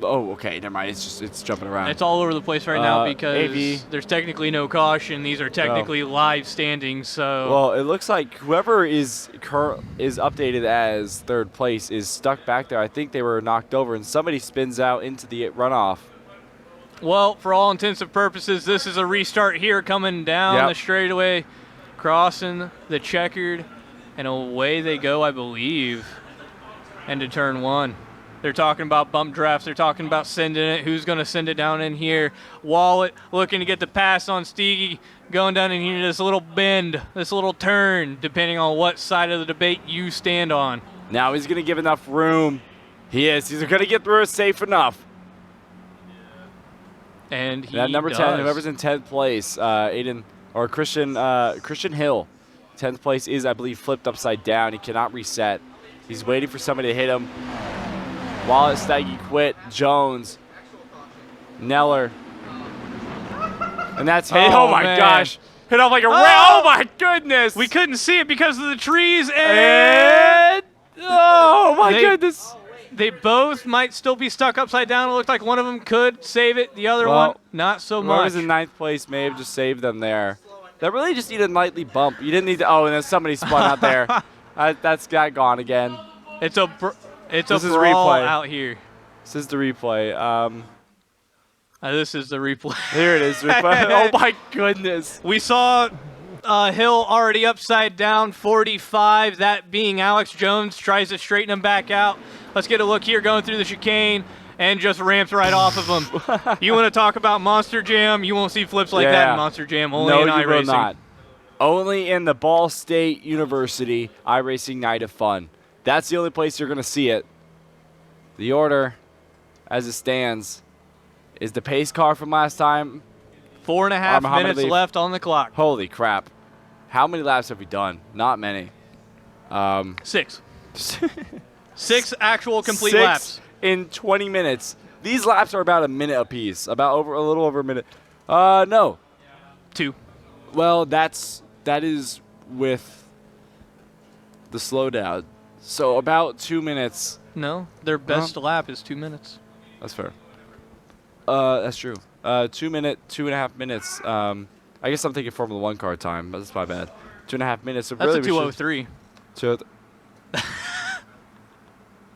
B: Oh, okay, never mind. It's jumping around.
A: It's all over the place right now because
B: AV.
A: there's technically no caution. These are technically live standings. So
B: well, it looks like whoever is updated as 3rd place is stuck back there. I think they were knocked over, and somebody spins out into the runoff.
A: Well, for all intents and purposes, this is a restart here coming down the straightaway, crossing the checkered, and away they go, I believe, into turn 1. They're talking about bump drafts. They're talking about sending it. Who's going to send it down in here? Wallet looking to get the pass on Steege, going down in here this little bend, this little turn, depending on what side of the debate you stand on.
B: Now he's going to give enough room. He is. He's going to get through it safe enough.
A: And he
B: that number
A: does.
B: 10, whoever's in 10th place, Aiden or Christian Hill, 10th place is, I believe, flipped upside down. He cannot reset. He's waiting for somebody to hit him. Wallace, Staggy quit. Jones, Neller, and that's hit. Oh my gosh! Hit off like a oh my goodness!
A: We couldn't see it because of the trees, and
B: oh my goodness!
A: They both might still be stuck upside down. It looked like one of them could save it. The other one, not so much.
B: Whoever's in 9th place may have just saved them there. That really just needed a nightly bump. You didn't need to. Oh, and then somebody spun out there. That's got gone again.
A: It's a brawl out here.
B: This is the replay.
A: This is the replay.
B: Here it is. Replay. Oh my goodness.
A: We saw Hill already upside down, 45. That being Alex Jones tries to straighten him back out. Let's get a look here going through the chicane and just ramps right off of him. You want to talk about Monster Jam? You won't see flips like that in Monster Jam. Only in iRacing.
B: No, you will not. Only in the Ball State University iRacing Night of Fun. That's the only place you're going to see it. The order, as it stands, is the pace car from last time.
A: 4.5 minutes left on the clock.
B: Holy crap. How many laps have we done? Not many.
A: 6. 6 actual complete
B: 6
A: laps.
B: in 20 minutes. These laps are about a minute apiece. A little over a minute. No.
A: 2.
B: Well, that is with the slowdown. So about 2 minutes.
A: No, their best lap is 2 minutes.
B: That's fair. That's true. 2.5 minutes. I guess I'm thinking Formula 1 car time, but that's my bad. 2.5 minutes. So
A: That's
B: really
A: a 2:03.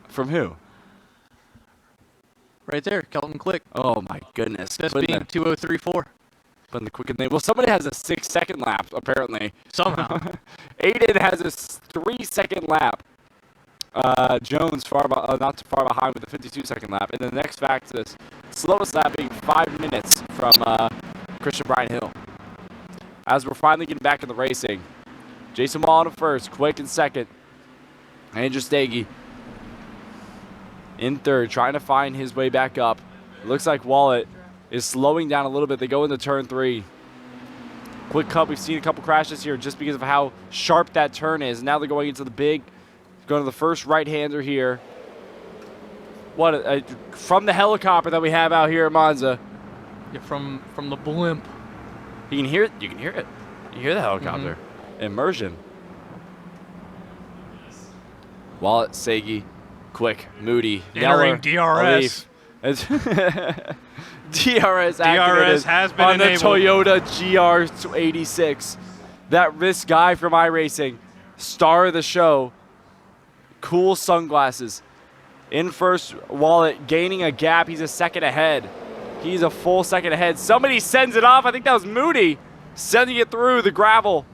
B: From who?
A: Right there, Kelton Click.
B: Oh my goodness.
A: That's being 2:03.4.
B: Putting the quick in there. Well, somebody has a 6-second lap apparently.
A: Somehow.
B: Aiden has a 3-second lap. Jones not too far behind with a 52-second lap. And the next fastest, slowest lap being 5 minutes from Christian Brian Hill. As we're finally getting back in the racing, Jason Wall in first, Quick in second, Andrew Stagey in third, trying to find his way back up. It looks like Wallet is slowing down a little bit. They go into turn 3. Quick cut. We've seen a couple crashes here just because of how sharp that turn is. Now they're going into going to the first right-hander here. From the helicopter that we have out here at Monza.
A: Yeah, from the blimp.
B: You can hear it. You hear the helicopter. Immersion. Wallet, Sagi, Quick, Moody,
A: Entering
B: Neller,
A: DRS.
B: DRS
A: DRS has been
B: on
A: enabled.
B: the Toyota GR86. That wrist guy from iRacing, star of the show. Cool sunglasses. In first, Wallet gaining a gap. He's a second ahead. He's a full second ahead. Somebody sends it off. I think that was Moody sending it through the gravel.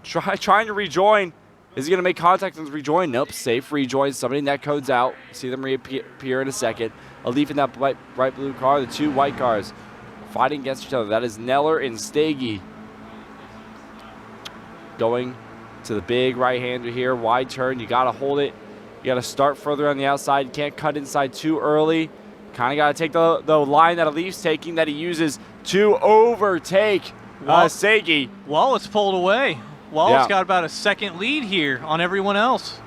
B: Trying to rejoin. Is he going to make contact and rejoin? Nope. Safe rejoin. Somebody net codes out. See them reappear in a second. A Leaf in that bright blue car. The 2 white cars fighting against each other. That is Neller and Stagey. Going to the big right-hander here. Wide turn. You got to hold it. You got to start further on the outside. You can't cut inside too early. Kind of got to take the line that a Leaf's taking that he uses to overtake Sagi.
A: Wallace pulled away. Wallace got about a second lead here on everyone else.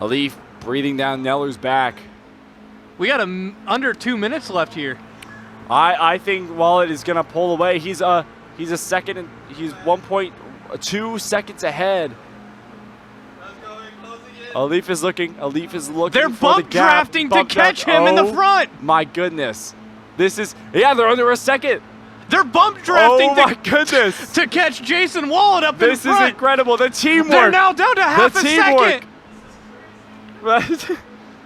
B: A Leaf breathing down Neller's back.
A: We got under 2 minutes left here.
B: I think Wallet is going to pull away. He's a second and he's 1.2 seconds ahead. A Leaf is looking.
A: They're bump drafting to catch him in the front.
B: My goodness. They're under a second.
A: They're bump drafting
B: my goodness.
A: to catch Jason Wallet up in front.
B: This is incredible. The teamwork.
A: They're now down to half a second.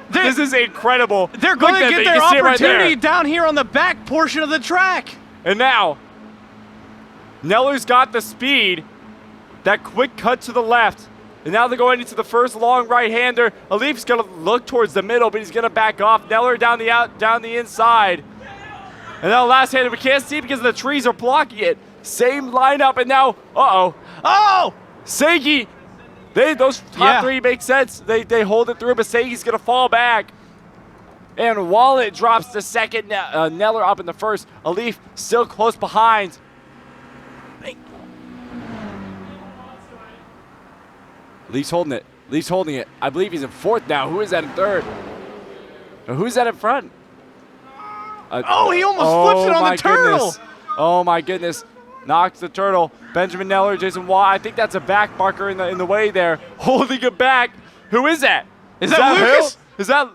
B: This is incredible.
A: They're going to get their opportunity down here on the back portion of the track.
B: And now, Neller's got the speed. That quick cut to the left. And now they're going into the first long right-hander. Alif's going to look towards the middle, but he's going to back off. Neller down the inside. And now last hander, we can't see because the trees are blocking it. Same lineup, and now, oh! Sagi, those top 3 make sense. They hold it through, but Sagi's going to fall back. And Wallet drops the second. Neller up in the first. Alif still close behind. Leaf's holding it. I believe he's in fourth now. Who is that in third? Who's that in front?
A: He almost flips it on the turtle.
B: Goodness. Oh my goodness. Knocks the turtle. Benjamin Neller, Jason Watt. I think that's a back marker in the way there. Holding it back. Who is that?
A: Is that Lucas?
B: Who? Is that?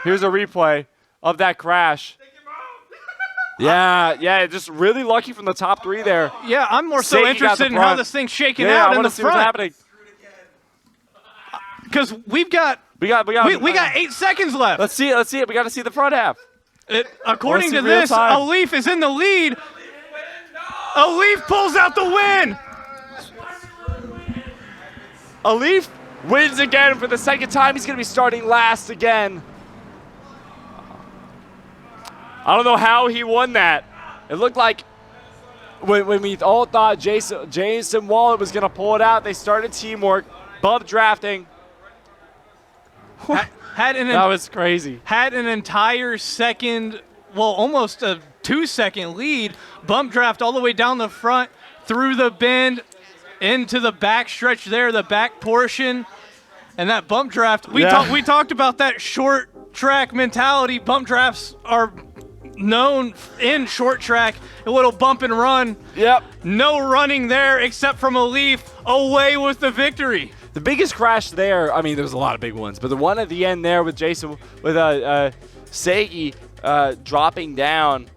B: Here's a replay of that crash. Yeah, just really lucky from the top 3 there.
A: Yeah, I'm more so interested in how this thing's shaking out in the front.
B: See what's happening.
A: Because we got 8 seconds left.
B: Let's see it. We got to see the front half.
A: According to this, Alif is in the lead. Alif pulls out the win.
B: Alif wins again for the second time. He's going to be starting last again. I don't know how he won that. It looked like when we all thought Jason Wallet was going to pull it out, they started teamwork, bump drafting. That was crazy.
A: Had an entire second, almost a 2-second lead. Bump draft all the way down the front. through the bend into the back stretch there, the back portion, and that bump draft. We talked about that short track mentality. Bump drafts are known in short track, a little bump and run.
B: Yep.
A: No running there except from a leaf, away with the victory.
B: The biggest crash there, I mean, there's a lot of big ones, but the one at the end there with Jason, with Segi dropping down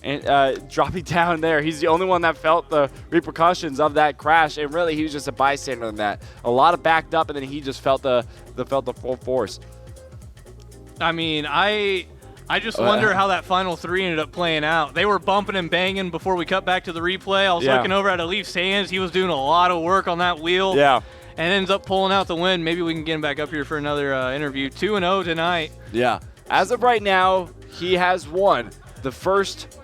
B: there. He's the only one that felt the repercussions of that crash, and really he was just a bystander in that. A lot of backed up, and then he just felt the full force.
A: I mean, I just wonder how that final 3 ended up playing out. They were bumping and banging before we cut back to the replay. I was looking over at Alif's hands. He was doing a lot of work on that wheel.
B: Yeah.
A: And ends up pulling out the win. Maybe we can get him back up here for another interview. 2-0 tonight.
B: Yeah. As of right now, he has won the first,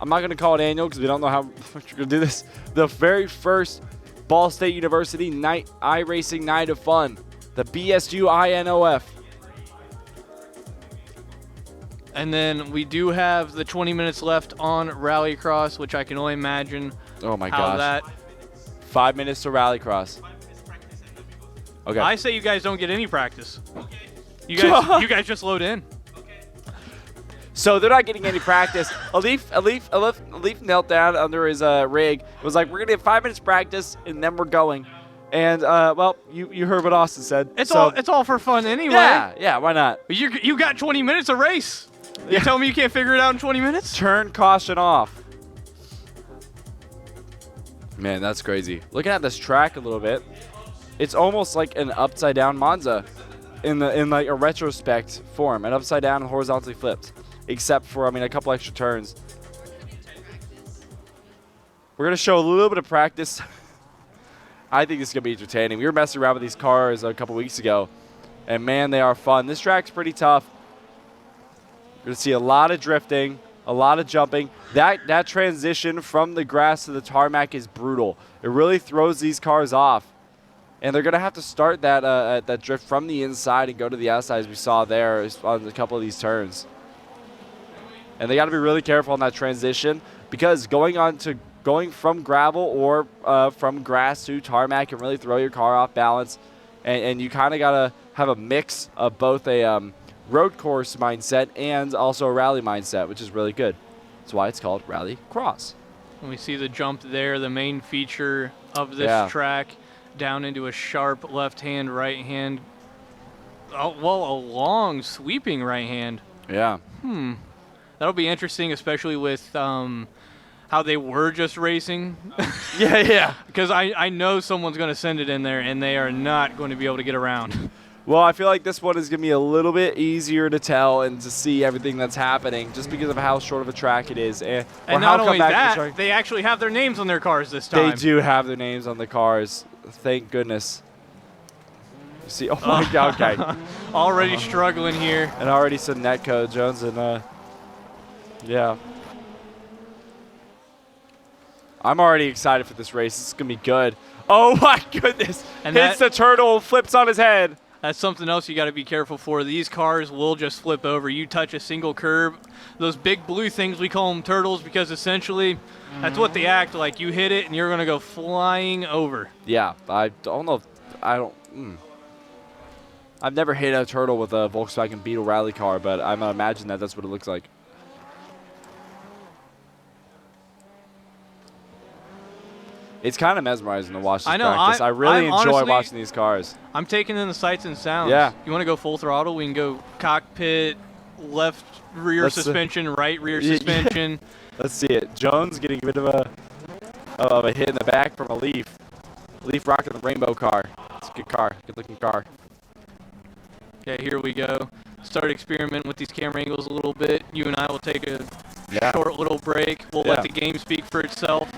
B: I'm not going to call it annual because we don't know how much we're going to do this, the very first Ball State University night iRacing Night of Fun, the bsu.edu.
A: And then we do have the 20 minutes left on Rallycross, which I can only imagine
B: how
A: gosh. That
B: 5 minutes to Rallycross. Okay.
A: I say you guys don't get any practice. You guys just load in.
B: So they're not getting any practice. Alif knelt down under his rig. It was like, we're going to get 5 minutes practice, and then we're going. And, well, you heard what Austin said.
A: It's all for fun anyway.
B: Yeah, why not?
A: You got 20 minutes of race. You tell me you can't figure it out in 20 minutes?
B: Turn caution off. Man, that's crazy. Looking at this track a little bit, it's almost like an upside down Monza in like a retrospect form, and upside down and horizontally flipped, except for, I mean, a couple extra turns. We're gonna show a little bit of practice. I think this is gonna be entertaining. We were messing around with these cars a couple weeks ago, and man, they are fun. This track's pretty tough. You're gonna see a lot of drifting, a lot of jumping. That transition from the grass to the tarmac is brutal. It really throws these cars off. And they're going to have to start that drift from the inside and go to the outside, as we saw there on a couple of these turns. And they got to be really careful on that transition, because going from gravel or from grass to tarmac can really throw your car off balance. And you kind of got to have a mix of both a road course mindset and also a rally mindset, which is really good. That's why it's called Rally Cross.
A: And we see the jump there, the main feature of this track. Down into a sharp left hand, right hand. Oh, well, a long sweeping right hand.
B: Yeah.
A: That'll be interesting, especially with how they were just racing.
B: Yeah.
A: Because I know someone's going to send it in there, and they are not going to be able to get around.
B: Well, I feel like this one is going to be a little bit easier to tell and to see everything that's happening, just because of how short of a track it is. And
A: not only that, they actually have their names on their cars this time.
B: They do have their names on the cars. Thank goodness. You see, oh my God, okay.
A: Already struggling here.
B: And already some netcode, Jones, and yeah. I'm already excited for this race. It's going to be good. Oh my goodness. And hits the turtle, flips on his head.
A: That's something else you got to be careful for. These cars will just flip over. You touch a single curb. Those big blue things, we call them turtles, because essentially that's what they act like. You hit it and you're going to go flying over.
B: Yeah, I don't know. I've never hit a turtle with a Volkswagen Beetle rally car, but I'm going to imagine that that's what it looks like. It's kind of mesmerizing to watch this practice. I really enjoy watching these cars.
A: I'm taking in the sights and sounds.
B: Yeah.
A: You want to go full throttle? We can go cockpit, left rear suspension, right rear suspension.
B: Let's see it. Jones getting a bit of a hit in the back from a Leaf. Leaf rocking the rainbow car. It's a good car, good looking car.
A: Okay, here we go. Start experimenting with these camera angles a little bit. You and I will take a short little break. We'll let the game speak for itself.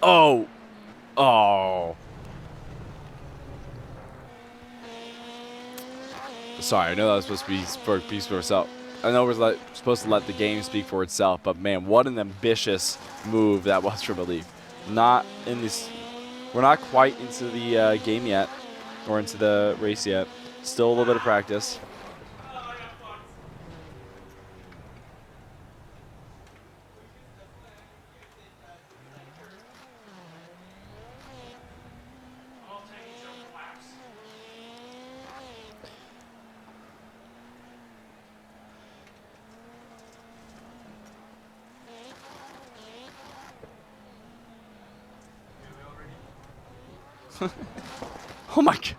B: Oh. Sorry, I know that was supposed to be for itself. I know we're supposed to let the game speak for itself, but man, what an ambitious move that was from Elite. Not in this. We're not quite into the game yet, or into the race yet. Still a little bit of practice. Oh my God.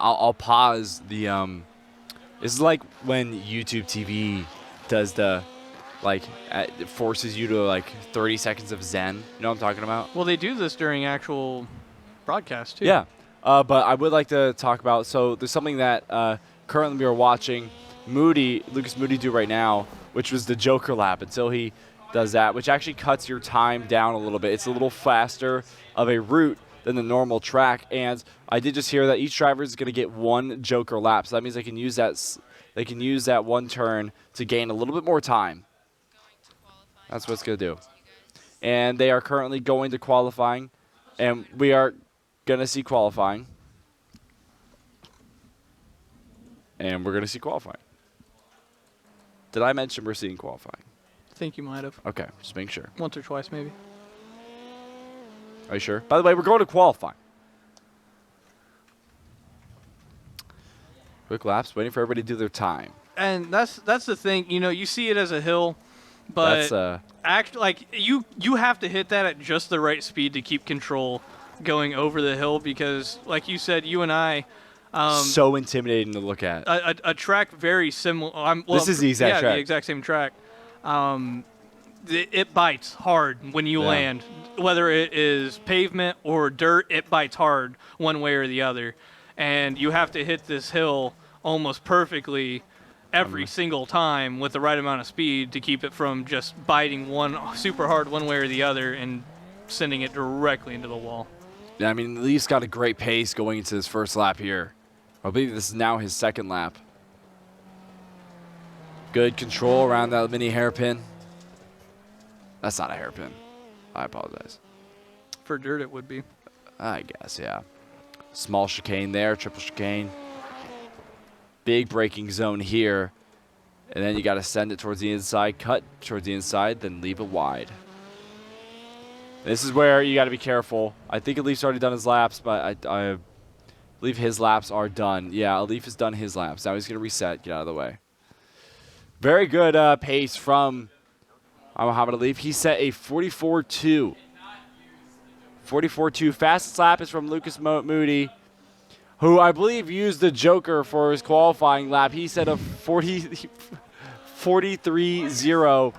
B: I'll pause the this is like when YouTube TV does the it forces you to 30 seconds of zen. You know what I'm talking about?
A: Well, they do this during actual broadcasts too.
B: Yeah. But I would like to talk about, so there's something that currently we are watching Lucas Moody do right now, which was the Joker lap until he does that, which actually cuts your time down a little bit. It's a little faster of a route than the normal track, and I did just hear that each driver is going to get one Joker lap, so that means they can use that one turn to gain a little bit more time. That's what it's going to do. And they are currently going to qualifying, and we are going to see qualifying. And we're going to see qualifying. Did I mention we're seeing qualifying?
A: I think you might have.
B: Okay, just make sure.
A: Once or twice, maybe.
B: Are you sure? By the way, we're going to qualify. Quick laps, waiting for everybody to do their time.
A: And that's the thing. You know, you see it as a hill, but actually, you have to hit that at just the right speed to keep control going over the hill, because, like you said, you and I.
B: So intimidating to look at.
A: A track very similar.
B: This is the exact track.
A: Yeah, the exact same track. It bites hard when you land. Whether it is pavement or dirt, it bites hard one way or the other. And you have to hit this hill almost perfectly every single time with the right amount of speed to keep it from just biting one super hard one way or the other and sending it directly into the wall.
B: Yeah, I mean, Leaf's got a great pace going into his first lap here. I believe this is now his second lap. Good control around that mini hairpin. That's not a hairpin. I apologize.
A: For dirt, it would be.
B: I guess, yeah. Small chicane there, triple chicane. Big braking zone here. And then you got to send it towards the inside, cut towards the inside, then leave it wide. This is where you got to be careful. I think Alif's already done his laps, but I believe his laps are done. Yeah, Alif has done his laps. Now he's going to reset, get out of the way. Very good pace from Muhammad Alif. He set a 44.2. 44.2. Fastest lap is from Lucas Moody, who I believe used the Joker for his qualifying lap. He set a 43.0.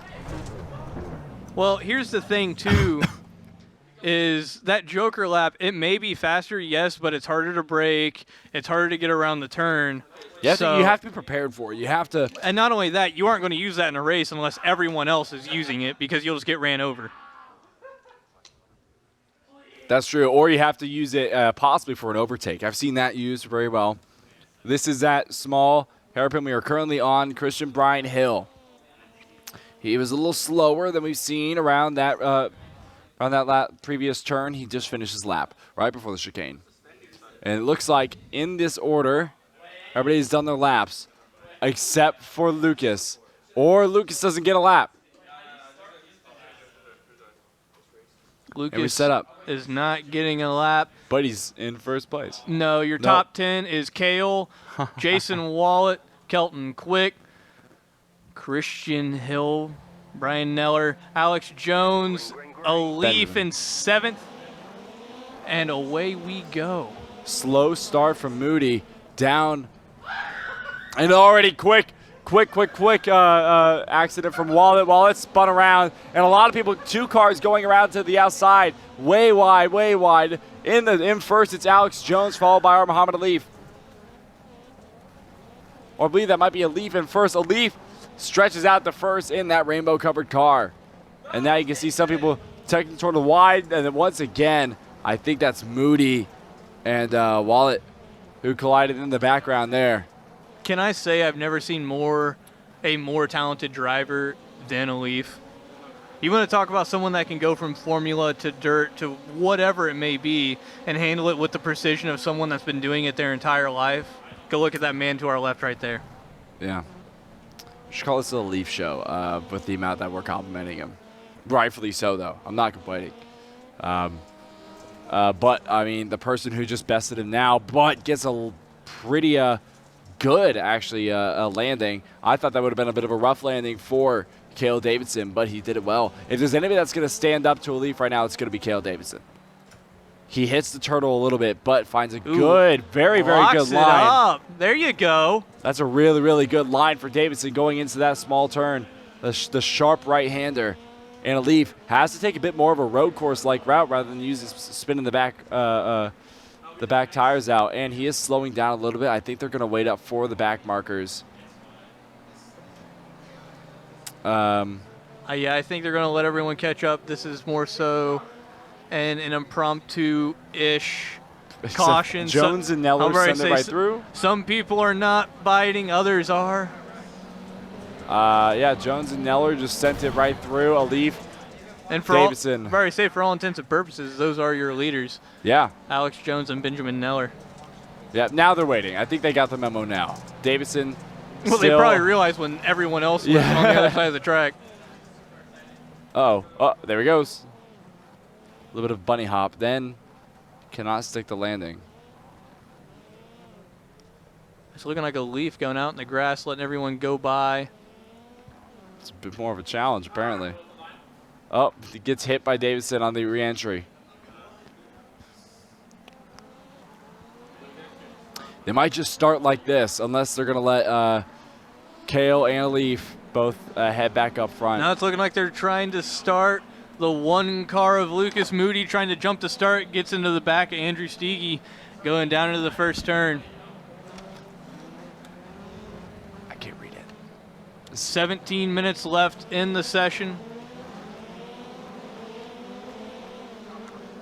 A: Well, here's the thing, too, is that Joker lap, it may be faster, yes, but it's harder to brake. It's harder to get around the turn.
B: Yeah, so you have to be prepared for it. You have to.
A: And not only that, you aren't going to use that in a race unless everyone else is using it, because you'll just get ran over.
B: That's true. Or you have to use it possibly for an overtake. I've seen that used very well. This is that small hairpin we are currently on, Christian Bryant Hill. He was a little slower than we've seen around that previous turn. He just finished his lap right before the chicane. And it looks like in this order, everybody's done their laps except for Lucas. Or Lucas doesn't get a lap.
A: Lucas
B: set up.
A: is not getting a lap.
B: But he's in first place.
A: No, your top 10 is Kale, Jason Wallet, Kelton Quick, Christian Hill, Brian Neller, Alex Jones, Alif in 7th, and away we go.
B: Slow start from Moody, down, and already quick accident from Wallet. Wallet spun around, and a lot of people, 2 cars going around to the outside, way wide. In first, it's Alex Jones, followed by our Muhammad Alif. Or I believe that might be Alif in first. Alif stretches out the first in that rainbow-covered car. And now you can see some people taking toward the wide, and then once again, I think that's Moody and Wallet who collided in the background there.
A: Can I say I've never seen more a more talented driver than Alif. You want to talk about someone that can go from formula to dirt to whatever it may be and handle it with the precision of someone that's been doing it their entire life. Go look at that man to our left right there.
B: Yeah. We should call this a Leaf show with the amount that we're complimenting him. Rightfully so, though. I'm not complaining. But, I mean, the person who just bested him now, but gets a pretty good, actually, landing. I thought that would have been a bit of a rough landing for Cale Davidson, but he did it well. If there's anybody that's going to stand up to a Leaf right now, it's going to be Cale Davidson. He hits the turtle a little bit, but finds a good, very good line.
A: Locks it up. There you go.
B: That's a really, really good line for Davidson going into that small turn. The sharp right-hander. And Alif has to take a bit more of a road course-like route rather than use his spin in the back tires out. And he is slowing down a little bit. I think they're going to wait up for the back markers.
A: Yeah, I think they're going to let everyone catch up. This is more so an impromptu-ish caution.
B: Jones and Neller send it right through.
A: Some people are not biting, others are.
B: Yeah, Jones and Neller just sent it right through. Alif,
A: and for
B: Davidson.
A: Very safe for all intents and purposes. Those are your leaders.
B: Yeah.
A: Alex Jones and Benjamin Neller.
B: Yeah, now they're waiting. I think they got the memo now. Davidson.
A: Well, they probably realized when everyone else was on the other side of the track.
B: Oh, there he goes. A little bit of bunny hop. Then cannot stick the landing.
A: It's looking like a Leaf going out in the grass, letting everyone go by.
B: It's a bit more of a challenge, apparently. Oh, he gets hit by Davidson on the re-entry. They might just start like this, unless they're going to let Cale and Leaf both head back up front.
A: Now it's looking like they're trying to start. The one car of Lucas Moody trying to jump to start, gets into the back of Andrew Steege, going down into the first turn. 17 minutes left in the session.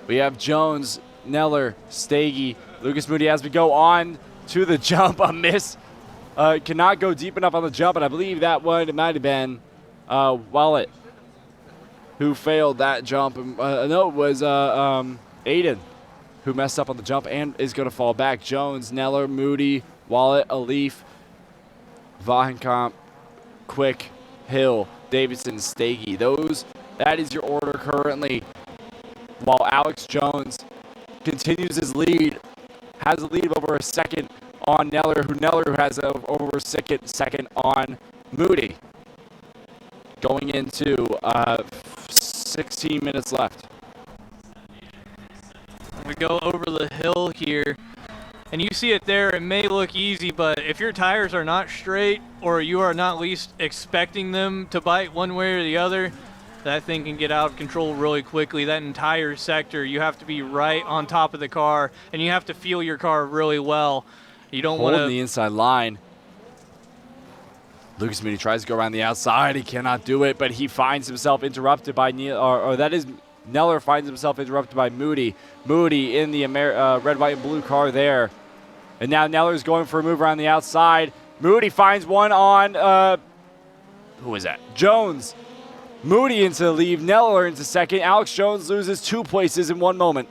B: We have Jones, Neller, Steege, Lucas Moody as we go on to the jump. A miss. Cannot go deep enough on the jump, and I believe that one it might have been Wallet who failed that jump. No, it was Aiden who messed up on the jump and is going to fall back. Jones, Neller, Moody, Wallet, Alif, Vahenkamp, Quick, Hill, Davidson, Steege. That is your order currently. While Alex Jones continues his lead, has a lead of over a second on Neller, who has over a second on Moody. Going into 16 minutes left.
A: We go over the hill here. And you see it there, it may look easy, but if your tires are not straight or you are not least expecting them to bite one way or the other, that thing can get out of control really quickly. That entire sector, you have to be right on top of the car, and you have to feel your car really well. You don't want to...
B: Holding the inside line. Lucas Moody tries to go around the outside. He cannot do it, but he finds himself interrupted by Neller finds himself interrupted by Moody. Moody in the red, white, and blue car there. And now Neller's going for a move around the outside. Moody finds one on, who is that? Jones. Moody into the lead, Neller into second. Alex Jones loses 2 places in 1 moment.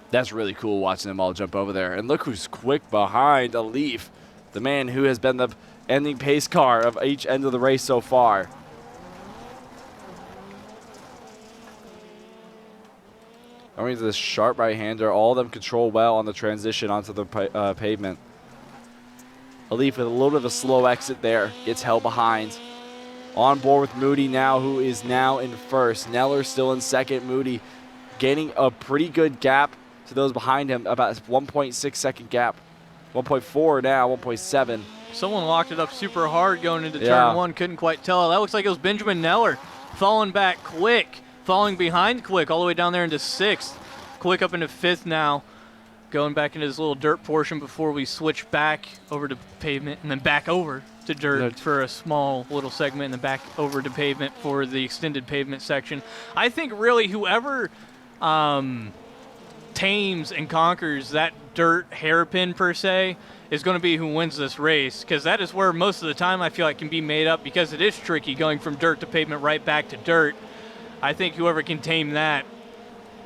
B: That's really cool watching them all jump over there. And look who's quick behind Alif, the man who has been the ending pace car of each end of the race so far. Going to this sharp right-hander, all of them control well on the transition onto the pavement. Alif with a little bit of a slow exit there, gets held behind. On board with Moody now, who is now in first. Neller still in second. Moody gaining a pretty good gap to those behind him, about 1.6 second gap. 1.4 now, 1.7.
A: Someone locked it up super hard going into turn one, couldn't quite tell. That looks like it was Benjamin Neller falling back quick. Falling behind Quick all the way down there into 6th. Quick up into 5th now. Going back into this little dirt portion before we switch back over to pavement and then back over to dirt for a small little segment and then back over to pavement for the extended pavement section. I think really whoever tames and conquers that dirt hairpin per se is going to be who wins this race, because that is where most of the time I feel like can be made up, because it is tricky going from dirt to pavement right back to dirt. I think whoever can tame that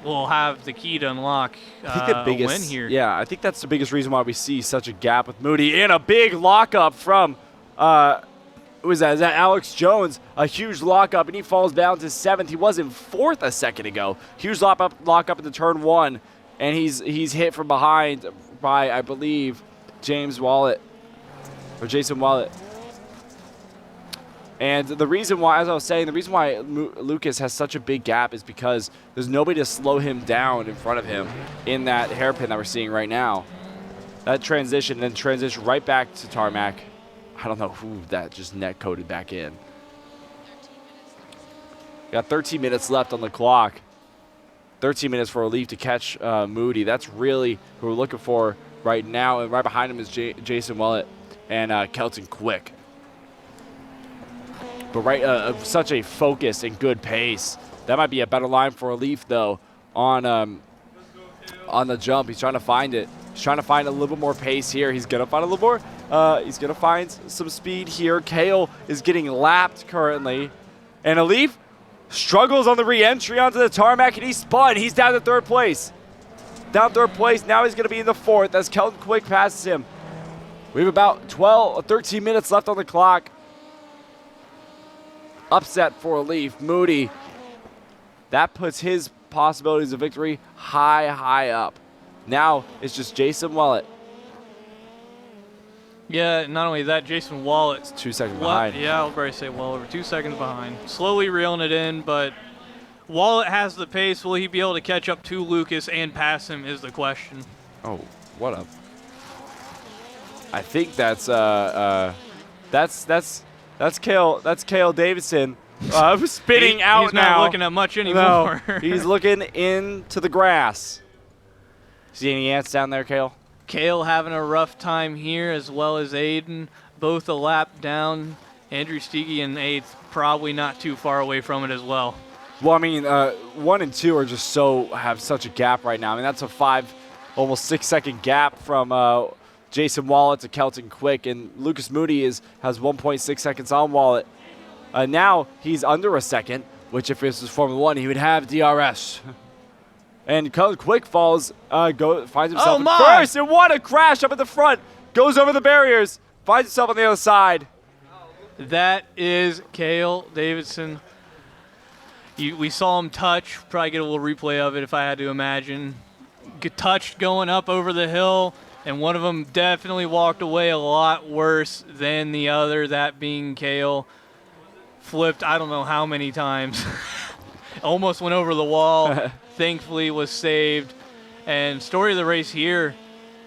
A: will have the key to unlock a win here.
B: Yeah, I think that's the biggest reason why we see such a gap with Moody, and a big lockup from who is that? Is that Alex Jones? A huge lockup, and he falls down to 7th. He was in 4th a second ago. Huge lockup into turn 1, and he's hit from behind by, I believe, Jason Wallet. And the reason why, as I was saying, the reason why Lucas has such a big gap is because there's nobody to slow him down in front of him in that hairpin that we're seeing right now. That transition, then transition right back to tarmac. I don't know who that just net coded back in. Got 13 minutes left on the clock. 13 minutes for Relief to catch Moody. That's really who we're looking for right now. And right behind him is Jason Willett and Kelton Quick. But such a focus and good pace. That might be a better line for Relief though on the jump. He's trying to find it. He's trying to find a little bit more pace here. He's gonna find a little more. He's gonna find some speed here. Kale is getting lapped currently, and Relief struggles on the re-entry onto the tarmac, and he's spun. He's down to 3rd place. Down 3rd place. Now he's gonna be in the 4th as Kelton Quick passes him. We have about 13 minutes left on the clock. Upset for Relief. Moody. That puts his possibilities of victory high up. Now it's just Jason Willett.
A: Yeah, not only that, Jason Wallet's
B: 2 seconds behind.
A: Yeah, I'll probably say well over 2 seconds behind. Slowly reeling it in, but Wallet has the pace. Will he be able to catch up to Lucas and pass him is the question.
B: Oh, what up? I think that's Kale Davidson spitting out now.
A: He's not looking at much anymore.
B: No, he's looking into the grass. See any ants down there, Kale?
A: Kale having a rough time here, as well as Aiden. Both a lap down. Andrew Steege in 8th, probably not too far away from it as well.
B: Well, I mean, 1 and 2 are just have such a gap right now. I mean, that's a almost 6 second gap from Jason Wallet to Kelton Quick, and Lucas Moody has 1.6 seconds on Wallet. Now he's under a second, which if this was Formula 1, he would have DRS. And Kelton Quick finds himself in first, and what a crash up at the front. Goes over the barriers, finds himself on the other side.
A: That is Kale Davidson. We saw him touch, probably get a little replay of it if I had to imagine. Get touched going up over the hill, and one of them definitely walked away a lot worse than the other, that being Kale. Flipped I don't know how many times. Almost went over the wall. Thankfully was saved. And story of the race here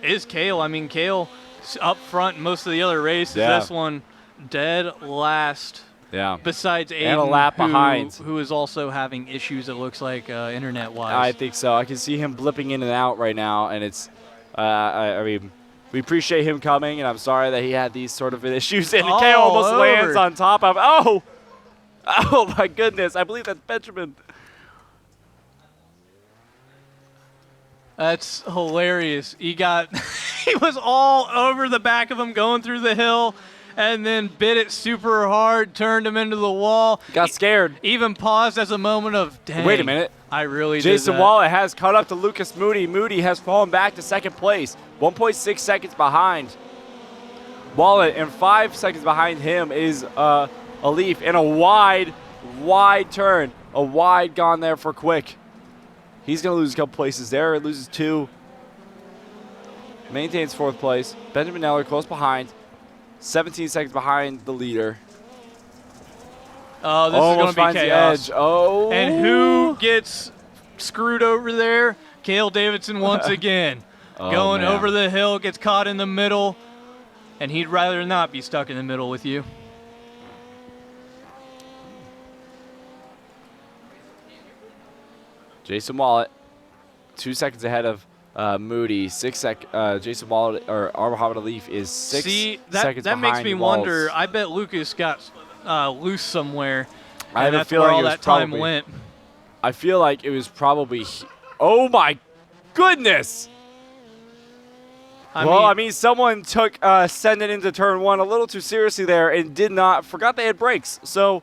A: is Kale. I mean, Kale up front in most of the other races.
B: Yeah.
A: This one dead last.
B: Yeah.
A: Besides Aiden,
B: and a lap behind,
A: who is also having issues, it looks like, internet-wise.
B: I think so. I can see him blipping in and out right now, and it's, I mean, we appreciate him coming, and I'm sorry that he had these sort of issues. And Kale almost lands on top of. Oh my goodness! I believe that's Benjamin.
A: That's hilarious. He was all over the back of him going through the hill, and then bit it super hard, turned him into the wall.
B: Got scared.
A: Even paused as a moment of, dang.
B: Wait a minute.
A: I really
B: Jason
A: did that.
B: Wallet has caught up to Lucas Moody. Moody has fallen back to 2nd place, 1.6 seconds behind. Wallet, and 5 seconds behind him is a Leaf, and a wide turn. A wide gone there for Quick. He's going to lose a couple places there. He loses 2. Maintains 4th place. Benjamin Neller close behind. 17 seconds behind the leader.
A: Oh, this is going to be chaos.
B: The edge. Oh.
A: And who gets screwed over there? Kale Davidson once again. Going over the hill, gets caught in the middle, and he'd rather not be stuck in the middle with you.
B: Jason Wallet, 2 seconds ahead of Moody. Jason Wallet or Muhammad Alif is 6 seconds behind.
A: That makes me wonder. I bet Lucas got loose somewhere.
B: I have a
A: that's
B: feeling
A: where all that time went.
B: I feel like it was probably. Oh my goodness! I mean, someone took sending into turn 1 a little too seriously there and forgot they had brakes. So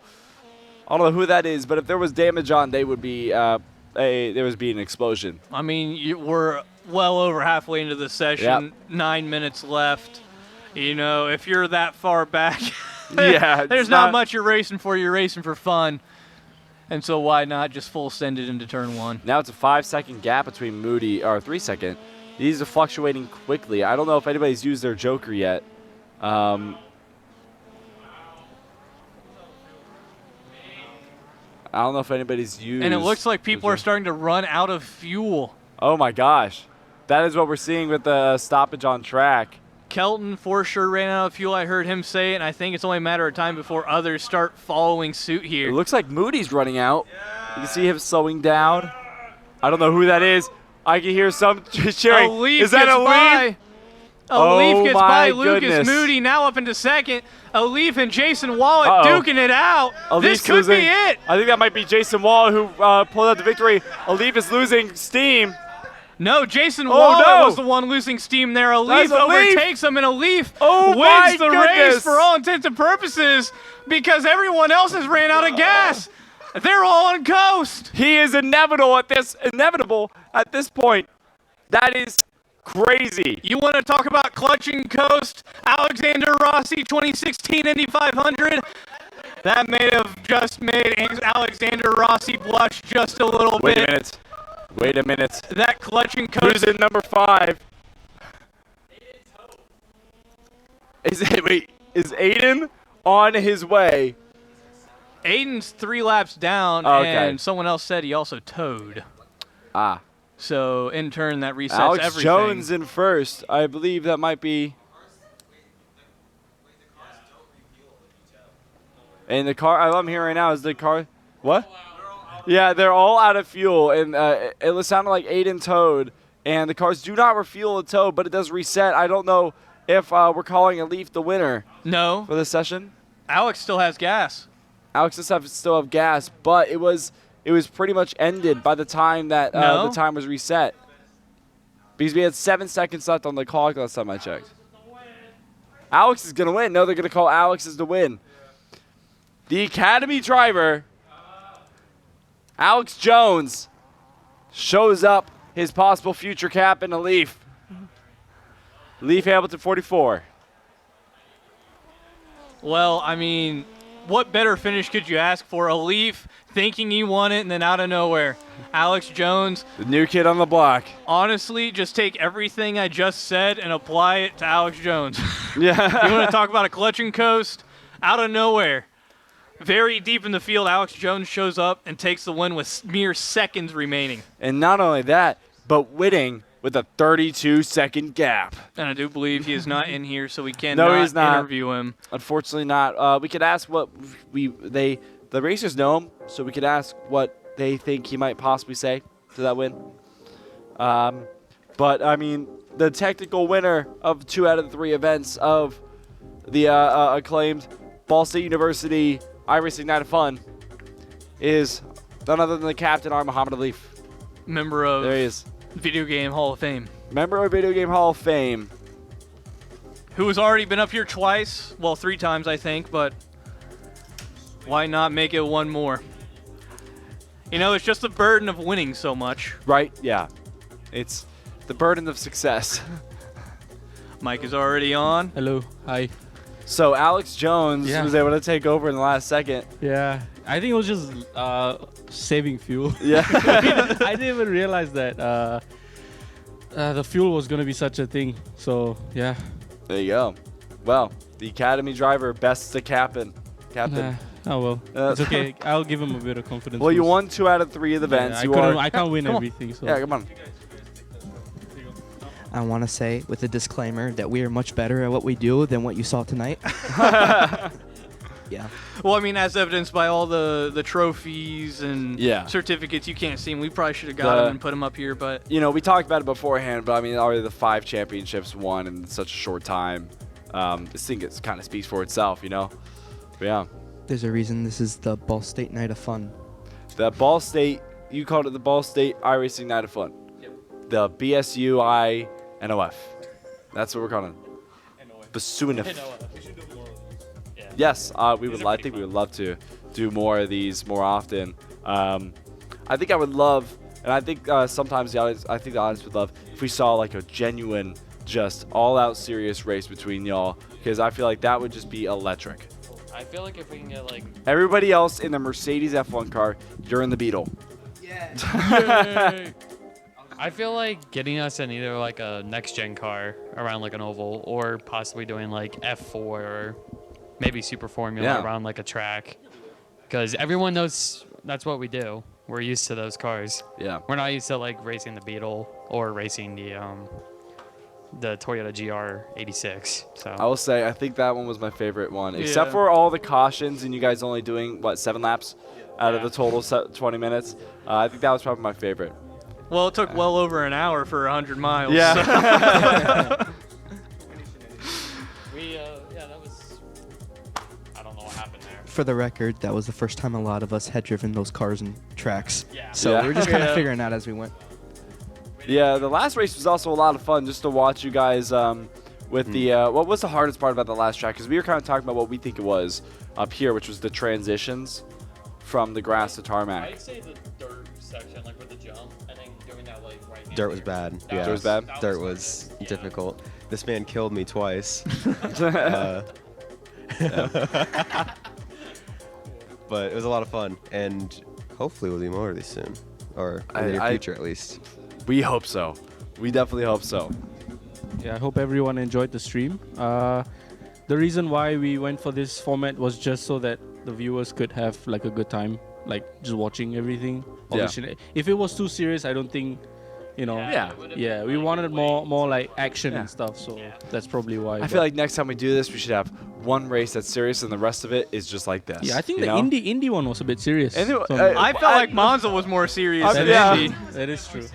B: I don't know who that is, but if there was damage on, they would be there would be an explosion.
A: I mean, we're well over halfway into the session. 9 minutes left. You know, if you're that far back, there's not much you're racing for. You're racing for fun. And so why not just full send it into turn 1?
B: Now it's a 5-second gap between Moody, or 3-second. These are fluctuating quickly. I don't know if anybody's used their Joker yet. I don't know if anybody's used.
A: And it looks like people are starting to run out of fuel.
B: Oh my gosh. That is what we're seeing with the stoppage on track.
A: Kelton for sure ran out of fuel. I heard him say it, and I think it's only a matter of time before others start following suit here.
B: It looks like Moody's running out. You can see him slowing down. I don't know who that is. I can hear some cheering. Is that Alif?
A: Alif gets by Lucas
B: goodness.
A: Moody, now up into second. Alif and Jason Wallet duking it out.
B: Alif's
A: this could
B: losing.
A: be it.
B: I think that might be Jason Wall who pulled out the victory. Alif is losing steam.
A: No, Jason Wallet was the one losing steam there. Alif overtakes him, and Alif wins the race for all intents and purposes because everyone else has ran out of gas. They're all on coast.
B: He is inevitable at this point. That is crazy.
A: You want to talk about clutching coast? Alexander Rossi, 2016 Indy 500. That may have just made Alexander Rossi blush just a little bit.
B: Wait a minute.
A: That clutching coast.
B: Who's in number 5? Is Aiden on his way?
A: Aiden's 3 laps down, and someone else said he also towed. So, in turn, that resets
B: Alex
A: everything.
B: Jones in first. I believe that might be. And the car, I'm hearing right now, is the car. What? Yeah, they're all out of fuel. And it sounded like Aiden towed. And the cars do not refuel a tow, but it does reset. I don't know if we're calling Alif the winner.
A: No.
B: For this session.
A: Alex still has gas.
B: Alex does still have gas, but it was pretty much ended by the time that the time was reset. Because we had 7 seconds left on the clock last time I checked. Alex is going to win. No, they're going to call Alex as the win. The Academy driver, Alex Jones, shows up his possible future cap in a Leaf. Leaf Hamilton 44.
A: Well, I mean, what better finish could you ask for? A Leaf thinking he won it, and then out of nowhere, Alex Jones.
B: The new kid on the block.
A: Honestly, just take everything I just said and apply it to Alex Jones.
B: Yeah.
A: You want to talk about a clutching coast? Out of nowhere. Very deep in the field, Alex Jones shows up and takes the win with mere seconds remaining.
B: And not only that, but winning with a 32-second gap.
A: And I do believe he is not in here, so we cannot interview him.
B: Unfortunately not. We could ask what the racers know him, so we could ask what they think he might possibly say to that win. But, I mean, the technical winner of 2 out of the 3 events of the acclaimed Ball State University iRacing Night of Fun is none other than the captain, Muhammad Alif.
A: Member of
B: there he is.
A: Video Game Hall of Fame.
B: Member of Video Game Hall of Fame.
A: Who has already been up here twice. Well, 3 times, I think, but why not make it one more? You know, it's just the burden of winning so much.
B: Right, yeah. It's the burden of success.
A: Mike is already on.
G: Hello, hi.
B: So Alex Jones was able to take over in the last second.
G: Yeah, I think it was just saving fuel.
B: Yeah.
G: I didn't even realize that the fuel was going to be such a thing. So, yeah.
B: There you go. Well, the Academy driver bests the captain.
G: Oh, well. It's okay. I'll give him a bit of confidence.
B: Well, you won 2 out of 3 of the events.
G: I can't win everything. So.
B: Yeah, come on.
I: I want to say, with a disclaimer, that we are much better at what we do than what you saw tonight. Yeah.
A: Well, I mean, as evidenced by all the trophies and certificates, you can't see them. We probably should have got them and put them up here, but
B: you know, we talked about it beforehand. But I mean, already the 5 championships won in such a short time. This thing kind of speaks for itself, you know. But yeah.
I: There's a reason this is the Ball State Night of Fun.
B: The Ball State, you called it the Ball State iRacing Night of Fun. Yep. The BSU NOF. That's what we're calling it. bsu.edu. Yes, we would. I think we would love to do more of these more often. I think I would love, and I think sometimes the audience would love if we saw like a genuine, just all-out serious race between y'all, because I feel like that would just be electric.
J: I feel like if we can get like
B: everybody else in the Mercedes F1 car, you're in the Beetle.
J: Yeah. I feel like getting us in either like a next-gen car around like an oval, or possibly doing like F4 or maybe Super Formula around like a track, because everyone knows that's what we do. We're used to those cars.
B: Yeah.
J: We're not used to like racing the Beetle or racing the Toyota GR86. So
B: I will say I think that one was my favorite one, except for all the cautions and you guys only doing what 7 laps out of the total 20 minutes. I think that was probably my favorite.
A: Well, it took well over an hour for 100 miles.
B: Yeah.
A: So.
J: That was. I don't know what happened there.
I: For the record, that was the first time a lot of us had driven those cars and tracks.
J: Yeah.
I: So we were just kind of figuring out as we went.
B: Yeah, the last race was also a lot of fun just to watch you guys with the what was the hardest part about the last track, because we were kind of talking about what we think it was up here, which was the transitions from the grass to tarmac.
J: I'd say the dirt section, like with the jump, and then doing that like right hand.
K: Dirt was bad. Yeah.
B: Dirt was bad?
K: Dirt was difficult. This man killed me twice. But it was a lot of fun, and hopefully we'll do more of these soon, or in the near future at least.
B: We hope so. We definitely hope so.
G: Yeah, I hope everyone enjoyed the stream. The reason why we went for this format was just so that the viewers could have like a good time, like just watching everything.
B: Yeah.
G: If it was too serious, I don't think, you know.
B: Yeah.
G: We wanted more like action and stuff, so that's probably why.
B: I feel like next time we do this, we should have one race that's serious and the rest of it is just like this.
G: Yeah, I think the indie one was a bit serious.
B: I
A: felt like Monza was more serious than Indy.
G: That is true.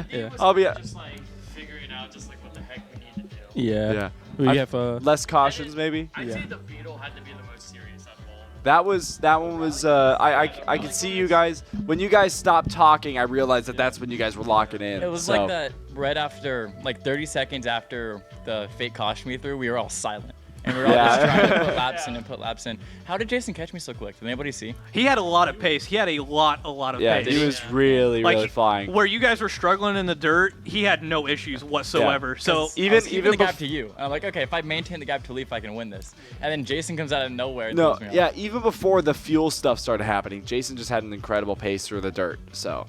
G: Yeah.
B: I'll be.
J: Just like figuring out just like what the heck we need to do.
G: Yeah. We have
B: less cautions maybe.
J: I'd say the Beetle had to be the most serious out of all.
B: That one was. I could see you guys when you guys stopped talking. I realized that's when you guys were locking in.
D: It was like that right after, like 30 seconds after the fake caution we threw, we were all silent. And we were all just trying to put laps in and put laps in. How did Jason catch me so quick? Did anybody see?
A: He had a lot of pace. He had a lot of pace.
B: Yeah, he was really flying.
A: Where you guys were struggling in the dirt, he had no issues whatsoever.
B: Yeah.
A: So
B: even
D: the gap to you. I'm like, okay, if I maintain the gap to Leaf, I can win this. And then Jason comes out of nowhere and throws me off.
B: Yeah, even before the fuel stuff started happening, Jason just had an incredible pace through the dirt. So.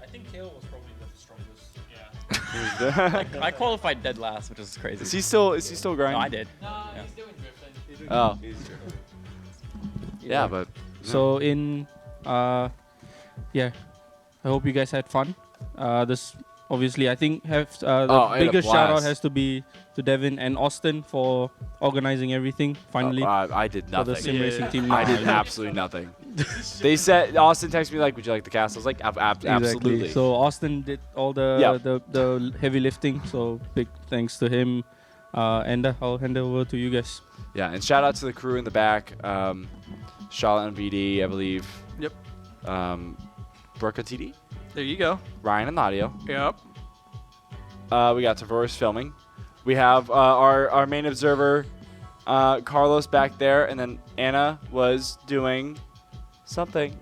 J: I think Kale was probably the strongest. Yeah.
D: I qualified dead last, which is crazy.
B: Is he still grinding?
D: No, I did.
J: No, he's doing drifting.
B: Oh. Yeah, but.
G: So I hope you guys had fun. This obviously I think the biggest shout out has to be to Devin and Austin for organizing everything. Finally,
B: I did nothing.
G: For the sim racing team.
B: I did absolutely nothing. They said Austin texted me like, "Would you like the cast?" I was like, "Absolutely."
G: Exactly. So Austin did all the heavy lifting. So big thanks to him. And I'll hand it over to you guys.
B: Yeah, and shout out to the crew in the back, Charlotte and VD, I believe.
A: Yep.
B: Brooke and TD.
A: There you go.
B: Ryan and Nadia.
A: Yep.
B: We got Tavares filming. We have our main observer, Carlos, back there, and then Anna was doing something.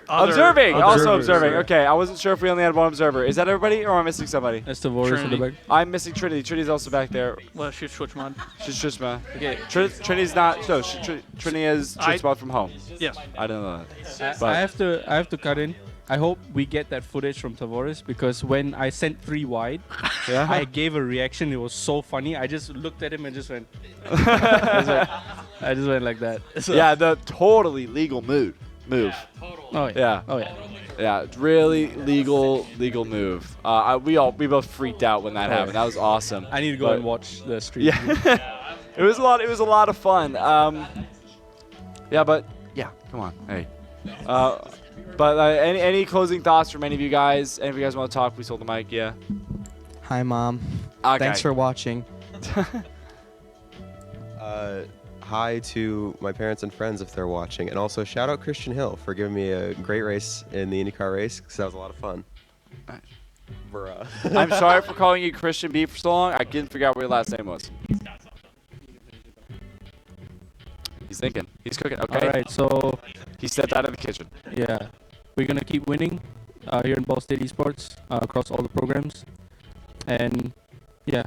B: Observing. Okay, I wasn't sure if we only had one observer. Is that everybody, or am I missing somebody?
G: That's Tavares in the back.
B: I'm missing Trinity. Trinity's also back there.
A: Well, she's Schwitzman.
B: She's Schwitzman. Okay. Trinity's not. No, Trinity is Schwitzman from home.
A: Yes.
B: I don't know that.
G: I have to cut in. I hope we get that footage from Tavares, because when I sent 3 wide, I gave a reaction. It was so funny. I just looked at him and just went. I just went like that. So.
B: Yeah, the totally legal move.
J: Yeah, totally.
G: Oh yeah. Oh yeah.
B: Yeah, really legal move. We both freaked out when that happened. That was awesome.
G: I need to go and watch the stream.
B: Yeah. It was a lot of fun. Come on. Hey. Any closing thoughts from any of you guys? Any of you guys want to talk? Please hold the mic. Yeah.
I: Hi, Mom.
B: Okay.
I: Thanks for watching.
K: Hi to my parents and friends if they're watching, and also shout out Christian Hill for giving me a great race in the IndyCar race, because that was a lot of fun. Bruh.
B: I'm sorry for calling you Christian B for so long. I couldn't figure out what your last name was. He's thinking. He's cooking. Okay.
G: All right, so
B: He stepped out of the kitchen.
G: yeah, we're gonna keep winning here in Ball State Esports across all the programs, and yeah,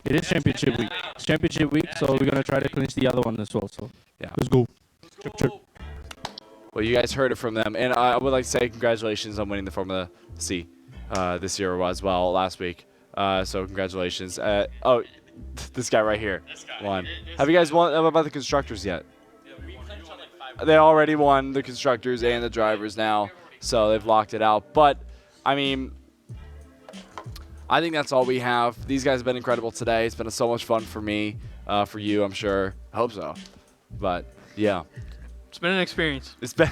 G: it is championship week. It's championship week, so we're gonna try to clinch the other one as well. So
B: Yeah.
G: let's go. Chip, chip.
B: Well, you guys heard it from them, and I would like to say congratulations on winning the Formula C this year as well last week. So congratulations. Oh, this guy right here won. Have you guys won about the constructors yet? They already won the constructors and the drivers now, so they've locked it out. But I mean, I think that's all we have. These guys have been incredible today. It's been so much fun for me, for you, I'm sure. I hope so. But yeah.
A: It's been an experience.
B: It's been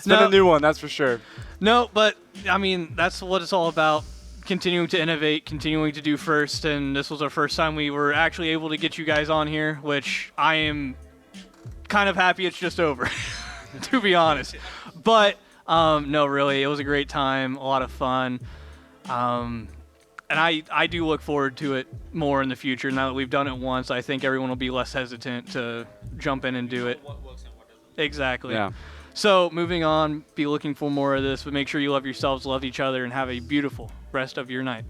B: been a new one, that's for sure.
A: No, but I mean, that's what it's all about. Continuing to innovate, continuing to do first, and this was our first time we were actually able to get you guys on here, which I am kind of happy it's just over, to be honest. But no, really, it was a great time, a lot of fun. And I do look forward to it more in the future. Now that we've done it once, I think everyone will be less hesitant to jump in and do it. Exactly.
B: Yeah.
A: So moving on, be looking for more of this, but make sure you love yourselves, love each other, and have a beautiful rest of your night.